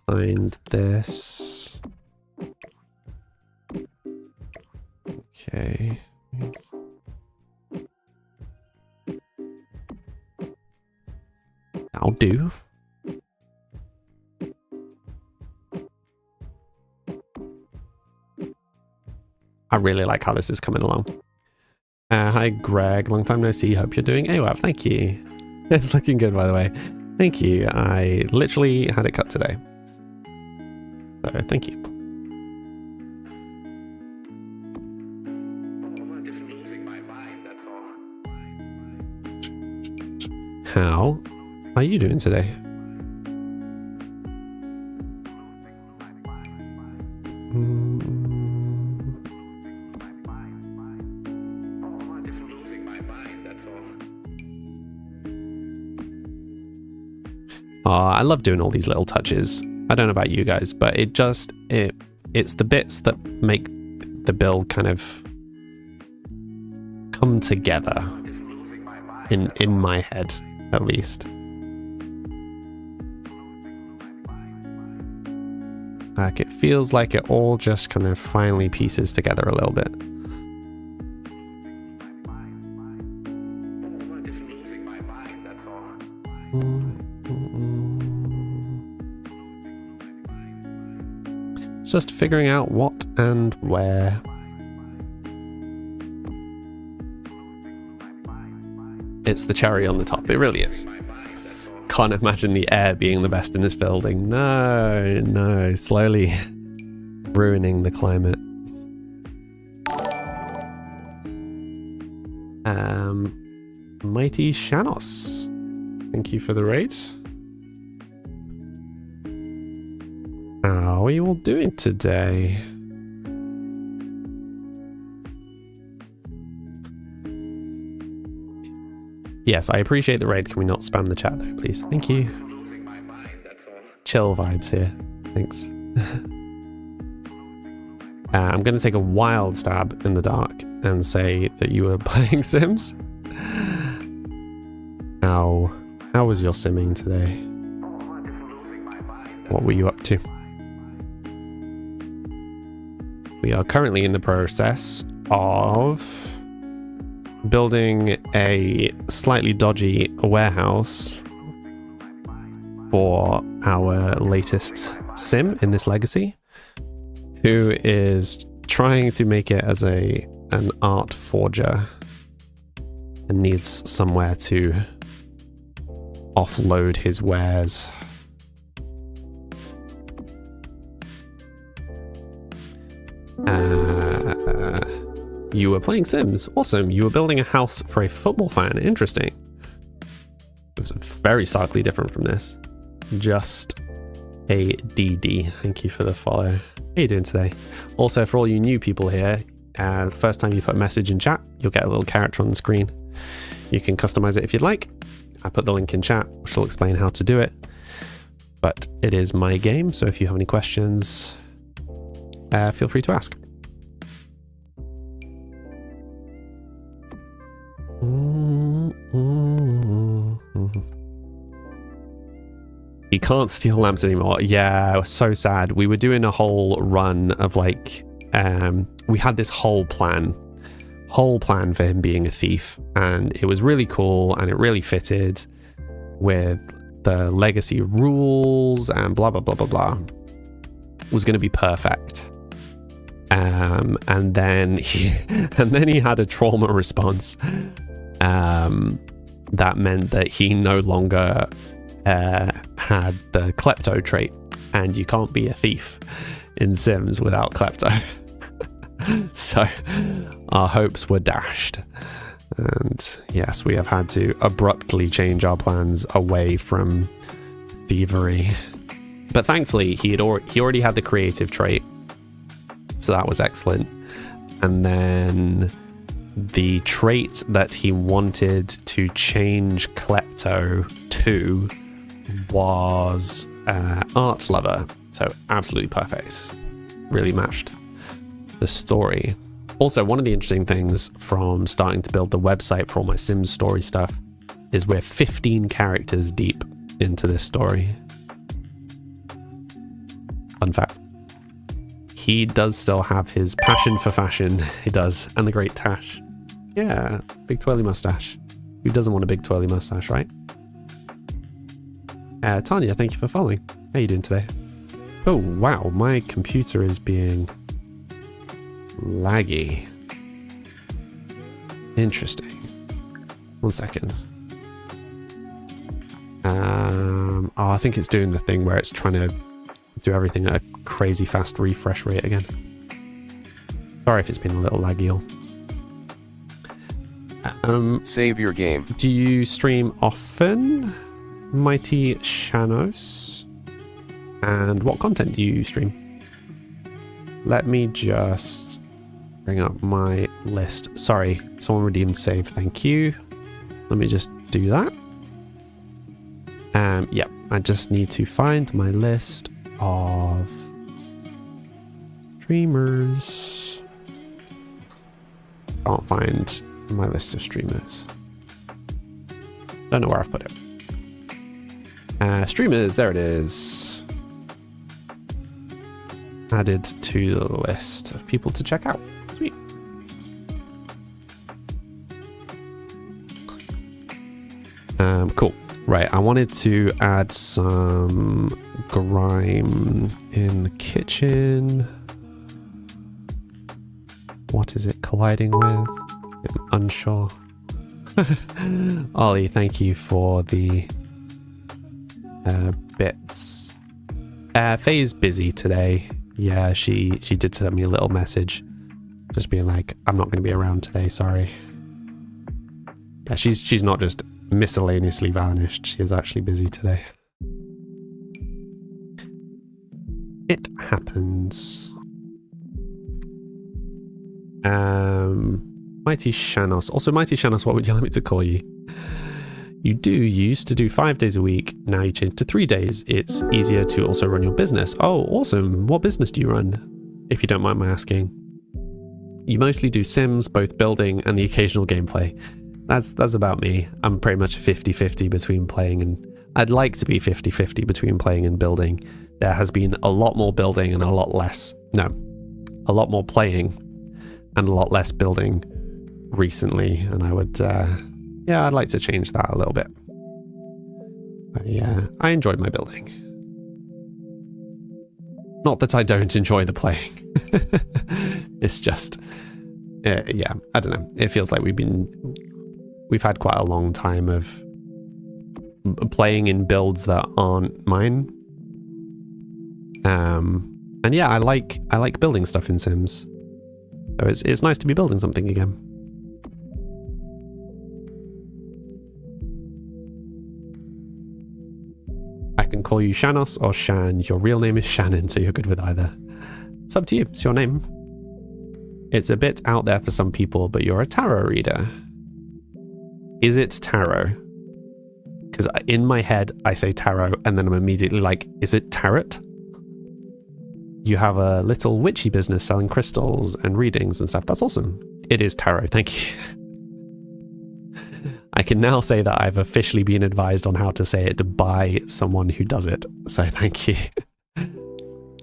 behind this. Okay. That'll do. I really like how this is coming along. Hi Greg, long time no see, hope you're doing AWAP, thank you. It's looking good by the way. Thank you, I literally had it cut today. So thank you. How are you doing today? I love doing all these little touches. I don't know about you guys, but it's the bits that make the build kind of come together in my head, at least. Like it feels like it all just kind of finally pieces together a little bit. It's just figuring out what and where. It's the cherry on the top, it really is. Can't imagine the air being the best in this building. No, slowly ruining the climate. Mighty Shanos, thank you for the raid. How are you all doing today? Yes, I appreciate the raid. Can we not spam the chat though, please? Thank you. Chill vibes here. Thanks. I'm going to take a wild stab in the dark and say that you were playing Sims. How was your simming today? What were you up to? We are currently in the process of building a slightly dodgy warehouse for our latest sim in this legacy, who is trying to make it as an art forger and needs somewhere to offload his wares. You were playing Sims. Awesome. You were building a house for a football fan. Interesting. It was very starkly different from this. Just a DD. Thank you for the follow. How are you doing today? Also, for all you new people here, the first time you put a message in chat, you'll get a little character on the screen. You can customize it if you'd like. I put the link in chat, which will explain how to do it. But it is my game, so if you have any questions, feel free to ask. You can't steal lamps anymore. Yeah, it was so sad. We were doing a whole run of like, we had this whole plan for him being a thief, and it was really cool and it really fitted with the legacy rules and blah blah blah blah blah. was going to be perfect. And then he had a trauma response that meant that he no longer had the klepto trait, and you can't be a thief in Sims without klepto. So our hopes were dashed, and yes, we have had to abruptly change our plans away from thievery. But thankfully he already had the creative trait, so that was excellent. And then the trait that he wanted to change klepto to was art lover, so absolutely perfect, really matched the story. Also, one of the interesting things from starting to build the website for all my Sims story stuff is we're 15 characters deep into this story. Fun fact. He does still have his passion for fashion. He does. And the great tash. Yeah, big twirly mustache. Who doesn't want a big twirly mustache, right? Tanya, thank you for following. How are you doing today? Oh, wow. My computer is being laggy. Interesting. 1 second. Oh, I think it's doing the thing where it's trying to do everything at a crazy fast refresh rate again. Sorry if it's been a little laggy. Save your game. Do you stream often, Mighty Shanos? And what content do you stream? Let me just bring up my list. Sorry, someone redeemed save. Thank you. Let me just do that. Yeah, I just need to find my list of streamers. Can't find my list of streamers. Don't know where I've put it. Streamers, there it is. Added to the list of people to check out. Sweet. Cool. Right, I wanted to add some grime in the kitchen. What is it colliding with? I'm unsure. Ollie, thank you for the bits. Faye's busy today. Yeah, she did send me a little message just being like, I'm not going to be around today, sorry. Yeah, she's not just miscellaneously vanished. She is actually busy today. It happens. Mighty Shanos. Also, Mighty Shanos, what would you like me to call you? You used to do 5 days a week. Now you changed to 3 days. It's easier to also run your business. Oh, awesome. What business do you run? If you don't mind my asking. You mostly do Sims, both building and the occasional gameplay. That's about me. I'm pretty much 50-50 between playing and... I'd like to be 50-50 between playing and building. There has been a lot more building and a lot less... No. A lot more playing and a lot less building recently. And I would... yeah, I'd like to change that a little bit. But yeah, I enjoyed my building. Not that I don't enjoy the playing. It's just... yeah, I don't know. It feels like we've had quite a long time of playing in builds that aren't mine. And yeah, I like building stuff in Sims. So it's nice to be building something again. I can call you Shanos or Shan. Your real name is Shannon, so you're good with either. It's up to you. It's your name. It's a bit out there for some people, but you're a tarot reader. Is it tarot? Because in my head, I say tarot, and then I'm immediately like, is it tarot? You have a little witchy business selling crystals and readings and stuff. That's awesome. It is tarot. Thank you. I can now say that I've officially been advised on how to say it by someone who does it. So thank you.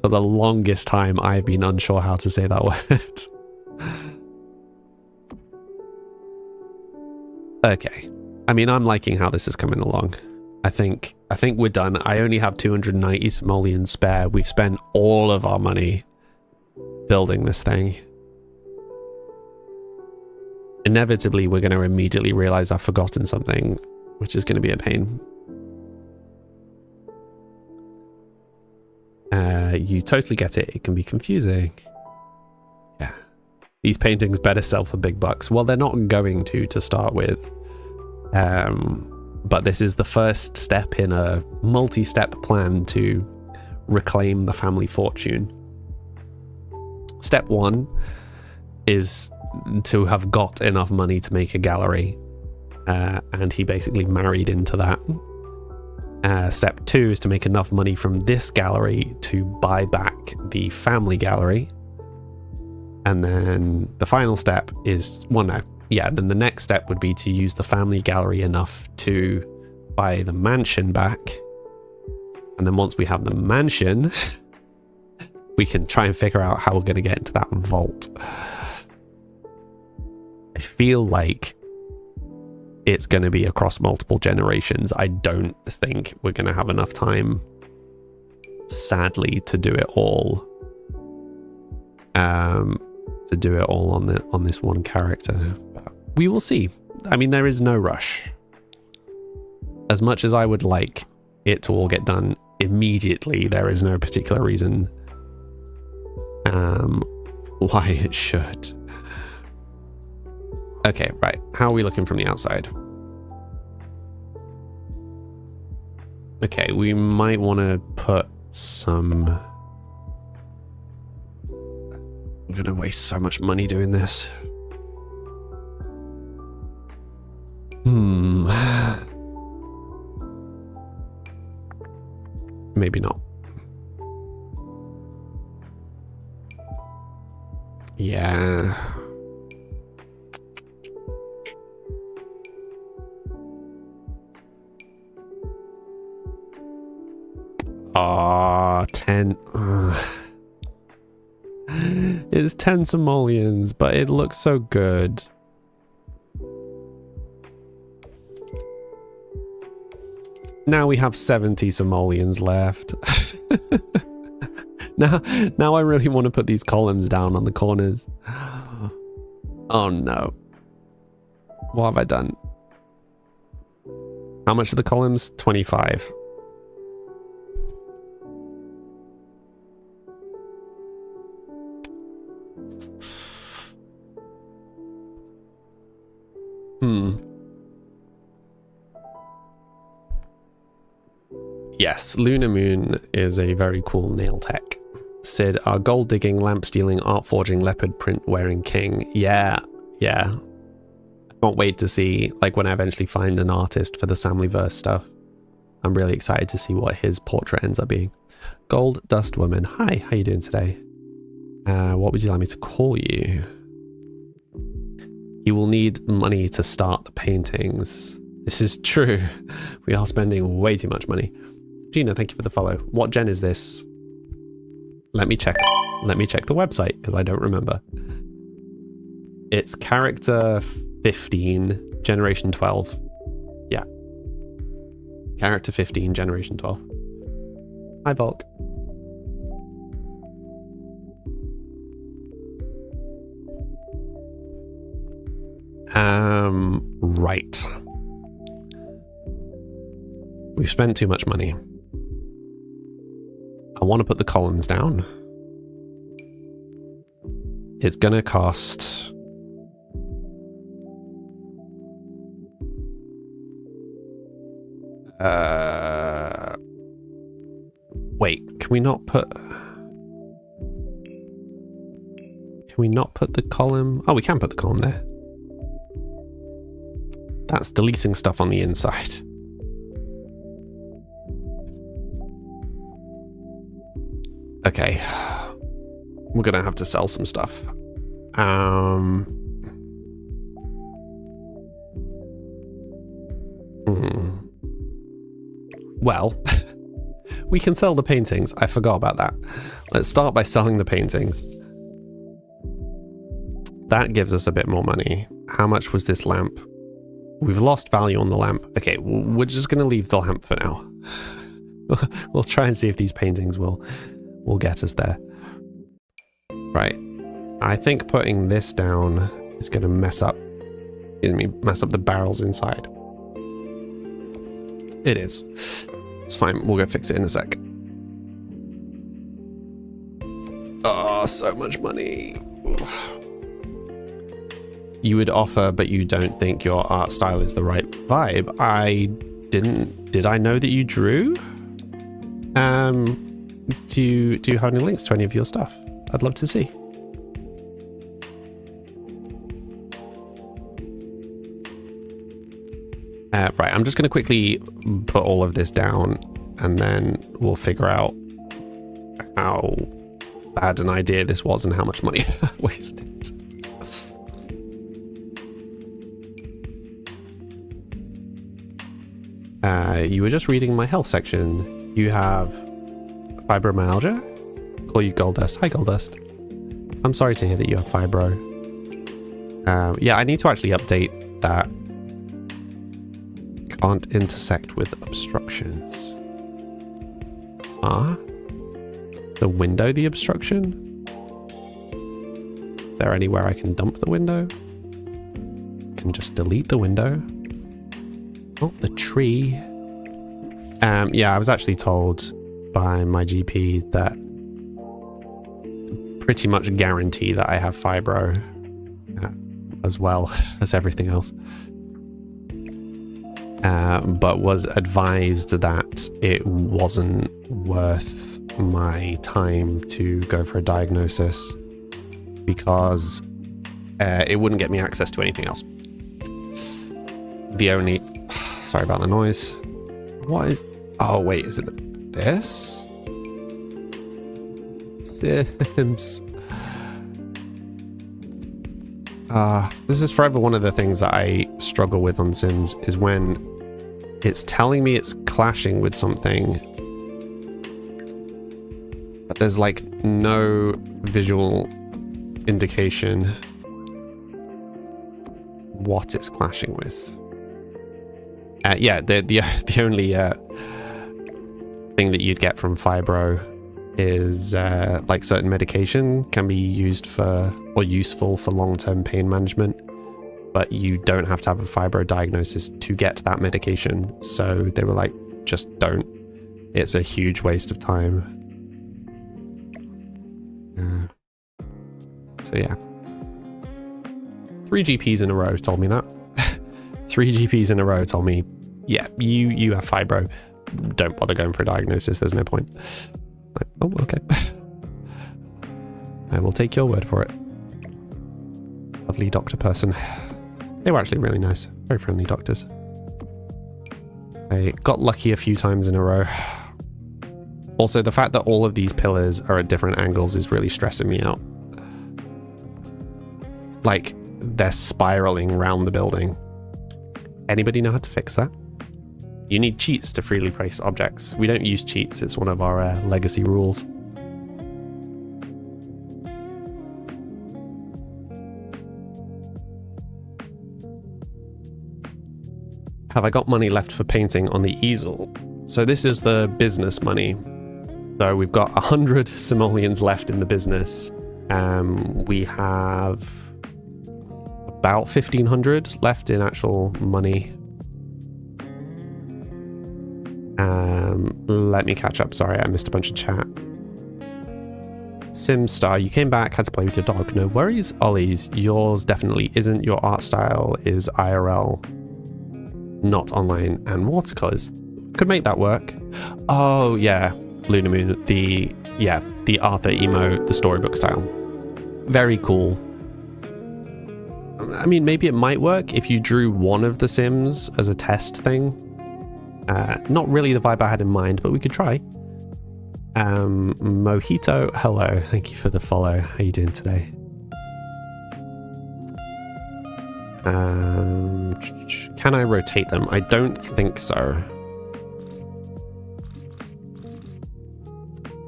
For the longest time, I've been unsure how to say that word. Okay. I mean, I'm liking how this is coming along. I think we're done. I only have 290 simoleons spare. We've spent all of our money building this thing. Inevitably, we're going to immediately realize I've forgotten something, which is going to be a pain. You totally get it. It can be confusing. Yeah. These paintings better sell for big bucks. Well, they're not going to start with. But this is the first step in a multi-step plan to reclaim the family fortune. Step 1 is to have got enough money to make a gallery, and he basically married into that. Step 2 is to make enough money from this gallery to buy back the family gallery, and then the final step is, then the next step would be to use the family gallery enough to buy the mansion back, and then once we have the mansion, we can try and figure out how we're going to get into that vault. I feel like it's going to be across multiple generations. I don't think we're going to have enough time, sadly, to do it all. On this one character. But we will see. I mean, there is no rush. As much as I would like it to all get done immediately, there is no particular reason why it should. Okay, right. How are we looking from the outside? Okay, we might want to put some... I'm going to waste so much money doing this. Maybe not. Yeah. Ah, 10. It's 10 simoleons, but it looks so good. Now we have 70 simoleons left. Now I really want to put these columns down on the corners. Oh no. What have I done? How much are the columns? 25. Yes, Lunar Moon is a very cool nail tech. Sid, our gold digging, lamp stealing, art forging, leopard print wearing king. Yeah. I can't wait to see, like, when I eventually find an artist for the Samlyverse stuff. I'm really excited to see what his portrait ends up being. Gold Dust Woman. Hi, how you doing today? What would you like me to call you? You will need money to start the paintings. This is true. We are spending way too much money. Gina, thank you for the follow. What gen is this? Let me check. Let me check the website because I don't remember. It's character 15, generation 12. Yeah. Character 15, generation 12. Hi, Volk. Right. We've spent too much money. I want to put the columns down. It's gonna cost... Wait, can we not put... Can we not put the column... Oh, we can put the column there. That's deleting stuff on the inside. Okay. We're gonna have to sell some stuff. Well, we can sell the paintings. I forgot about that. Let's start by selling the paintings. That gives us a bit more money. How much was this lamp? we've lost value on the lamp. Okay, we're just going to leave the lamp for now. We'll try and see if these paintings will get us there. Right. I think putting this down is going to mess up the barrels inside. It is. It's fine. We'll go fix it in a sec. Oh, so much money. You would offer, but you don't think your art style is the right vibe. Did I know that you drew? Do you have any links to any of your stuff? I'd love to see. Right, I'm just going to quickly put all of this down and then we'll figure out how bad an idea this was and how much money I've wasted. You were just reading my health section. You have fibromyalgia? Call you Goldust. Hi, Goldust. I'm sorry to hear that you have fibro. Yeah, I need to actually update that. Can't intersect with obstructions. The window the obstruction? Is there anywhere I can dump the window? Can just delete the window. Oh, the tree. Yeah, I was actually told by my GP that pretty much guarantee that I have fibro as well as everything else. But was advised that it wasn't worth my time to go for a diagnosis because it wouldn't get me access to anything else. Sorry about the noise. What is... Oh, wait, is it this? Sims. This is forever one of the things that I struggle with on Sims, is when it's telling me it's clashing with something, but there's like no visual indication what it's clashing with. Yeah, the only thing that you'd get from fibro is like certain medication can be used for or useful for long-term pain management, but you don't have to have a fibro diagnosis to get that medication. So they were like, just don't. It's a huge waste of time. So yeah. 3 GPs in a row told me that. 3 GPs in a row told me, yeah, you have fibro. Don't bother going for a diagnosis. There's no point. Like, oh, okay. I will take your word for it. Lovely doctor person. They were actually really nice. Very friendly doctors. I got lucky a few times in a row. Also, the fact that all of these pillars are at different angles is really stressing me out. Like, they're spiraling around the building. Anybody know how to fix that? You need cheats to freely place objects. We don't use cheats. It's one of our legacy rules. Have I got money left for painting on the easel? So this is the business money. So we've got 100 simoleons left in the business. We have about 1,500 left in actual money. Let me catch up. Sorry, I missed a bunch of chat. Simstar, you came back, had to play with your dog. No worries. Ollie's, yours definitely isn't. Your art style is IRL, not online, and watercolors. Could make that work. Oh yeah, Lunamoon, the Arthur emo, the storybook style. Very cool. I mean, maybe it might work if you drew one of the Sims as a test thing. Not really the vibe I had in mind, but we could try. Mojito, hello. Thank you for the follow. How you doing today? Can I rotate them? I don't think so.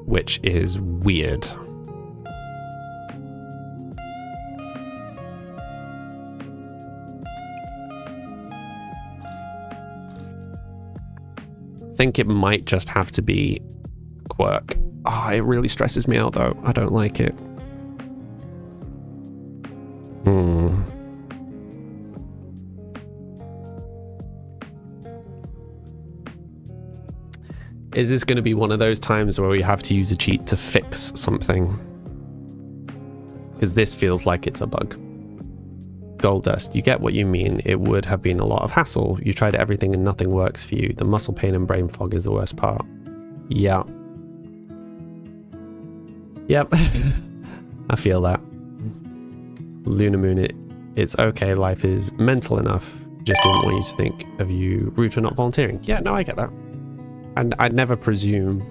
Which is weird. think it might just have to be quirk. Ah, it really stresses me out though. I don't like it. Is this going to be one of those times where we have to use a cheat to fix something? Because this feels like it's a bug. Goldust, you get what you mean. It would have been a lot of hassle. You tried everything and nothing works for you. The muscle pain and brain fog is the worst part. Yeah. Yep. I feel that. Lunar Moon, it's okay. Life is mental enough. Just didn't want you to think of you rude for not volunteering. Yeah, no, I get that. And I'd never presume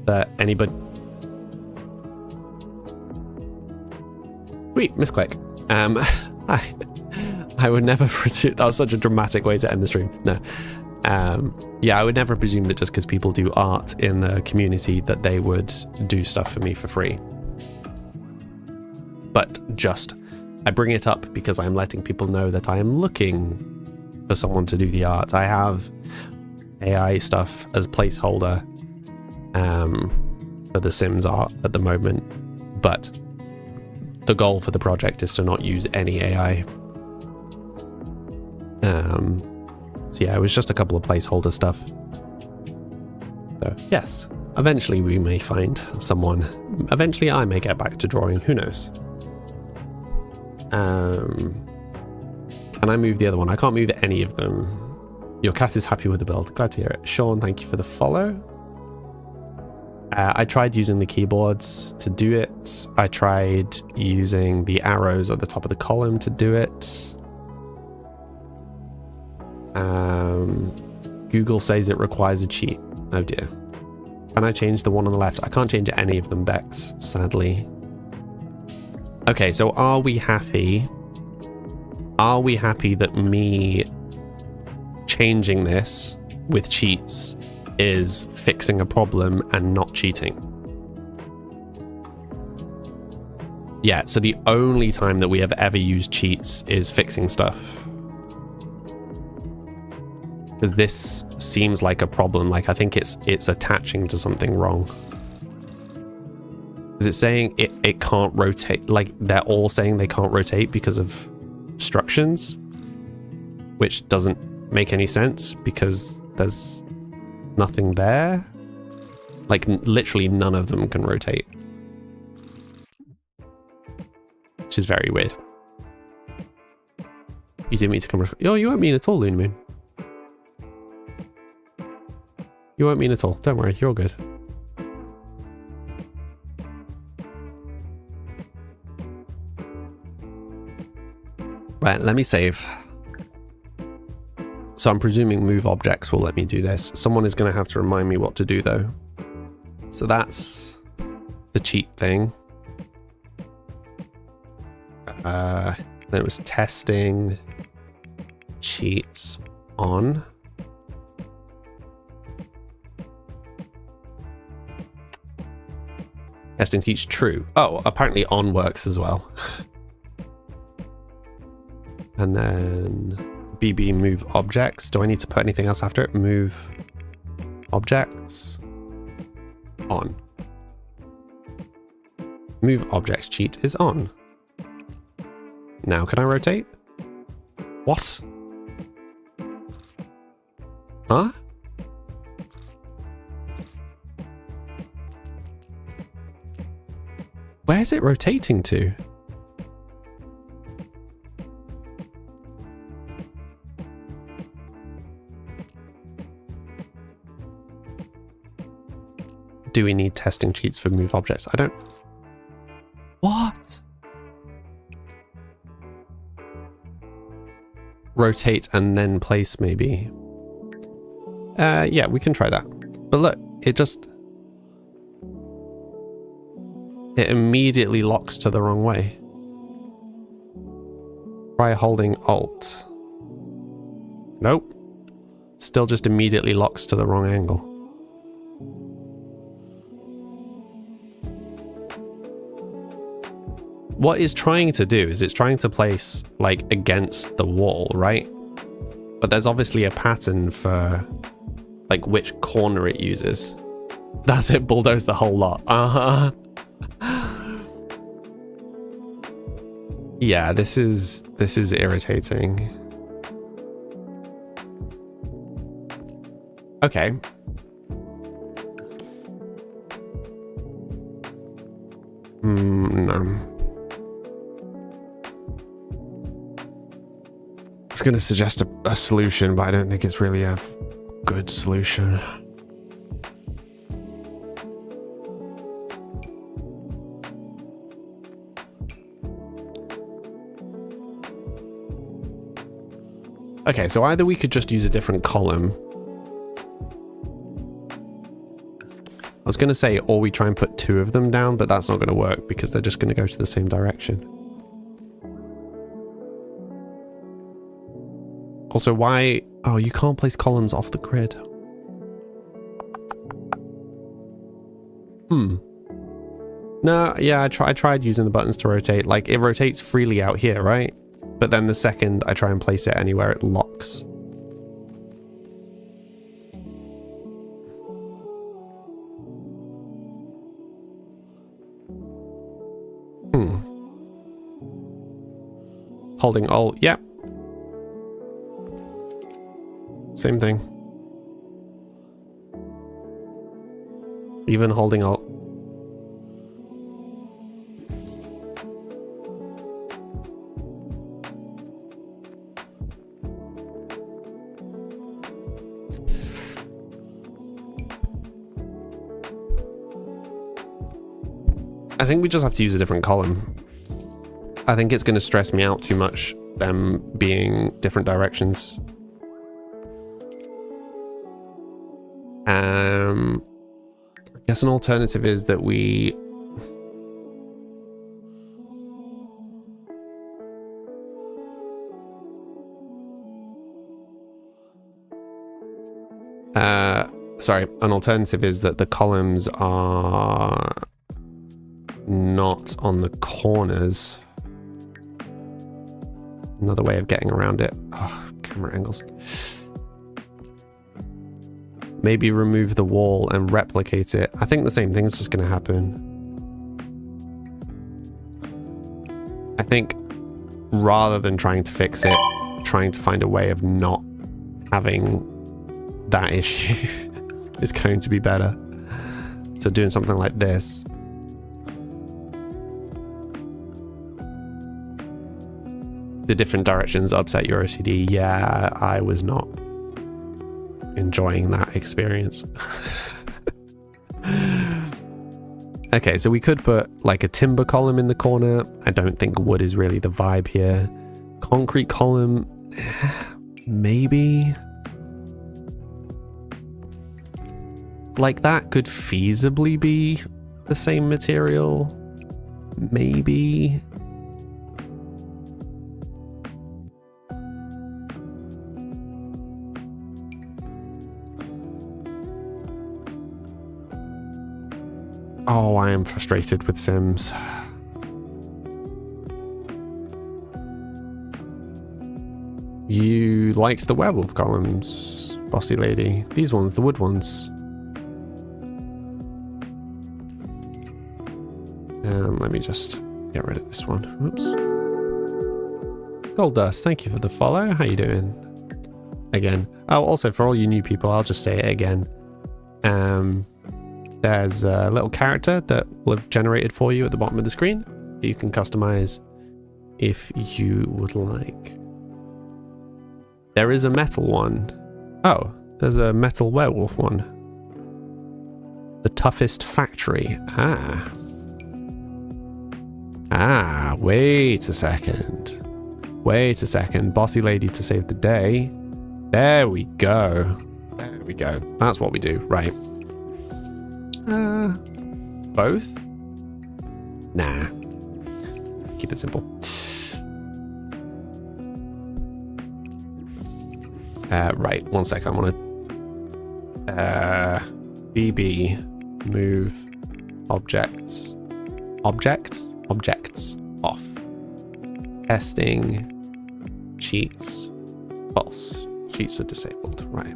that anybody... Sweet, misclick. I would never presume... That was such a dramatic way to end the stream. No. Yeah, I would never presume that just because people do art in the community that they would do stuff for me for free. But just... I bring it up because I'm letting people know that I am looking for someone to do the art. I have AI stuff as placeholder for the Sims art at the moment, but the goal for the project is to not use any AI. So yeah, it was just a couple of placeholder stuff. So yes, eventually we may find someone. Eventually I may get back to drawing, who knows. Can I move the other one? I can't move any of them. Your cat is happy with the build. Glad to hear it. Sean, thank you for the follow. I tried using the keyboards to do it. I tried using the arrows at the top of the column to do it. Google says it requires a cheat. Oh dear. Can I change the one on the left? I can't change any of them, Bex, sadly. Okay, so are we happy? Are we happy that me changing this with cheats is fixing a problem and not cheating? Yeah, so the only time that we have ever used cheats is fixing stuff. Because this seems like a problem. Like, I think it's attaching to something wrong. Is it saying it can't rotate? Like, they're all saying they can't rotate because of obstructions, which doesn't make any sense because there's nothing there. Like, literally none of them can rotate, which is very weird. You didn't mean to come. Oh, you weren't mean at all, Lunar Moon. You weren't mean at all. Don't worry, you're all good. Right, let me save. So I'm presuming move objects will let me do this. Someone is going to have to remind me what to do though. So that's the cheat thing. Then it was testing cheats on. Testing teach true. Oh, apparently on works as well. And then BB move objects. Do I need to put anything else after it? Move objects on. Move objects cheat is on. Now can I rotate? What? Huh? Where is it rotating to? Do we need testing cheats for move objects? I don't... What? Rotate and then place, maybe. Yeah, we can try that. But look, it just... It immediately locks to the wrong way. Try holding Alt. Nope. Still just immediately locks to the wrong angle. What it's trying to do is it's trying to place like against the wall, right? But there's obviously a pattern for like which corner it uses. That's it, bulldoze the whole lot. Uh-huh. Yeah, this is irritating. Okay. No. I was going to suggest a solution, but I don't think it's really a good solution. Okay, so either we could just use a different column. I was going to say, or we try and put two of them down, but that's not going to work because they're just going to go to the same direction. Also, why... Oh, you can't place columns off the grid. No, yeah, I tried using the buttons to rotate. Like, it rotates freely out here, right? But then the second I try and place it anywhere, it locks. Holding Alt, yep. Same thing. Even holding Alt. I think we just have to use a different column. I think it's going to stress me out too much, them being different directions. I guess an alternative is that we... sorry, an alternative is that the columns are not on the corners. Another way of getting around it. Oh, camera angles. Maybe remove the wall and replicate it. I think the same thing is just going to happen. I think rather than trying to fix it, trying to find a way of not having that issue is going to be better. So doing something like this. The different directions upset your OCD. Yeah, I was not enjoying that experience. Okay, so we could put like a timber column in the corner. I don't think wood is really the vibe here. Concrete column, maybe. Like that could feasibly be the same material. Maybe. Oh, I am frustrated with Sims. You liked the werewolf columns, bossy lady. These ones, the wood ones. Let me just get rid of this one. Oops. Gold Dust, thank you for the follow. How you doing? Again. Oh, also for all you new people, I'll just say it again. There's a little character that will have generated for you at the bottom of the screen. You can customize if you would like. There is a metal one. Oh, there's a metal werewolf one. The toughest factory. Wait a second. Wait a second. Bossy lady to save the day. There we go. There we go. That's what we do. Right. Both? Nah. Keep it simple. Right, one sec. I want to BB move objects off. Testing cheats false. Cheats are disabled. Right.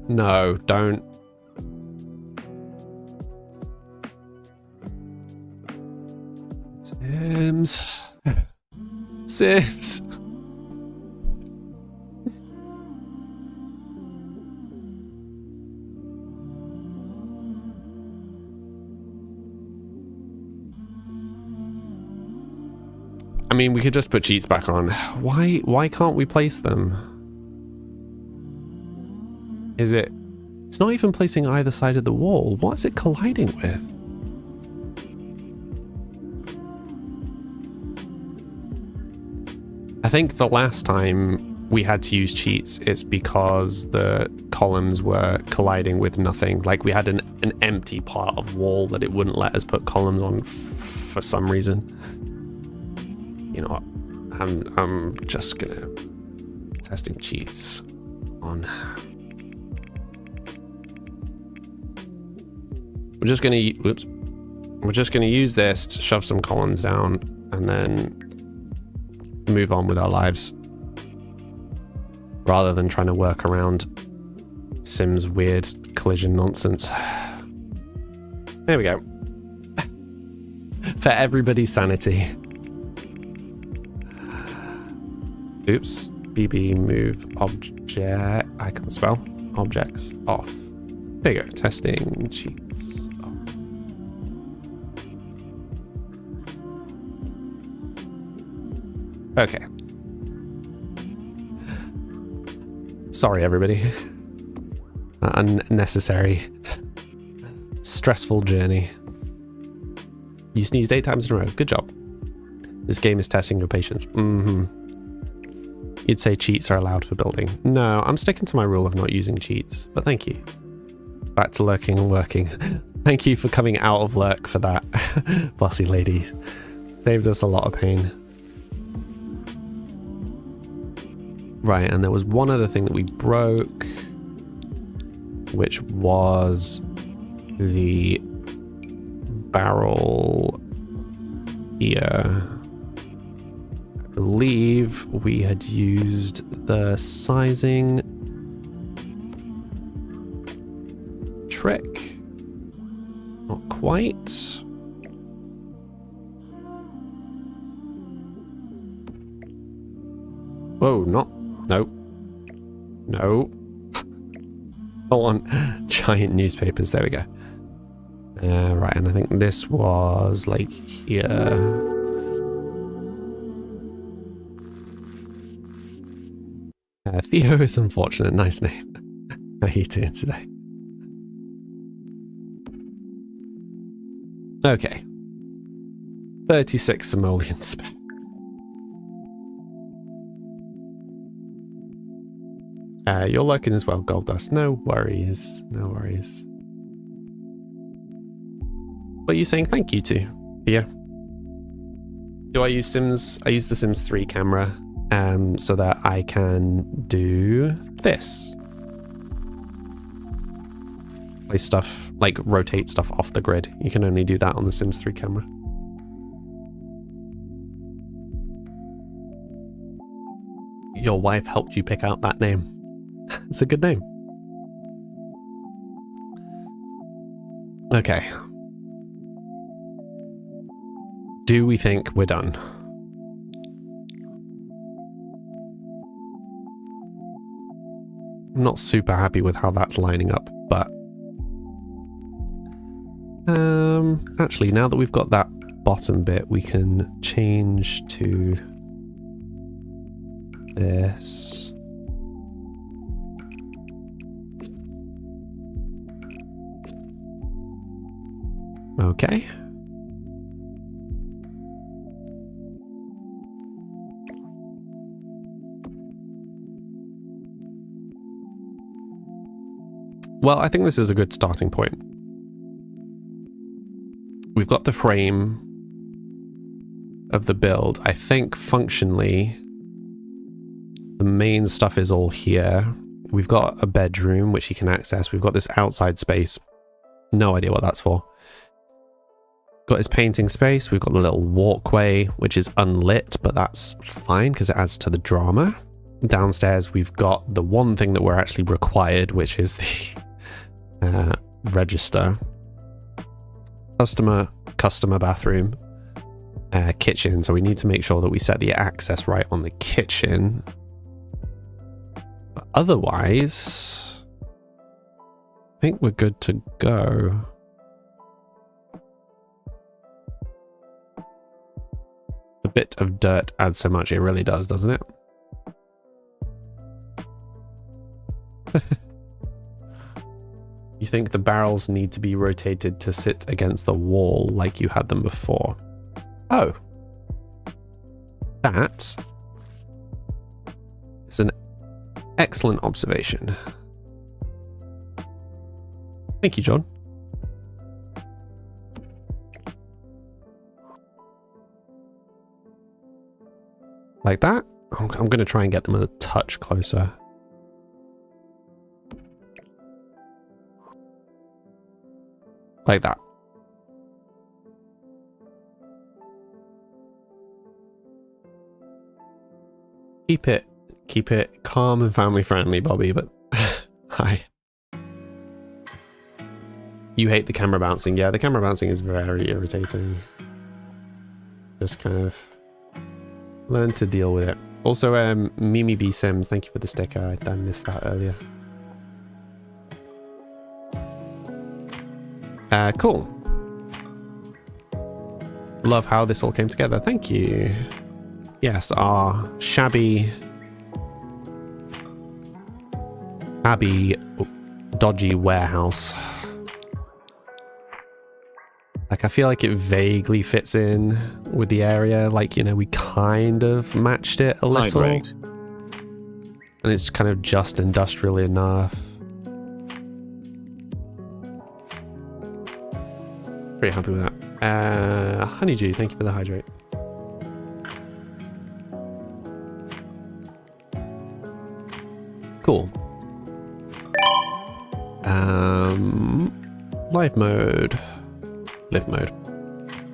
No, don't. Sims. Sims. I mean, we could just put cheats back on. Why can't we place them? Is it... It's not even placing either side of the wall. What is it colliding with? I think the last time we had to use cheats, it's because the columns were colliding with nothing. Like we had an empty part of wall that it wouldn't let us put columns on for some reason. You know what? I'm just gonna testing cheats on. We're just gonna use this to shove some columns down and then move on with our lives, rather than trying to work around Sims weird collision nonsense. There we go. For everybody's sanity. Oops. BB move object. I can't spell. Objects off. There you go. Testing cheats off. Okay. Sorry, everybody. Unnecessary, stressful journey. You sneezed 8 times in a row. Good job. This game is testing your patience. You'd say cheats are allowed for building. No, I'm sticking to my rule of not using cheats, but thank you. Back to lurking and working. Thank you for coming out of lurk for that, bossy lady. Saved us a lot of pain. Right, and there was one other thing that we broke, which was the barrel here. I believe we had used the sizing trick. Not quite. Whoa, not. No. No. Hold on. Giant newspapers. There we go. Right, and I think this was like here. Theo is unfortunate. Nice name. How are you doing today? Okay. 36 simoleons spec. You're lurking as well, Gold Dust. No worries. No worries. What are you saying thank you to? Yeah. Do I use Sims? I use the Sims 3 camera so that I can do this. Play stuff, like rotate stuff off the grid. You can only do that on the Sims 3 camera. Your wife helped you pick out that name. It's a good name. Okay. Do we think we're done? I'm not super happy with how that's lining up, but actually, now that we've got that bottom bit, we can change to this. Okay. Well, I think this is a good starting point. We've got the frame of the build. I think functionally, the main stuff is all here. We've got a bedroom, which you can access. We've got this outside space. No idea what that's for. Got his painting space. We've got the little walkway, which is unlit, but that's fine because it adds to the drama. downstairs we've got the one thing that we're actually required, which is the register. Customer bathroom, kitchen. So we need to make sure that we set the access right on the kitchen. But otherwise, I think we're good to go. A bit of dirt adds so much. It really does, doesn't it? You think the barrels need to be rotated to sit against the wall like you had them before? Oh. That is an excellent observation. Thank you, John. Like that? I'm going to try and get them a touch closer. Like that. Keep it calm and family friendly, Bobby, but hi. You hate the camera bouncing. Yeah, the camera bouncing is very irritating. Just kind of learn to deal with it. Also, Mimi B Sims, thank you for the sticker. I missed that earlier. Cool. Love how this all came together. Thank you. Yes, our shabby, dodgy warehouse. Like, I feel like it vaguely fits in with the area. Like, you know, we kind of matched it a little. And it's kind of just industrial enough. Pretty happy with that. Honeydew, thank you for the hydrate. Cool. Live mode. Live mode.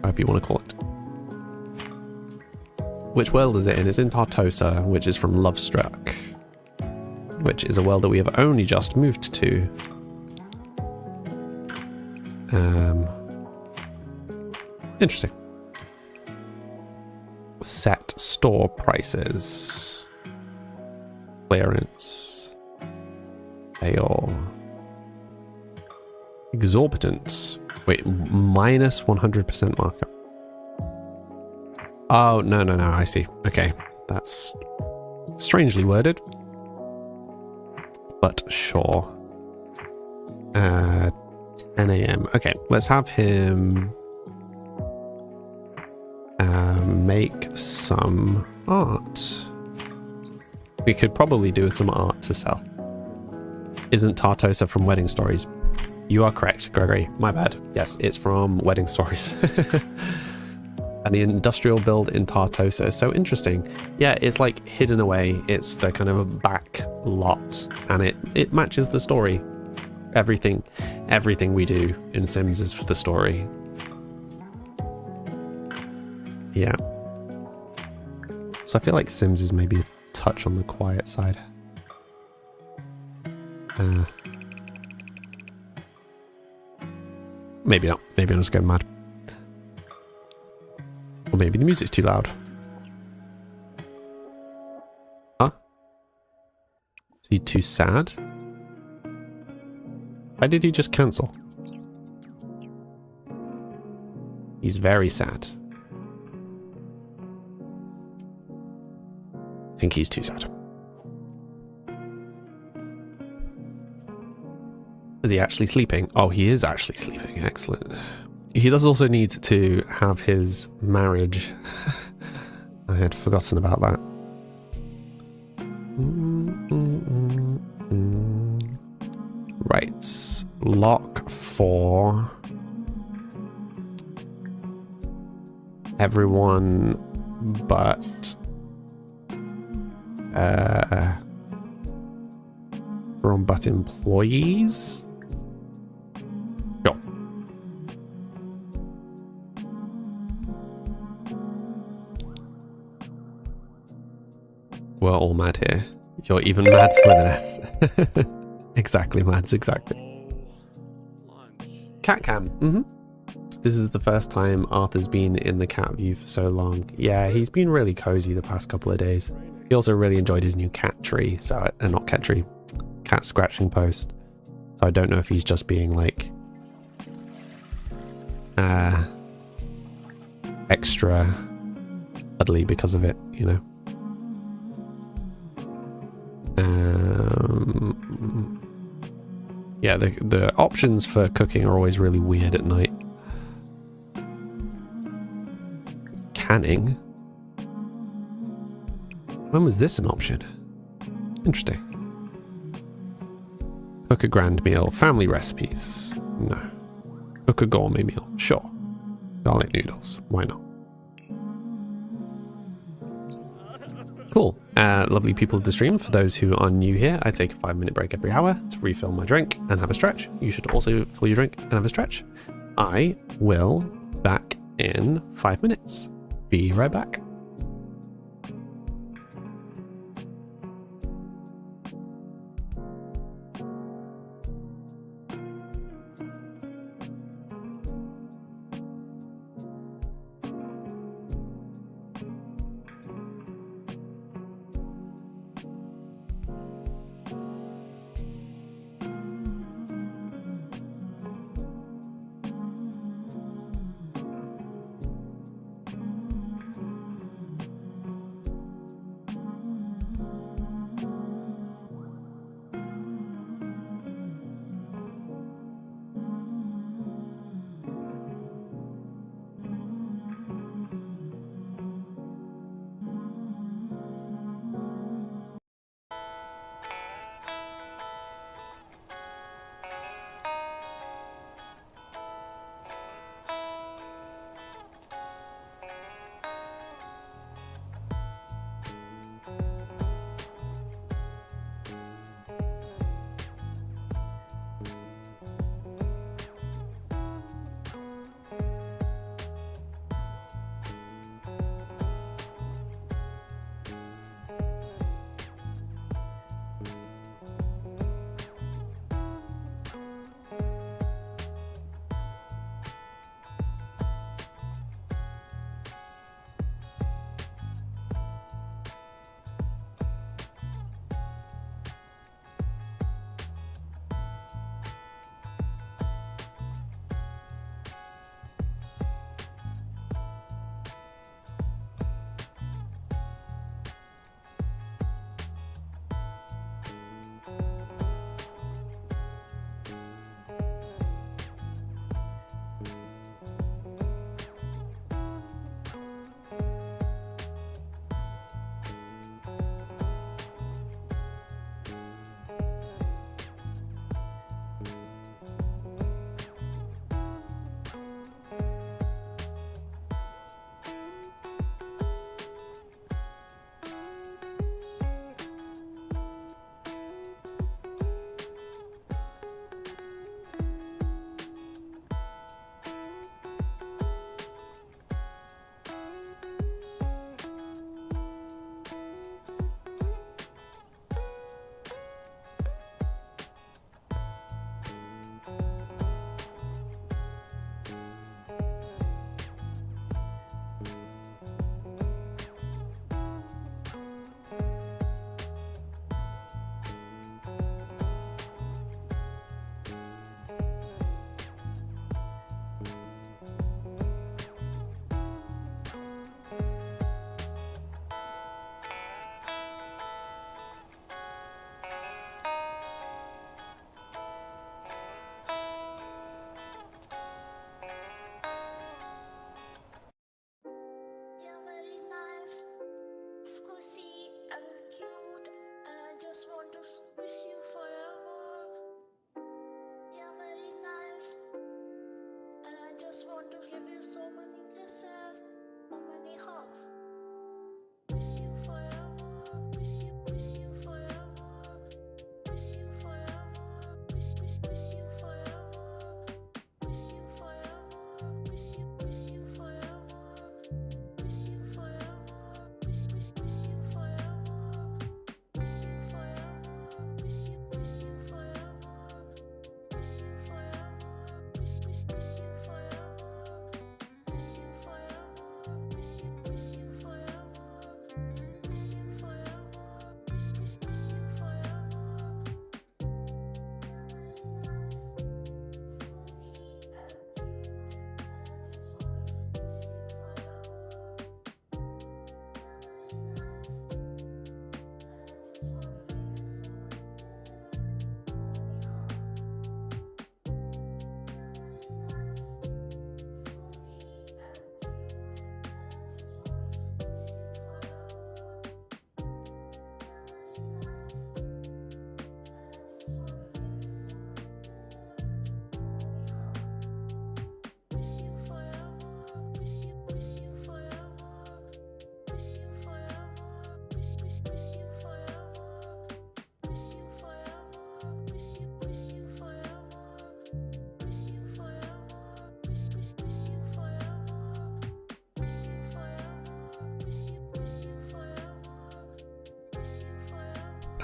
However you want to call it. Which world is it in? It's in Tartosa, which is from Lovestruck. Which is a world that we have only just moved to. Interesting. Set store prices. Clearance. Sale. Exorbitant. Wait, minus 100% markup. Oh, no, I see. Okay, that's strangely worded. But sure. 10 a.m. Okay, let's have him make some art. We could probably do some art to sell. Isn't Tartosa from Wedding Stories? You are correct, Gregory. My bad. Yes, it's from Wedding Stories. And the industrial build in Tartosa is so interesting. Yeah, it's like hidden away. It's the kind of back lot, and it matches the story. Everything we do in Sims is for the story. Yeah. So I feel like Sims is maybe a touch on the quiet side. Maybe not. Maybe I'm just going mad. Or maybe the music's too loud. Huh? Is he too sad? Why did he just cancel? He's very sad. I think he's too sad. Is he actually sleeping? Oh, he is actually sleeping. Excellent. He does also need to have his marriage. I had forgotten about that. Right. Lock for everyone but everyone but employees. Sure. We're all mad here. You're even Mads with an S. Exactly, Mads, exactly. Cat cam. This is the first time Arthur's been in the cat view for so long. Yeah, he's been really cozy the past couple of days. He also really enjoyed his new cat tree, so not cat tree, cat scratching post. So I don't know if he's just being like extra cuddly because of it, you know. Yeah, the options for cooking are always really weird at night. Canning? When was this an option? Interesting. Cook a grand meal. Family recipes. No. Cook a gourmet meal. Sure. Garlic noodles. Why not? Cool. Lovely people of the stream. For those who are new here, I take a 5-minute break every hour to refill my drink and have a stretch. You should also fill your drink and have a stretch. I will back in 5 minutes. Be right back.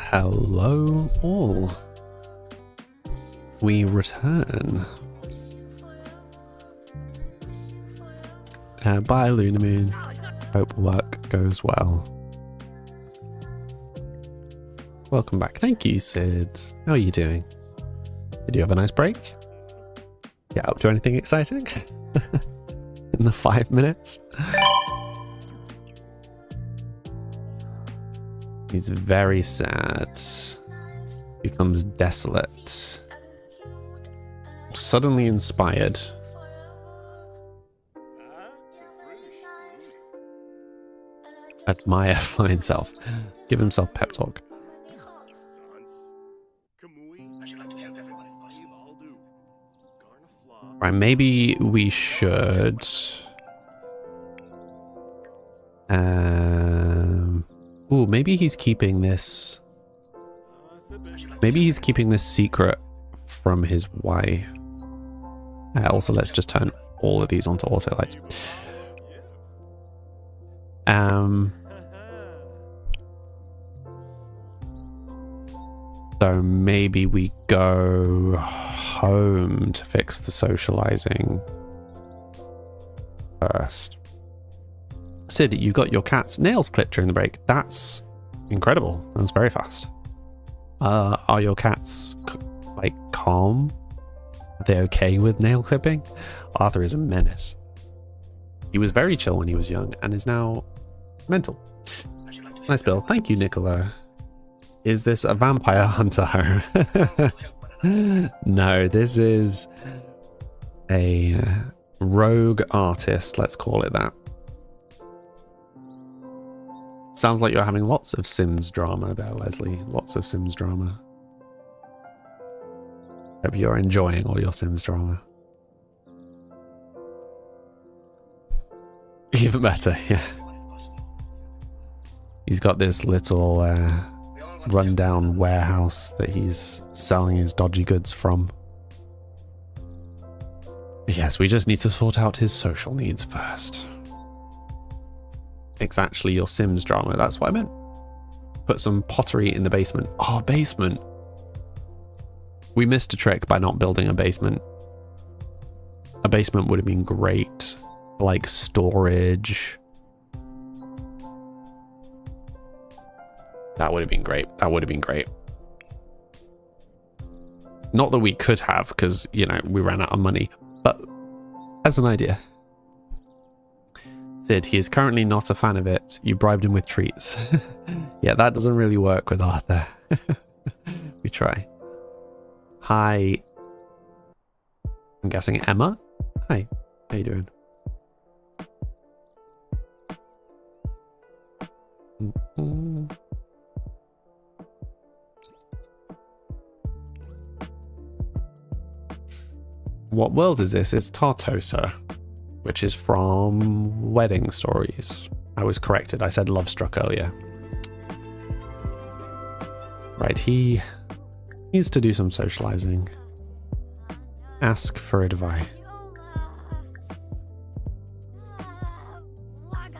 Hello all. We return. Bye Lunamoon. Hope work goes well. Welcome back. Thank you, Sid. How are you doing? Did you have a nice break? Get up to anything exciting? In the 5 minutes? He's very sad. Becomes desolate. Suddenly inspired. Admire fine self. Give himself pep talk. Right, maybe we should... Ooh, maybe he's keeping this... Maybe he's keeping this secret from his wife. Also, let's just turn all of these onto auto lights. So maybe we go home to fix the socializing first. Sid, you got your cat's nails clipped during the break. That's incredible. That's very fast. Are your cats like calm? Are they okay with nail clipping? Arthur is a menace. He was very chill when he was young and is now mental. Nice build. Thank you, Nicola. Is this a vampire hunter home? No, this is a rogue artist. Let's call it that. Sounds like you're having lots of Sims drama there, Leslie. Lots of Sims drama. Hope you're enjoying all your Sims drama. Even better, yeah. He's got this little rundown warehouse that he's selling his dodgy goods from. Yes, we just need to sort out his social needs first. It's actually your Sims drama, that's what I meant. Put some pottery in the basement. Oh, basement. We missed a trick by not building a basement. A basement would have been great. Like storage. That would have been great. That would have been great. Not that we could have, because, you know, we ran out of money. But as an idea. Sid, he is currently not a fan of it. You bribed him with treats. Yeah, that doesn't really work with Arthur. We try. Hi. I'm guessing Emma? Hi. How you doing? What world is this? It's Tartosa, which is from Wedding Stories. I was corrected. I said Love Struck earlier. Right, he needs to do some socializing. Ask for advice.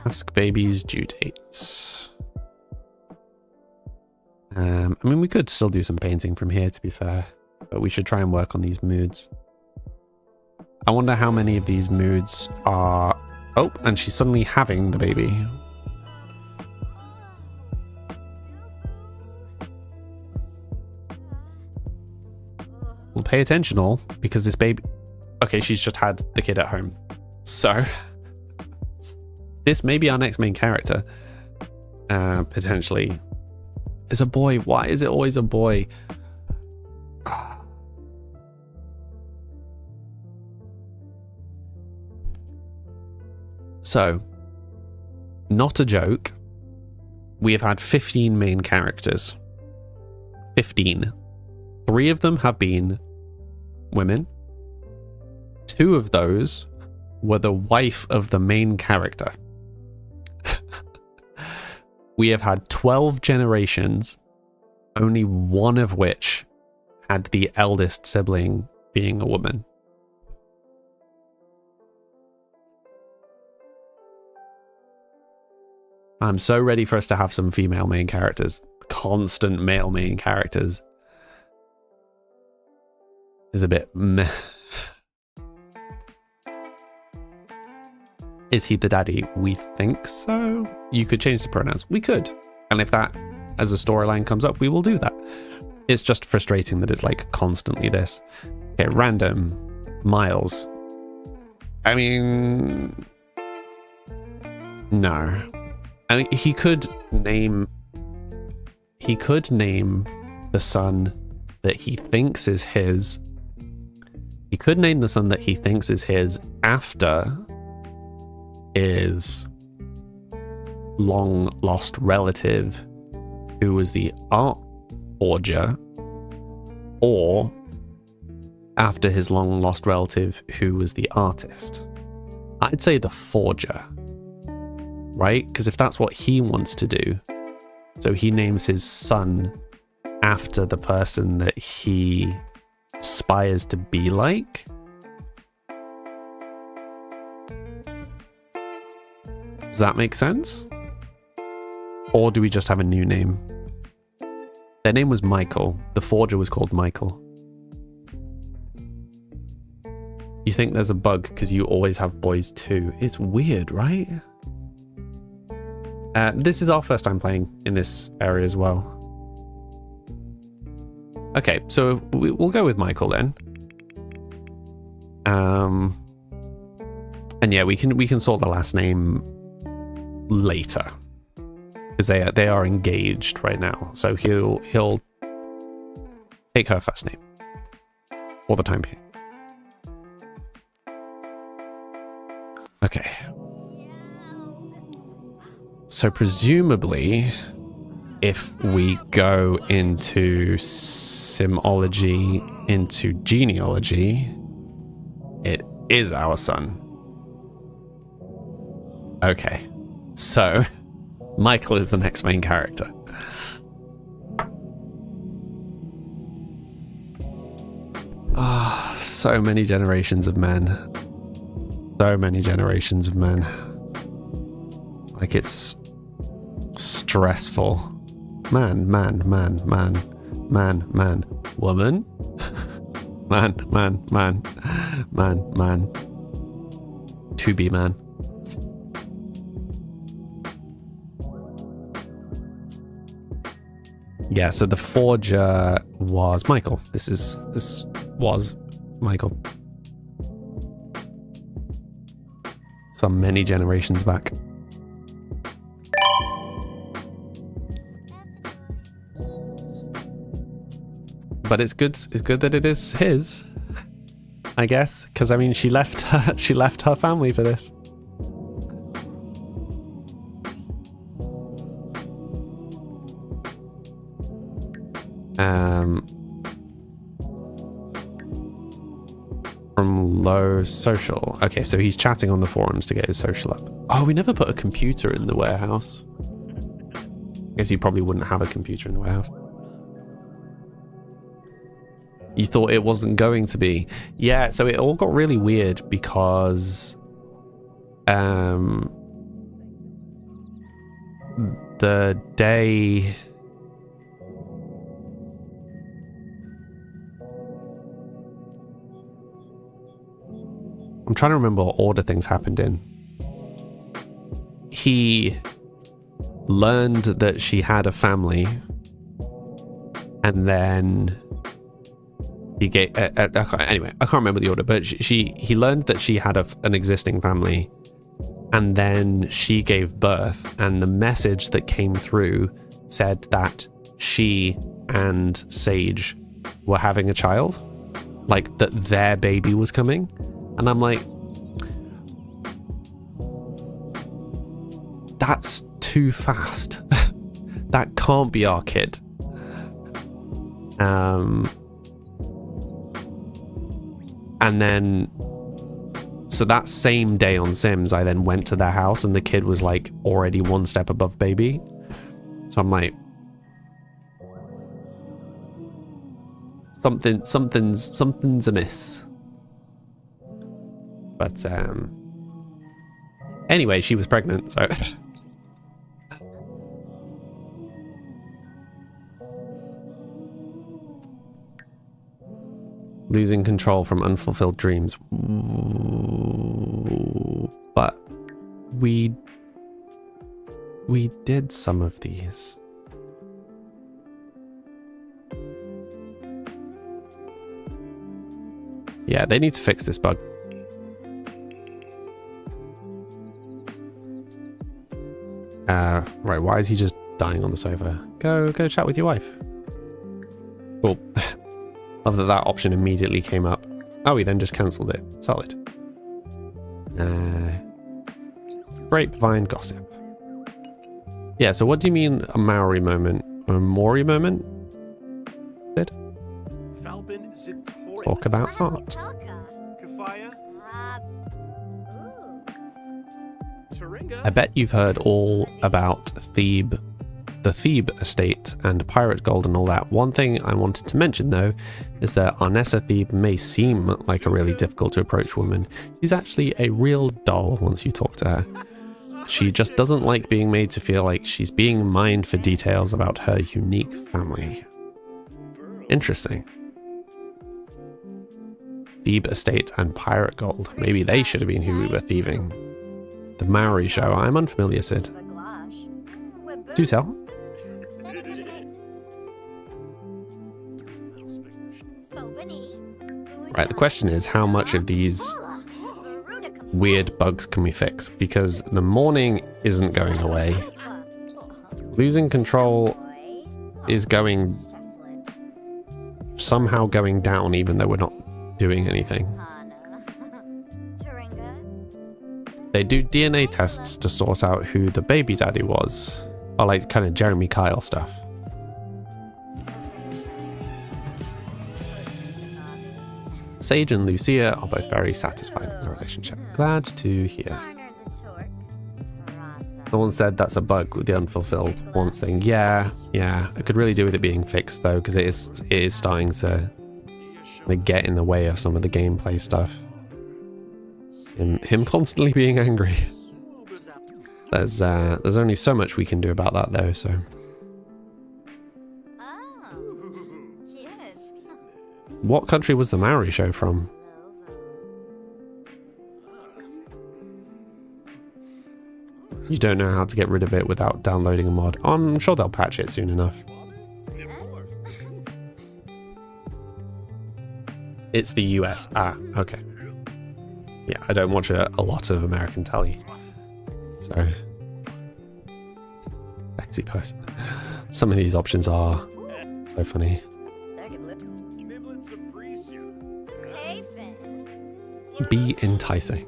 Ask baby's due dates. I mean, we could still do some painting from here, to be fair, but we should try and work on these moods. I wonder how many of these moods are... Oh, and she's suddenly having the baby. We'll pay attention all, because this baby... Okay, she's just had the kid at home. So... this may be our next main character. Potentially. It's a boy. Why is it always a boy? So, not a joke. We have had 15 main characters. 15. 3 of them have been women. 2 of those were the wife of the main character. We have had 12 generations, only one of which had the eldest sibling being a woman. I'm so ready for us to have some female main characters. constant male main characters is a bit meh. Is he the daddy? We think so. You could change the pronouns. We could. And if that as a storyline comes up, we will do that. It's just frustrating that it's like constantly this. Okay, random. Miles. I mean, no. I mean, he could name the son that he thinks is his. He could name the son that he thinks is his after his long lost relative who was the art forger, or after his long lost relative who was the artist. I'd say the forger, right? Because if that's what he wants to do, so he names his son after the person that he aspires to be like. Does that make sense? Or do we just have a new name? Their name was Michael. The forger was called Michael. You think there's a bug because you always have boys too. It's weird, right? This is our first time playing in this area as well. Okay, so we'll go with Michael then. And yeah, we can sort the last name later because they are engaged right now. So he'll take her first name for the time being. Okay. So presumably, if we go into Simology, into genealogy, it is our son. Okay. So, Michael is the next main character. Ah, so many generations of men. So many generations of men. Like, it's stressful. Man. Woman. Man. To be man. Yeah, so the forger was Michael. This was Michael. Some many generations back. But it's good that it is his, I guess, because I mean she left her family for this. From low social. Okay, so he's chatting on the forums to get his social up. Oh, we never put a computer in the warehouse. I guess you probably wouldn't have a computer in the warehouse. You thought it wasn't going to be. Yeah, so it all got really weird because the day I'm trying to remember what order things happened in. He learned that she had a family, and then he gave. Anyway, I can't remember the order, but he learned that she had an existing family, and then she gave birth, and the message that came through said that she and Sage were having a child, like that their baby was coming. And I'm like, that's too fast. That can't be our kid. And then, so that same day on Sims, I then went to their house and the kid was like already one step above baby. So I'm like, something's amiss. But anyway, she was pregnant, so Losing control from unfulfilled dreams. But we did some of these. Yeah, they need to fix this bug. Right, why is he just dying on the sofa? Go chat with your wife. Cool. Love that option immediately came up. Oh, he then just cancelled it. Solid. Grapevine gossip. Yeah, so what do you mean a Maori moment? A Maori moment? Talk about heart. I bet you've heard all about Thebe, the Thebe estate and pirate gold and all that. One thing I wanted to mention though is that Arnessa Thebe may seem like a really difficult to approach woman. She's actually a real doll once you talk to her. She just doesn't like being made to feel like she's being mined for details about her unique family. Interesting. Thebe estate and pirate gold. Maybe they should have been who we were thieving. The Maori show. I'm unfamiliar, Sid. Do tell. Right, the question is how much of these weird bugs can we fix? Because the mourning isn't going away. Losing control is somehow going down even though we're not doing anything. They do DNA tests to source out who the baby daddy was. Or like kind of Jeremy Kyle stuff. Sage and Lucia are both very satisfied in their relationship. Glad to hear. Someone said that's a bug with the unfulfilled wants thing. Yeah. It could really do with it being fixed though, because it is starting to get in the way of some of the gameplay stuff. Him constantly being angry. There's only so much we can do about that though, so. What country was the Maori show from? You don't know how to get rid of it without downloading a mod. I'm sure they'll patch it soon enough. It's the US. Ah, okay. Yeah, I don't watch a lot of American telly. So. Sexy person. Some of these options are so funny. Be enticing.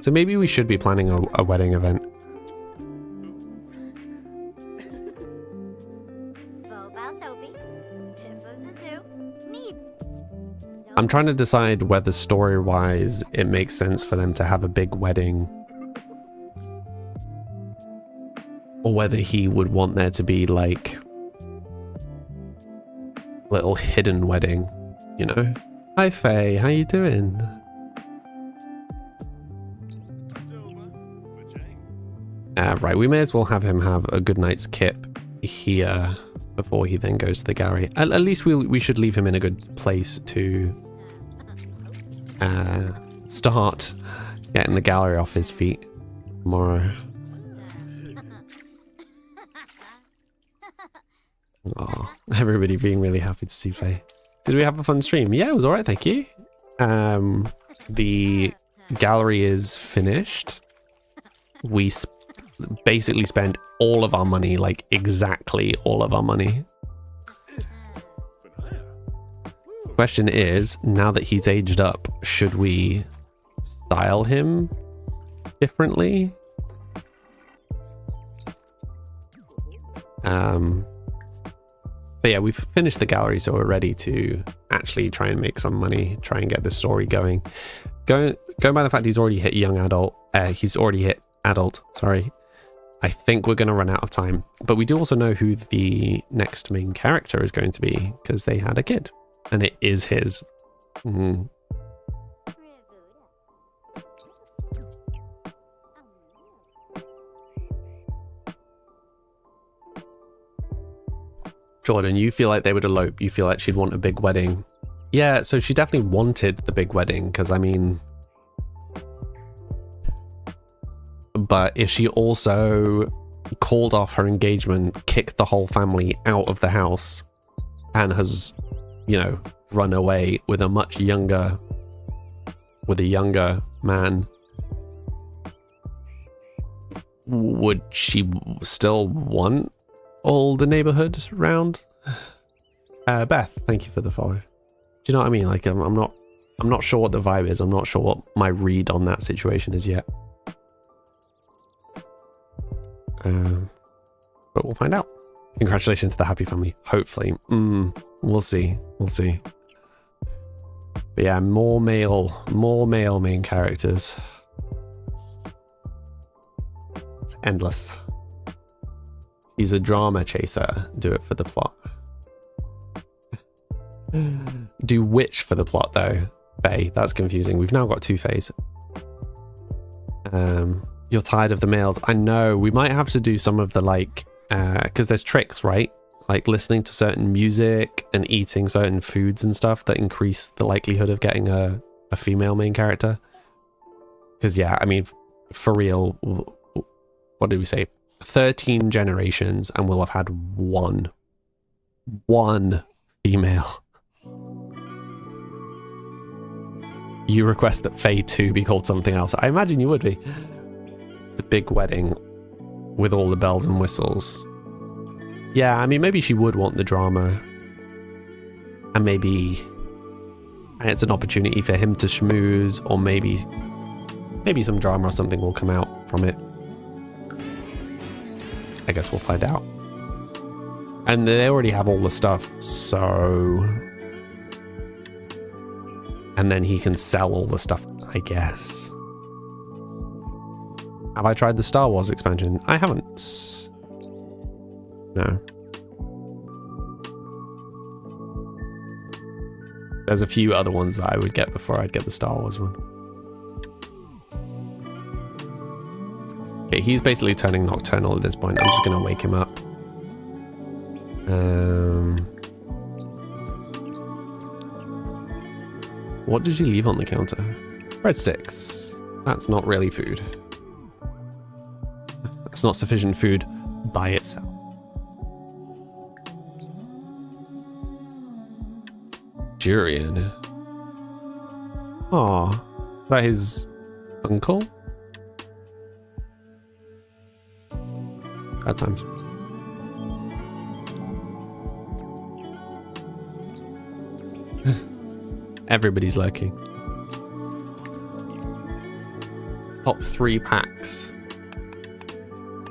So maybe we should be planning a wedding event. I'm trying to decide whether story-wise it makes sense for them to have a big wedding, or whether he would want there to be like a little hidden wedding, you know? Hi Faye, how you doing? Right, we may as well have him have a good night's kip here before he then goes to the gallery. At least we should leave him in a good place to start getting the gallery off his feet tomorrow. Oh, everybody being really happy to see Faye. Did we have a fun stream? Yeah, it was alright, thank you. The gallery is finished. We basically spent all of our money, like exactly all of our money. Question is, now that he's aged up, should we style him differently? But yeah, we've finished the gallery, so we're ready to actually try and make some money, try and get the story going. Going by the fact he's already hit young adult, he's already hit adult, sorry. I think we're going to run out of time. But we do also know who the next main character is going to be, because they had a kid, and it is his. Jordan, you feel like they would elope. You feel like she'd want a big wedding. Yeah, so she definitely wanted the big wedding, because I mean... But if she also called off her engagement, kicked the whole family out of the house, and has, you know, run away with a much younger... with a younger man, would she still want all the neighborhood round? Beth, thank you for the follow. Do you know what I mean? Like, I'm not sure what the vibe is. I'm not sure what my read on that situation is yet. But we'll find out. Congratulations to the happy family. Hopefully. We'll see. We'll see. But yeah, more male main characters. It's endless. He's a drama chaser. Do it for the plot. Do which for the plot though? Faye, that's confusing. We've now got two Fays. You're tired of the males. I know. We might have to do some of the like, because there's tricks, right? Like listening to certain music and eating certain foods and stuff that increase the likelihood of getting a female main character. Because yeah, I mean, for real, what did we say? 13 generations and we'll have had one female. You request that Faye 2 be called something else. I imagine you would be. The big wedding with all the bells and whistles. Yeah, I mean, maybe she would want the drama. And maybe it's an opportunity for him to schmooze, or maybe some drama or something will come out from it. I guess we'll find out. And they already have all the stuff, so... And then he can sell all the stuff, I guess. Have I tried the Star Wars expansion? I haven't. No. There's a few other ones that I would get before I'd get the Star Wars one. Okay, he's basically turning nocturnal at this point. I'm just going to wake him up. What did you leave on the counter? Breadsticks. That's not really food. That's not sufficient food by itself. Jurian. Aw, is that his uncle? Bad times. Everybody's lurking. Top 3 packs.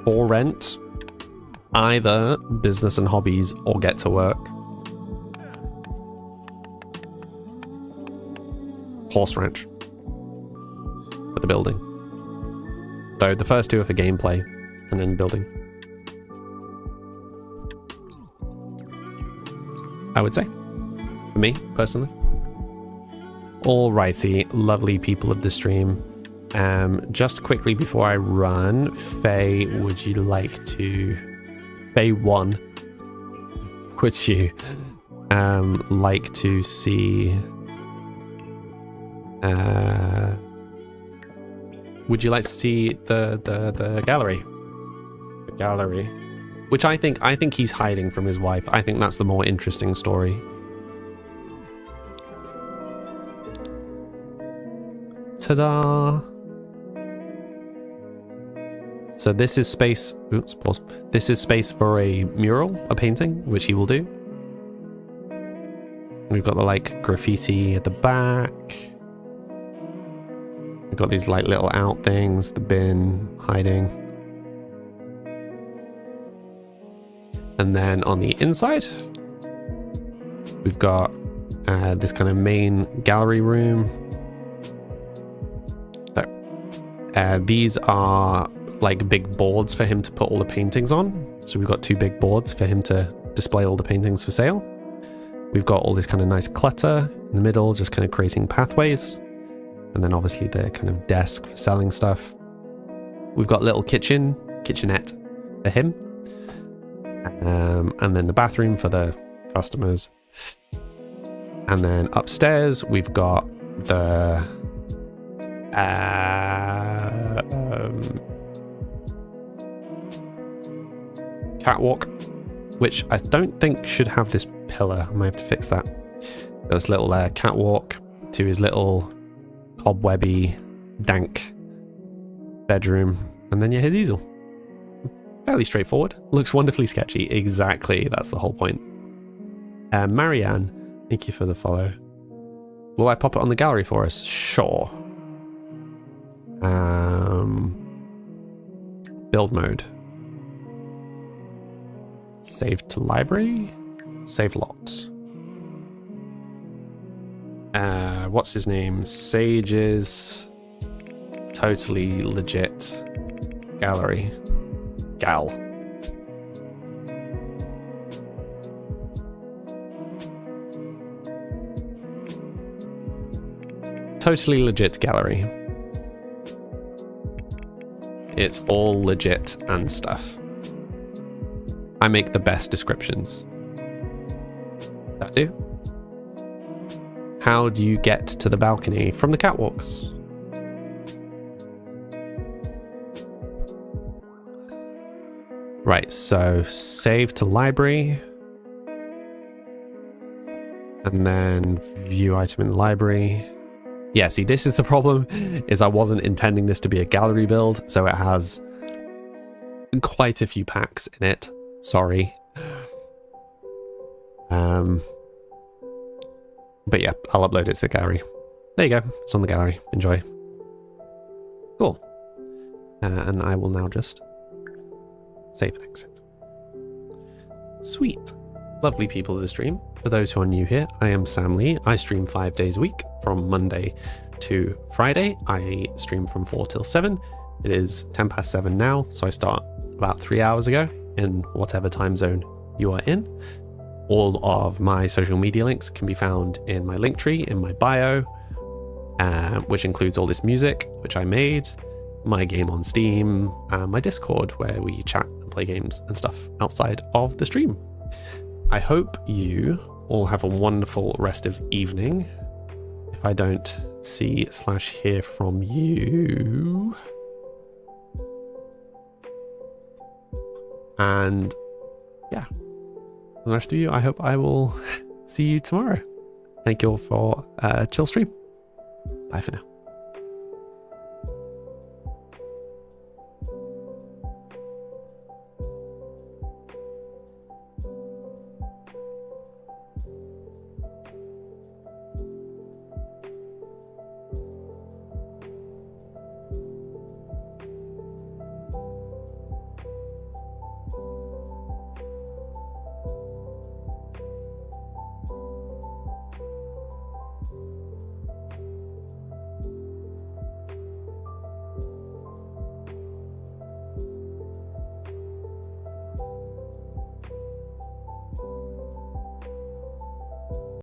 For rent. Either business and hobbies or get to work. Horse ranch. For the building. So the first 2 are for gameplay and then building. I would say. For me, personally. Alrighty, lovely people of the stream. Just quickly before I run, Faye, would you like to... Faye 1. Would you like to see... would you like to see the gallery? The gallery. Which I think he's hiding from his wife. I think that's the more interesting story. Ta-da! So this is space... Oops, pause. This is space for a mural, a painting, which he will do. We've got the, like, graffiti at the back. We've got these, like, little out things, the bin, hiding. And then on the inside, we've got this kind of main gallery room. These are like big boards for him to put all the paintings on. So we've got 2 big boards for him to display all the paintings for sale. We've got all this kind of nice clutter in the middle, just kind of creating pathways. And then obviously the kind of desk for selling stuff. We've got a little kitchenette for him. And then the bathroom for the customers. And then upstairs, we've got the catwalk, which I don't think should have this pillar. I might have to fix that. Got this little catwalk to his little cobwebby, dank bedroom, and then his easel. Fairly straightforward. Looks wonderfully sketchy. Exactly, that's the whole point. Marianne, thank you for the follow. Will I pop it on the gallery for us? Sure. Build mode. Save to library. Save lot. What's his name? Sage's totally legit gallery. Gal. Totally legit gallery. It's all legit and stuff. I make the best descriptions. That do? How do you get to the balcony from the catwalks? Right, so save to library. And then view item in library. Yeah, see, this is the problem, is I wasn't intending this to be a gallery build, so it has quite a few packs in it. Sorry. But yeah, I'll upload it to the gallery. There you go, it's on the gallery. Enjoy. Cool. And I will now just save and exit. Sweet. Lovely people of the stream. For those who are new here, I am Sam Lee. I stream 5 days a week from Monday to Friday. I stream from 4 till 7. It is 10 past 7 now, so I start about 3 hours ago in whatever time zone you are in. All of my social media links can be found in my link tree in my bio, which includes all this music, which I made, my game on Steam, and my Discord, where we chat and play games and stuff outside of the stream. I hope you all have a wonderful rest of evening. If I don't see/hear from you. And yeah, the rest of you, I hope I will see you tomorrow. Thank you all for chill stream. Bye for now.